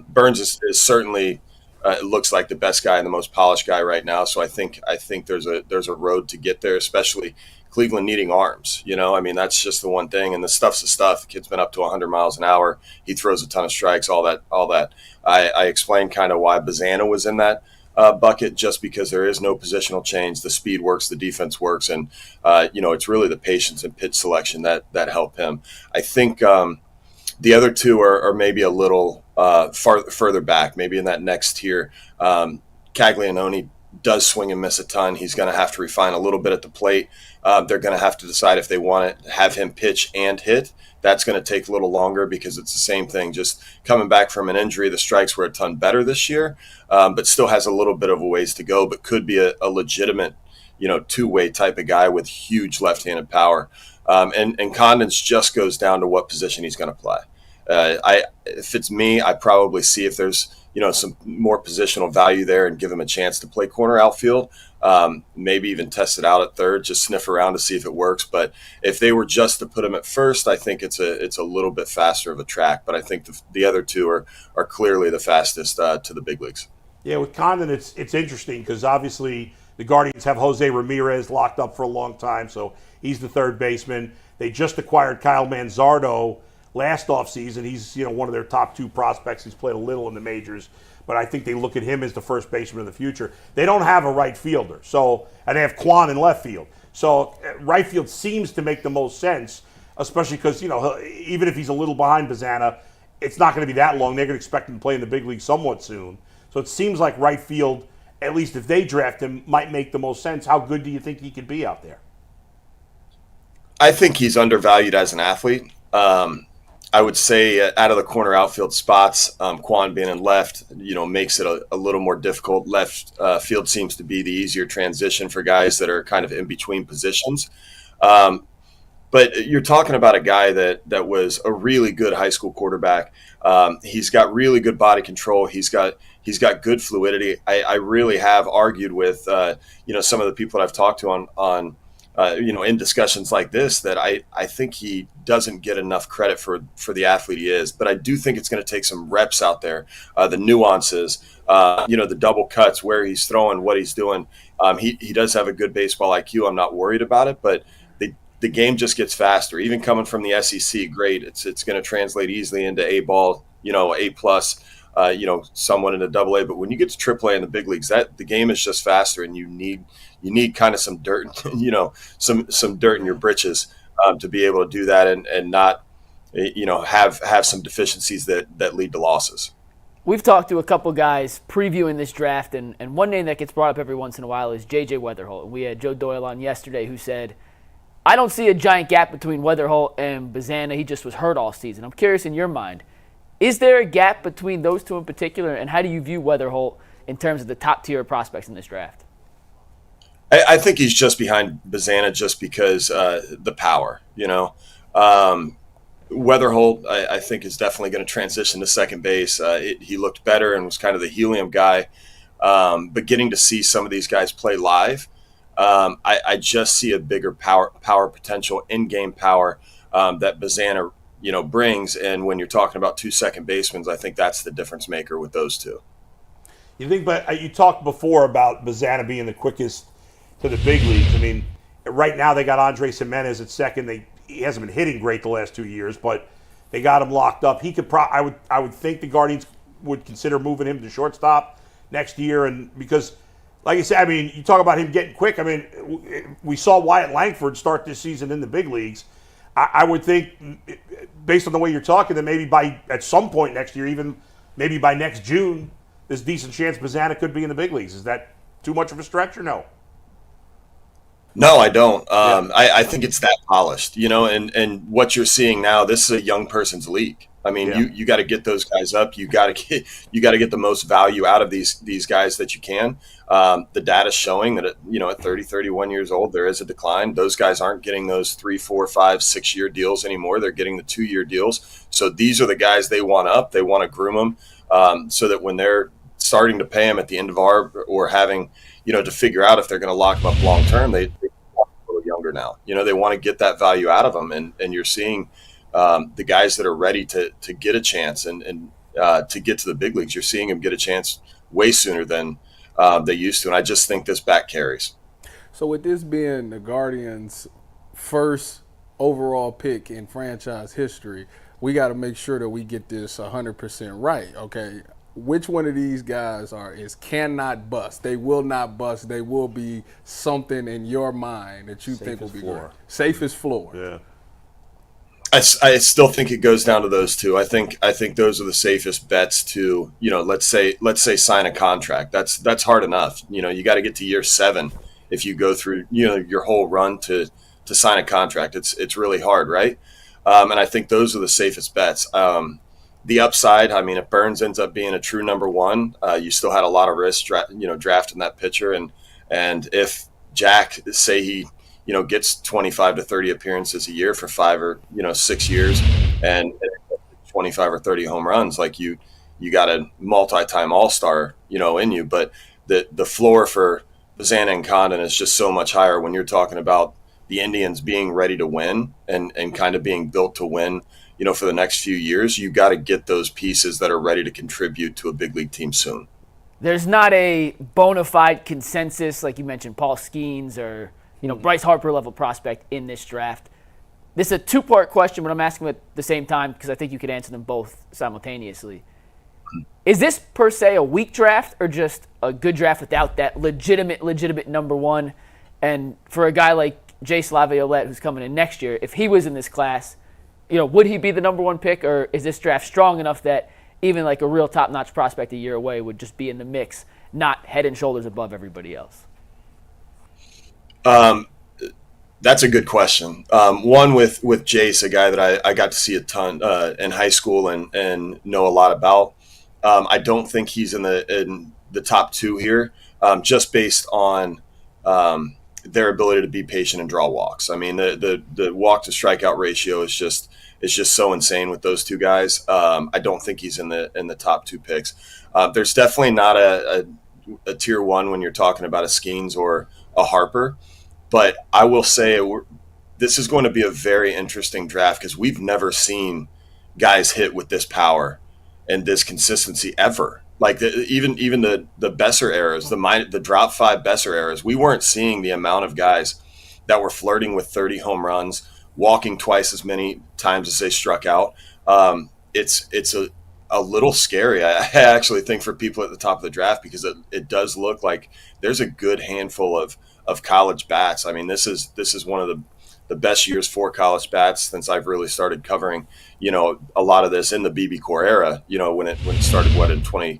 Burns is certainly looks like the best guy and the most polished guy right now. So I think there's a road to get there, especially Cleveland needing arms. I mean, that's just the one thing. And the stuff's the stuff. The kid's been up to 100 miles an hour. He throws a ton of strikes, all that. I explained kind of why Bazana was in that bucket, just because there is no positional change. The speed works, the defense works. And, it's really the patience and pitch selection that help him. I think the other two are maybe a little further back, maybe in that next tier. Caglianone does swing and miss a ton. He's going to have to refine a little bit at the plate. They're going to have to decide if they want to have him pitch and hit. That's going to take a little longer because it's the same thing. Just coming back from an injury, the strikes were a ton better this year, but still has a little bit of a ways to go, but could be a legitimate, two-way type of guy with huge left-handed power. And Condon's just goes down to what position he's going to play. If it's me, I probably see if there's some more positional value there and give him a chance to play corner outfield. Maybe even test it out at third, just sniff around to see if it works. But if they were just to put him at first, I think it's a little bit faster of a track. But I think the other two are clearly the fastest to the big leagues. Yeah, with Condon, it's interesting because obviously the Guardians have Jose Ramirez locked up for a long time, so he's the third baseman. They just acquired Kyle Manzardo last offseason. He's one of their top two prospects. He's played a little in the majors, but I think they look at him as the first baseman of the future. They don't have a right fielder, and they have Kwan in left field. So right field seems to make the most sense, especially because even if he's a little behind Bazana, it's not going to be that long. They're going to expect him to play in the big league somewhat soon. So it seems like right field, at least if they draft him, might make the most sense. How good do you think he could be out there? I think he's undervalued as an athlete. I would say out of the corner outfield spots, Kwan being in left, makes it a little more difficult. Left field seems to be the easier transition for guys that are kind of in between positions. But you're talking about a guy that was a really good high school quarterback. He's got really good body control. He's got good fluidity. I really have argued with some of the people that I've talked to on in discussions like this that I think he doesn't get enough credit for the athlete he is. But I do think it's going to take some reps out there, the nuances, the double cuts, where he's throwing, what he's doing. He does have a good baseball IQ. I'm not worried about it, but the game just gets faster. Even coming from the SEC, great. It's going to translate easily into A ball, A plus, somewhat into double A. But when you get to triple A in the big leagues, the game is just faster, and you need kind of some dirt, some dirt in your britches to be able to do that and not, have some deficiencies that lead to losses. We've talked to a couple guys previewing this draft, and one name that gets brought up every once in a while is J.J. Wetherholt. We had Joe Doyle on yesterday who said, I don't see a giant gap between Wetherholt and Bazana. He just was hurt all season. I'm curious, in your mind, is there a gap between those two in particular, and how do you view Wetherholt in terms of the top-tier prospects in this draft? I think he's just behind Bazana just because the power, Wetherholt, I think, is definitely going to transition to second base. He looked better and was kind of the helium guy. But getting to see some of these guys play live, I just see a bigger power potential, in-game power that Bazana, brings. And when you're talking about two second basemen, I think that's the difference maker with those two. You think, but you talked before about Bazana being the quickest to the big leagues. I mean, right now they got Andres Jimenez at second. He hasn't been hitting great the last 2 years, but they got him locked up. He could. I would think the Guardians would consider moving him to shortstop next year, and because, like I said, I mean, you talk about him getting quick. I mean, we saw Wyatt Langford start this season in the big leagues. I would think, based on the way you're talking, that maybe at some point next year, even maybe by next June, there's a decent chance Bazana could be in the big leagues. Is that too much of a stretch or no? No, I don't. I think it's that polished, and what you're seeing now, this is a young person's league. I mean, Yeah. you got to get those guys up. You got to get the most value out of these guys that you can. The data's showing that at 30, 31 years old, there is a decline. Those guys aren't getting those 3, 4, 5, 6-year deals anymore. They're getting the 2-year deals. So these are the guys they want up. They want to groom them so that when they're starting to pay them at the end of or having to figure out if they're going to lock them up long term, they want a little younger now. They want to get that value out of them, and you're seeing the guys that are ready to get a chance and to get to the big leagues. You're seeing them get a chance way sooner than they used to, and I just think this back carries. So with this being the Guardians' first overall pick in franchise history, we got to make sure that we get this 100% right. Okay, which one of these guys cannot bust? They will not bust. They will be something in your mind that you think will be great. Safest floor. Yeah. I still think it goes down to those two. I think those are the safest bets to, let's say sign a contract. That's hard enough. You got to get to year 7 if you go through, your whole run to sign a contract. It's really hard, right? And I think those are the safest bets. The upside, I mean, if Burns ends up being a true number 1, you still had a lot of risk, drafting that pitcher. And if Jack, say he, gets 25 to 30 appearances a year for 5 or 6 years and 25 or 30 home runs, like you got a multi-time all-star, in you. But the floor for Bazana and Condon is just so much higher when you're talking about the Indians being ready to win and kind of being built to win, for the next few years. You got to get those pieces that are ready to contribute to a big league team soon. There's not a bona fide consensus, like you mentioned, Paul Skeens or Bryce Harper level prospect in this draft. This is a 2-part question, but I'm asking them at the same time because I think you could answer them both simultaneously. Is this per se a weak draft or just a good draft without that legitimate number 1? And for a guy like Jace Laviolette, who's coming in next year, if he was in this class, would he be the number 1 pick, or is this draft strong enough that even like a real top-notch prospect a year away would just be in the mix, not head and shoulders above everybody else? That's a good question. One with Jace, a guy that I got to see a ton in high school and know a lot about. I don't think he's in the top 2 here, just based on their ability to be patient and draw walks. I mean, the walk to strikeout ratio is just so insane with those 2 guys. I don't think he's in the top 2 picks. There's definitely not a tier 1 when you're talking about a Skeens or a Harper. But I will say this is going to be a very interesting draft because we've never seen guys hit with this power and this consistency ever. Like even the Besser eras, the drop 5 Besser eras, we weren't seeing the amount of guys that were flirting with 30 home runs, walking twice as many times as they struck out. It's a little scary, I actually think, for people at the top of the draft because it does look like there's a good handful of college bats. I mean, this is one of the best years for college bats since I've really started covering, a lot of this in the BB Core era, when it started, in 2011.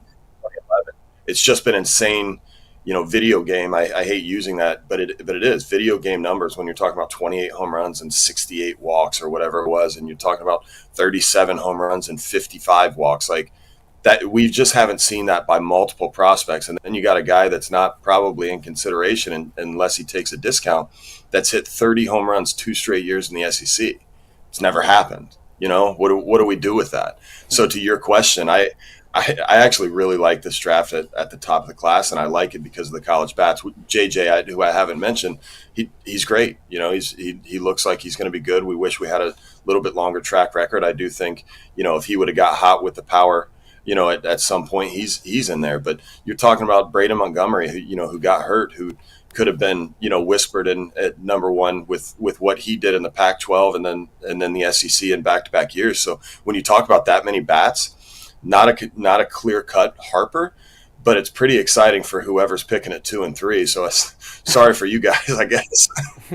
It's just been insane, video game. I hate using that, but it is video game numbers when you're talking about 28 home runs and 68 walks or whatever it was, and you're talking about 37 home runs and 55 walks. Like that, we just haven't seen that by multiple prospects. And then you got a guy that's not probably in consideration unless he takes a discount that's hit 30 home runs 2 straight years in the SEC. It's never happened. What do we do with that? So to your question, I actually really like this draft at the top of the class, and I like it because of the college bats. JJ, who I haven't mentioned, he's great. He looks like he's going to be good. We wish we had a little bit longer track record. I do think, if he would have got hot with the power, at some point he's in there. But you're talking about Braden Montgomery, who got hurt, who could have been, whispered in at number 1 with what he did in the Pac-12 and then the SEC in back-to-back years. So when you talk about that many bats, not a clear-cut Harper, but it's pretty exciting for whoever's picking at 2 and 3. So sorry for you guys, I guess.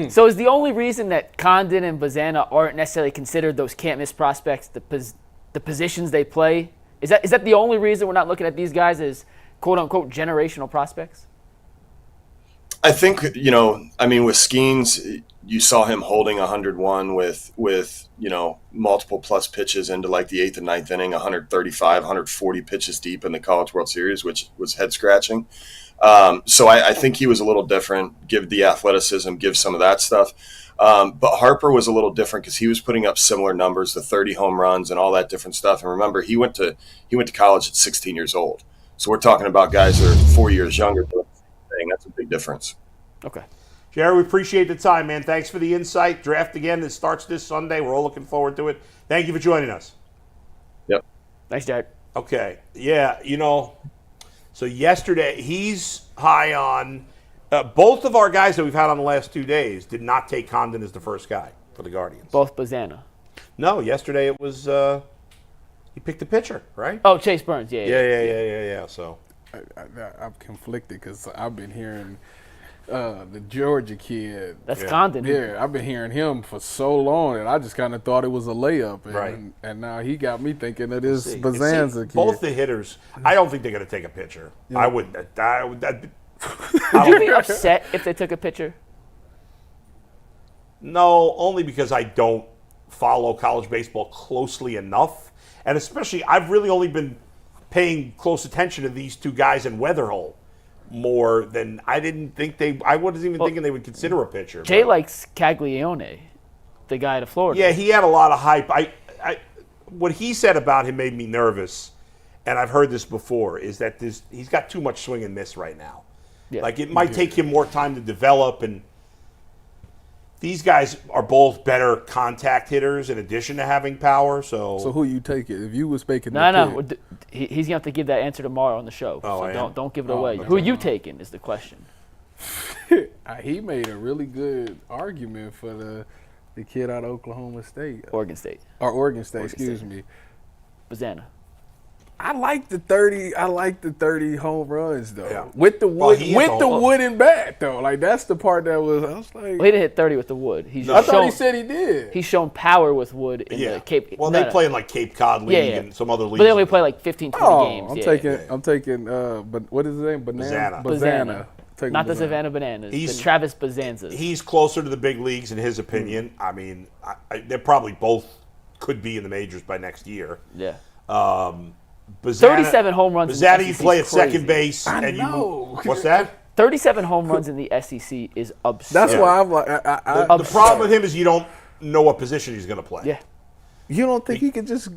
So is the only reason that Condon and Bazana aren't necessarily considered those can't-miss prospects the positions they play? Is that the only reason we're not looking at these guys as quote-unquote generational prospects? I think, with Skeens, you saw him holding 101 with multiple plus pitches into like the 8th and 9th inning, 135, 140 pitches deep in the College World Series, which was head scratching. So I think he was a little different. Give the athleticism, give some of that stuff. But Harper was a little different because he was putting up similar numbers, the 30 home runs and all that different stuff. And remember, he went to college at 16 years old. So we're talking about guys that are 4 years younger doing the same thing. That's a big difference. Okay. Jered, we appreciate the time, man. Thanks for the insight. Draft again. It starts this Sunday. We're all looking forward to it. Thank you for joining us. Yep. Thanks, Jered. Okay. Yeah, so yesterday he's high on both of our guys that we've had on the last 2 days did not take Condon as the first guy for the Guardians. Both Bazana. No, yesterday it was he picked the pitcher, right? Oh, Chase Burns. Yeah. So I'm conflicted because I've been hearing the Georgia kid. That's Condon. Yeah, I've been hearing him for so long, and I just kind of thought it was a layup. And, Right. And now he got me thinking of this See, Bazanza kid. both the hitters, I don't think they're going to take a pitcher. Yeah. I wouldn't. Would you be upset if they took a pitcher? No, only because I don't follow college baseball closely enough. And especially, I've really only been paying close attention to these two guys in Weatherhole more than I wasn't even thinking they would consider a pitcher. Jay but- likes Caglione, the guy to Florida. Yeah, he had a lot of hype. What he said about him made me nervous, and I've heard this before, is that he's got too much swing and miss right now. Yeah. Like, it might take him more time to develop, and these guys are both better contact hitters in addition to having power. So who you take it? If you was making No. He's going to have to give that answer tomorrow on the show. Oh, I so am? don't give it Oh, away. okay. Who are you taking is the question. He made a really good argument for the kid out of Oklahoma State. Oregon State. Or Oregon State, Oregon excuse State. me. Bazana. I like the 30 home runs though. Yeah. With the Well, wood he hit with the the whole- wooden bat though. Like that's the part that was I was like Well, he didn't hit 30 with the wood. He's I just thought he shown, said he did. he's shown power with wood in yeah. the Cape. Well, no, they no. play in like Cape Cod League Yeah. and some other leagues. But they only play like 15, 20 games. I'm taking but what is his name? Bazana. Bazana. Taking Not the Bazana. Savannah Bananas. He's- The Travis Bazanzas. He's closer to the big leagues in his opinion. I mean, they're probably both could be in the majors by next year. yeah. Bazana, 37 home runs in the Bazana, you SEC play is at second crazy. base, I and you know. move. What's that? 37 home runs in the SEC is absurd. That's Yeah. why I'm like The problem with him is you don't know what position he's going to play. Yeah. you don't think he could just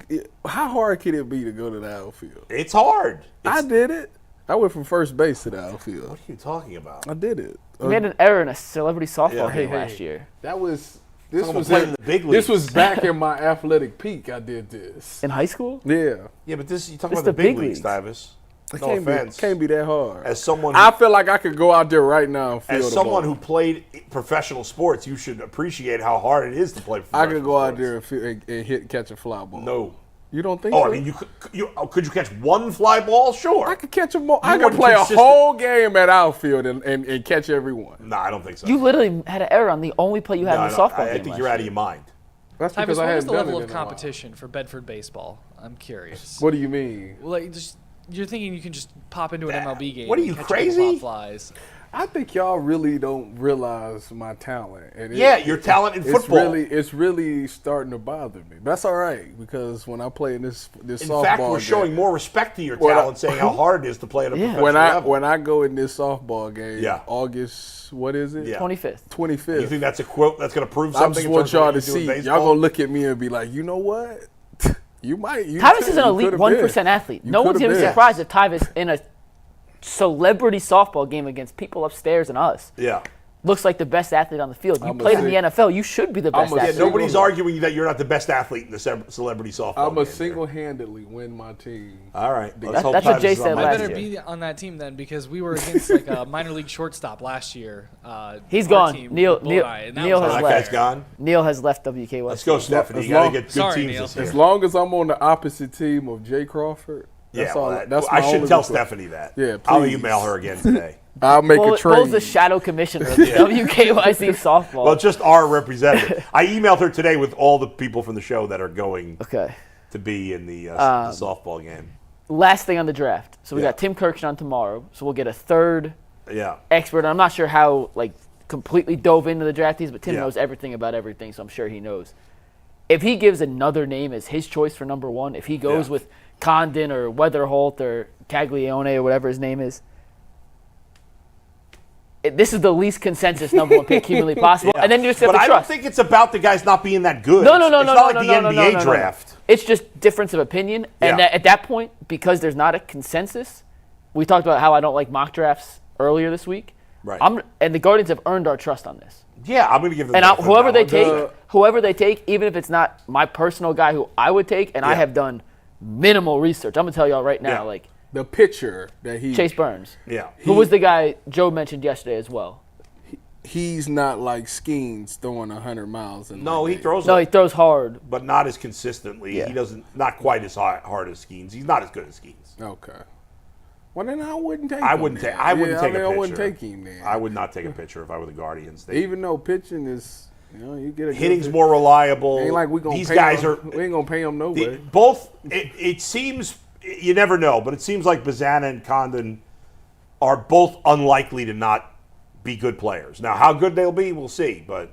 how hard could it be to go to the outfield? It's hard. I did it. I went from first base to the outfield. What are you talking about? I did it. He made an error in a celebrity softball Yeah. game last year. That was Talking about playing in the big This was leagues. back in my athletic peak. I did this. In high school? Yeah, Yeah, but you're talking It's about the the big big leagues, leagues. Davis. it No can't offense. be that hard. As someone I feel like I could go out there right now and feel As the someone ball. who played professional sports, you should appreciate how hard it is to play I professional could go out sports. there and catch a fly ball. No. You don't think Oh, so? I mean, could you catch one fly ball? Sure. I could catch a ball. I could weren't play consistent. a whole game at outfield and catch every one. No, I don't think so. You literally had an error on the only play you had No, in the no, softball I game think last you're out of year. your mind. That's Tyvus, because I what was hadn't the done level it of in a while. competition for Bedford baseball? I'm curious. What do you mean? Like, you're thinking you can just pop into an MLB game. What are and you, catch a couple crazy? pop flies. I think y'all really don't realize my talent. And Yeah, your talent in football. It's really starting to bother me. But that's all right because when I play in this In softball fact, we're game, showing more respect to your Well, talent, saying how hard it is to play at a professional when I level. when I go in this softball game, Yeah. August, what is it? Yeah. 25th. 25th. You think that's a quote that's going to prove I something? just in want terms of y'all what to you do in see. Y'all baseball? gonna look at me and be like, you know what? You might. Tyvus is an elite 1% athlete. No one's going to be surprised if Tyvus in a celebrity softball game against people upstairs and us Yeah. looks like the best athlete on the field. You I'm a played in the sing- NFL. You should be the best I'm a athlete. Yeah, nobody's arguing that you're not the best athlete in the celebrity softball I'm game a there. single-handedly win my team. All right. That's what Jay said I last better year. be on that team then because we were against like a minor league shortstop last year. He's our gone. team, Neil Bullseye, and that Neil was has That awesome. left. guy's gone. Neil has left WKYC. Let's go, Stephanie. as You got to long- get good Sorry, teams Neil. this year. As long as I'm on the opposite team of Jay Crawford, that's Yeah, all. well, That's I my should only tell request. Stephanie that. Yeah, I'll please. email her again today. I'll make a Bull's trade. the shadow commissioner of the WKYC softball. Well, just our representative. I emailed her today with all the people from the show that are going Okay. to be in the softball game. Last thing on the draft. So we Yeah. got Tim Kirkshaw tomorrow. So we'll get a third Yeah. expert. I'm not sure how completely dove into the draftees, but Tim Yeah. knows everything about everything, so I'm sure he knows. If he gives another name as his choice for number 1, if he goes with Condon or Weatherholt or Caglione or whatever his name is, this is the least consensus number 1 pick humanly possible. Yeah. And then you just have but to I trust. don't think it's about the guys not being that good. No, It's not like the NBA draft. It's just difference of opinion. And Yeah. at that point, because there's not a consensus, we talked about how I don't like mock drafts earlier this week. Right. And the Guardians have earned our trust on this. Yeah, I'm going to give them. And the benefit of whoever the they doubt. take, whoever they take, even if it's not my personal guy who I would take, and I Yeah. have done minimal research. I'm gonna tell y'all right now, Yeah. like The pitcher that he Chase Burns, Yeah. who was the guy Joe mentioned yesterday as well. he's not like Skeens throwing 100 miles. No, he throws. No, he throws hard. but not as consistently. Yeah. He doesn't. Not quite as hard as Skeens. He's not as good as Skeens. Okay. Well, then I wouldn't take him. I wouldn't take. I wouldn't take a picture. I wouldn't take him then. I would not take a picture if I were the Guardians. Even though pitching is, you get a hitting's good, more reliable. Ain't like we gonna These pay guys him, are. we ain't gonna pay him no way. Both. It seems you never know, but it seems like Bazana and Condon are both unlikely to not be good players. Now, how good they'll be, we'll see. But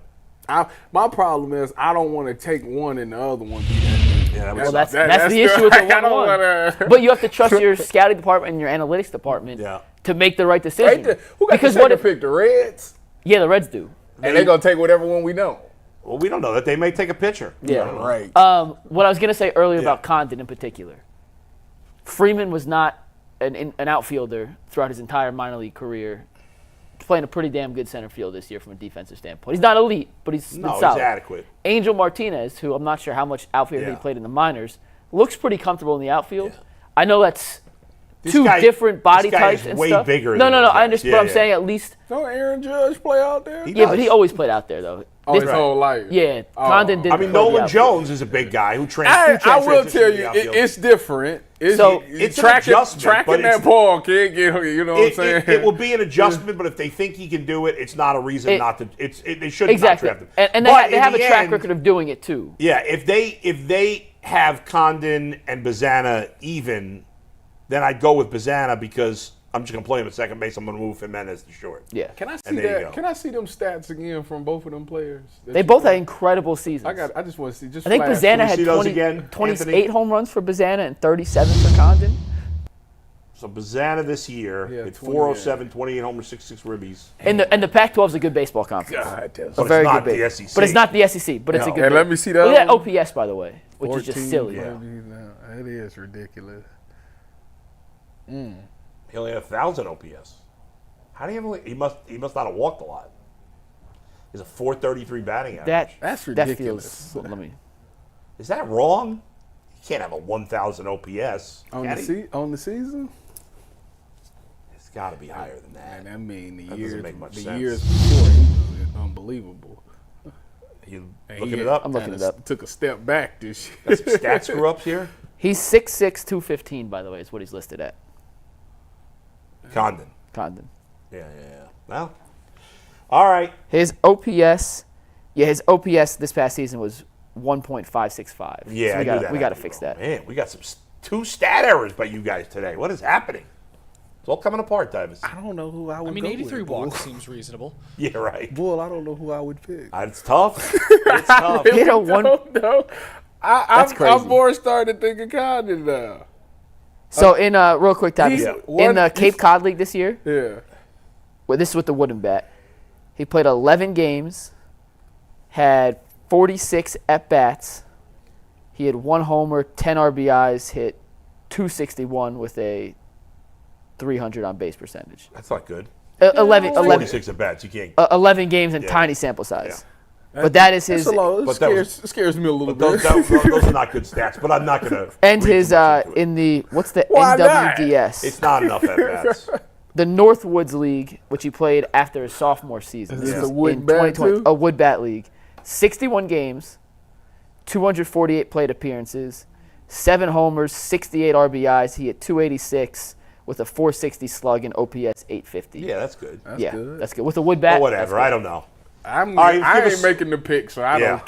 My problem is I don't want to take one and the other one be that good. yeah, Well, that's the issue with the 1-1. But you have to trust your scouting department and your analytics department to make the right decision. Who got because the what second if pick? The Reds? Yeah, the Reds do. And they're going to take whatever one we don't. well, we don't know that they may take a pitcher. Yeah. Right. What I was going to say earlier about Condon in particular, Freeman was not an outfielder throughout his entire minor league career. He's playing a pretty damn good center field this year from a defensive standpoint. He's not elite, but he's been solid. He's adequate. Angel Martinez, who I'm not sure how much outfield he Yeah. played in the minors, looks pretty comfortable in the outfield. I know that's This two guy- different body this guy types is and way stuff. bigger No, than no, those I guys. understand. Yeah, But I'm yeah. saying at least. Don't Aaron Judge play out there? Yeah, but he does. always played out there though. His whole life. Yeah, Oh. Condon didn't. I mean, play the Nolan outfield. Jones is a big guy who I transitions will to tell the you, outfield. it's different. It's an adjustment, tracking but that it's- ball can't get, you know what I'm saying? It will be an adjustment, but if they think he can do it, it's not a reason not to. They should Exactly, not draft him. and But they in have a the track end, record of doing it too. Yeah, if they have Condon and Bazana even, then I'd go with Bazana because I'm just going to play him at second base. I'm going to move Jimenez to short. Yeah, Can I see And there you go. that? Can I see them stats again from both of them players? they both had incredible seasons. I just want to see. Just I think flash. Bazana we had see those again, 28 Anthony? home runs for Bazana and 37 for Condon. So Bazana this year Yeah, hit 20, 407, 28 homers, 66 ribbies. And the Pac-12 is a good baseball conference. God, that's A But very it's not good the base- SEC. But it's not the SEC. But it's a No. good. And let base. me see that Look at one. OPS, by the way, which is just 14, silly. Yeah. It is ridiculous. He only had 1,000 OPS. How do you have? He must not have walked a lot. He's a 433 batting average. That's That ridiculous. feels. Let me. Is that wrong? You can't have a 1,000 OPS. On can he? on the season? It's got to be higher than that. Man, I mean, That doesn't make much sense. years before, he was unbelievable. You And looking he it up? I'm looking it kinda up. Took a step back this year. Got some stat screw ups here. He's 6'6", 215, by the way, is what he's listed at. Condon. Condon. Yeah. Well, all right. His OPS this past season was 1.565. Yeah, so I knew that we had got to be fix wrong. that. Man, we got some two stat errors by you guys today. What is happening? It's all coming apart, Davis. I don't know who I would I mean, go 83 with, walks seems reasonable. Yeah, right. Bull, I don't know who I would pick. It's tough. It's tough. He hit a one. No, That's crazy. I'm more started thinking Condon now. So in real quick, Tavis, Yeah. in the Cape Cod League this year, Yeah. well, this is with the wooden bat. He played 11 games, had 46 at bats. He had 1 homer, 10 RBIs, hit 261 with a 300 on base percentage. That's not good. 11 46 at bats. You can't. 11 games and Yeah. tiny sample size. But that is his That's a lot. It But that was- scares me a little But bit. those are not good stats. But I'm not going to. and his in the what's the Why not? NWDS? It's not enough at bats. The Northwoods League, which he played after his sophomore season. Is this in the wood bat 2020, too? a wood bat league. 61 games, 248 plate appearances, 7 homers, 68 RBIs. He hit 286 with a 460 slug and OPS 850. Yeah, that's good. That's good. With a wood bat. Or whatever. that's I good. don't know. I'm, All right, I give ain't us- making the pick, so I Yeah.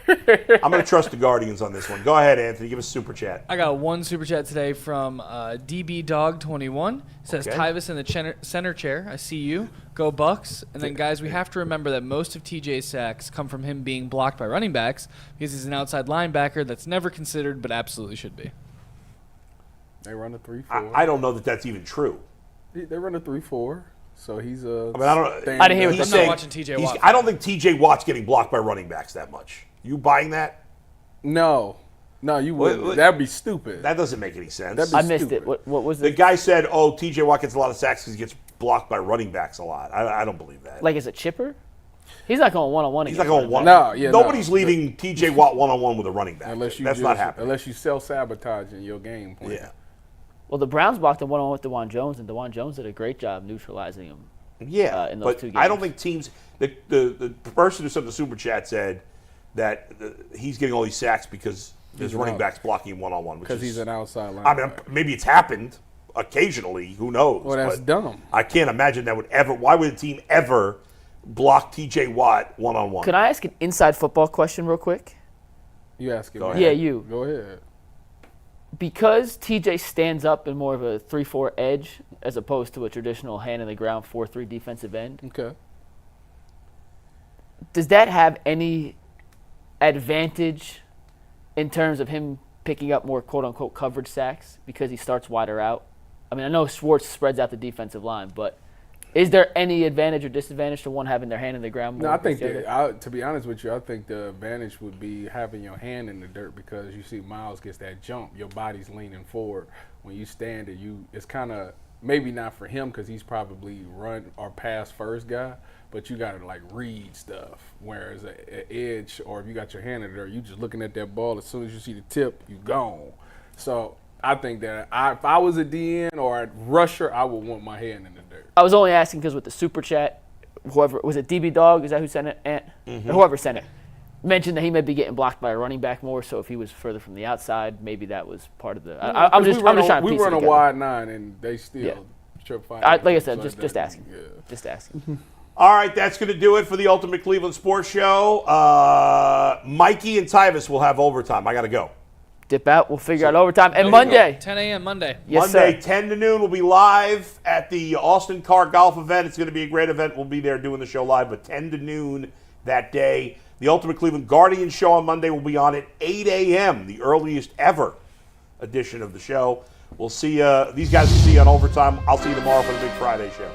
don't I'm going to trust the Guardians on this one. Go ahead, Anthony. Give us a super chat. I got one super chat today from DB Dog 21. It says, Okay. Tyvis in the center chair. I see you. Go Bucks. And then, guys, we have to remember that most of TJ's sacks come from him being blocked by running backs because he's an outside linebacker that's never considered but absolutely should be. They run a 3-4. I don't know that that's even true. They run a 3-4. So he's a. I mean, I don't. stand- I didn't hear what He's I'm saying- not watching TJ Watt. I don't think TJ Watt's getting blocked by running backs that much. You buying that? No, you wouldn't. what- That'd be stupid. That doesn't make any sense. That'd be I missed stupid. it. What was The it? guy said, "Oh, TJ Watt gets a lot of sacks because he gets blocked by running backs a lot." I don't believe that. Like, is it chipper? He's not going one-on-one. He's not going one. No, yeah, Nobody's no. leaving TJ Watt one-on-one with a running back. Unless you That's just, not happening. Unless you self-sabotaging your game plan. Yeah. Well, the Browns blocked him one-on-one with DeJuan Jones, and DeJuan Jones did a great job neutralizing him. Yeah, in those but 2 games. I don't think teams. The person who sent the super chat said that he's getting all these sacks because his running backs blocking him one-on-one. Because he's an outside linebacker. I mean, maybe it's happened occasionally. Who knows? Well, that's but dumb. I can't imagine that would ever. Why would a team ever block TJ Watt one-on-one? Could I ask an inside football question real quick? You asking Go me? ahead. Yeah, you. Go ahead. Because TJ stands up in more of a 3-4 edge as opposed to a traditional hand-in-the-ground 4-3 defensive end, Okay. does that have any advantage in terms of him picking up more quote-unquote coverage sacks because he starts wider out? I mean, I know Schwartz spreads out the defensive line, but is there any advantage or disadvantage to one having their hand in the ground more? No, I think against the other? to be honest with you, I think the advantage would be having your hand in the dirt because you see Myles gets that jump. Your body's leaning forward. When you stand it, it's kind of maybe not for him because he's probably run or pass first guy, but you got to like read stuff. Whereas an edge or if you got your hand in the dirt, you just looking at that ball. As soon as you see the tip, you gone. So I think that if I was a DN or a rusher, I would want my hand in the dirt. I was only asking because with the super chat, whoever was it, DB Dog? Is that who sent it? Ant? Or whoever sent it mentioned that he may be getting blocked by a running back more. So if he was further from the outside, maybe that was part of the. I'm just trying to We piece it run a together. wide 9 and they still trip fire. Like I said, Like just that. asking. Yeah. Just asking. All right, that's going to do it for the Ultimate Cleveland Sports Show. Mikey and Tyvis will have overtime. I got to go. Dip out. We'll figure out overtime. And Monday. 10 a.m. Monday. Yes, Monday, sir. 10 to noon, we'll be live at the Austin Car Golf event. It's going to be a great event. We'll be there doing the show live, but 10 to noon that day. The Ultimate Cleveland Guardians show on Monday will be on at 8 a.m., the earliest ever edition of the show. We'll see these guys will see you on overtime. I'll see you tomorrow for the Big Friday show.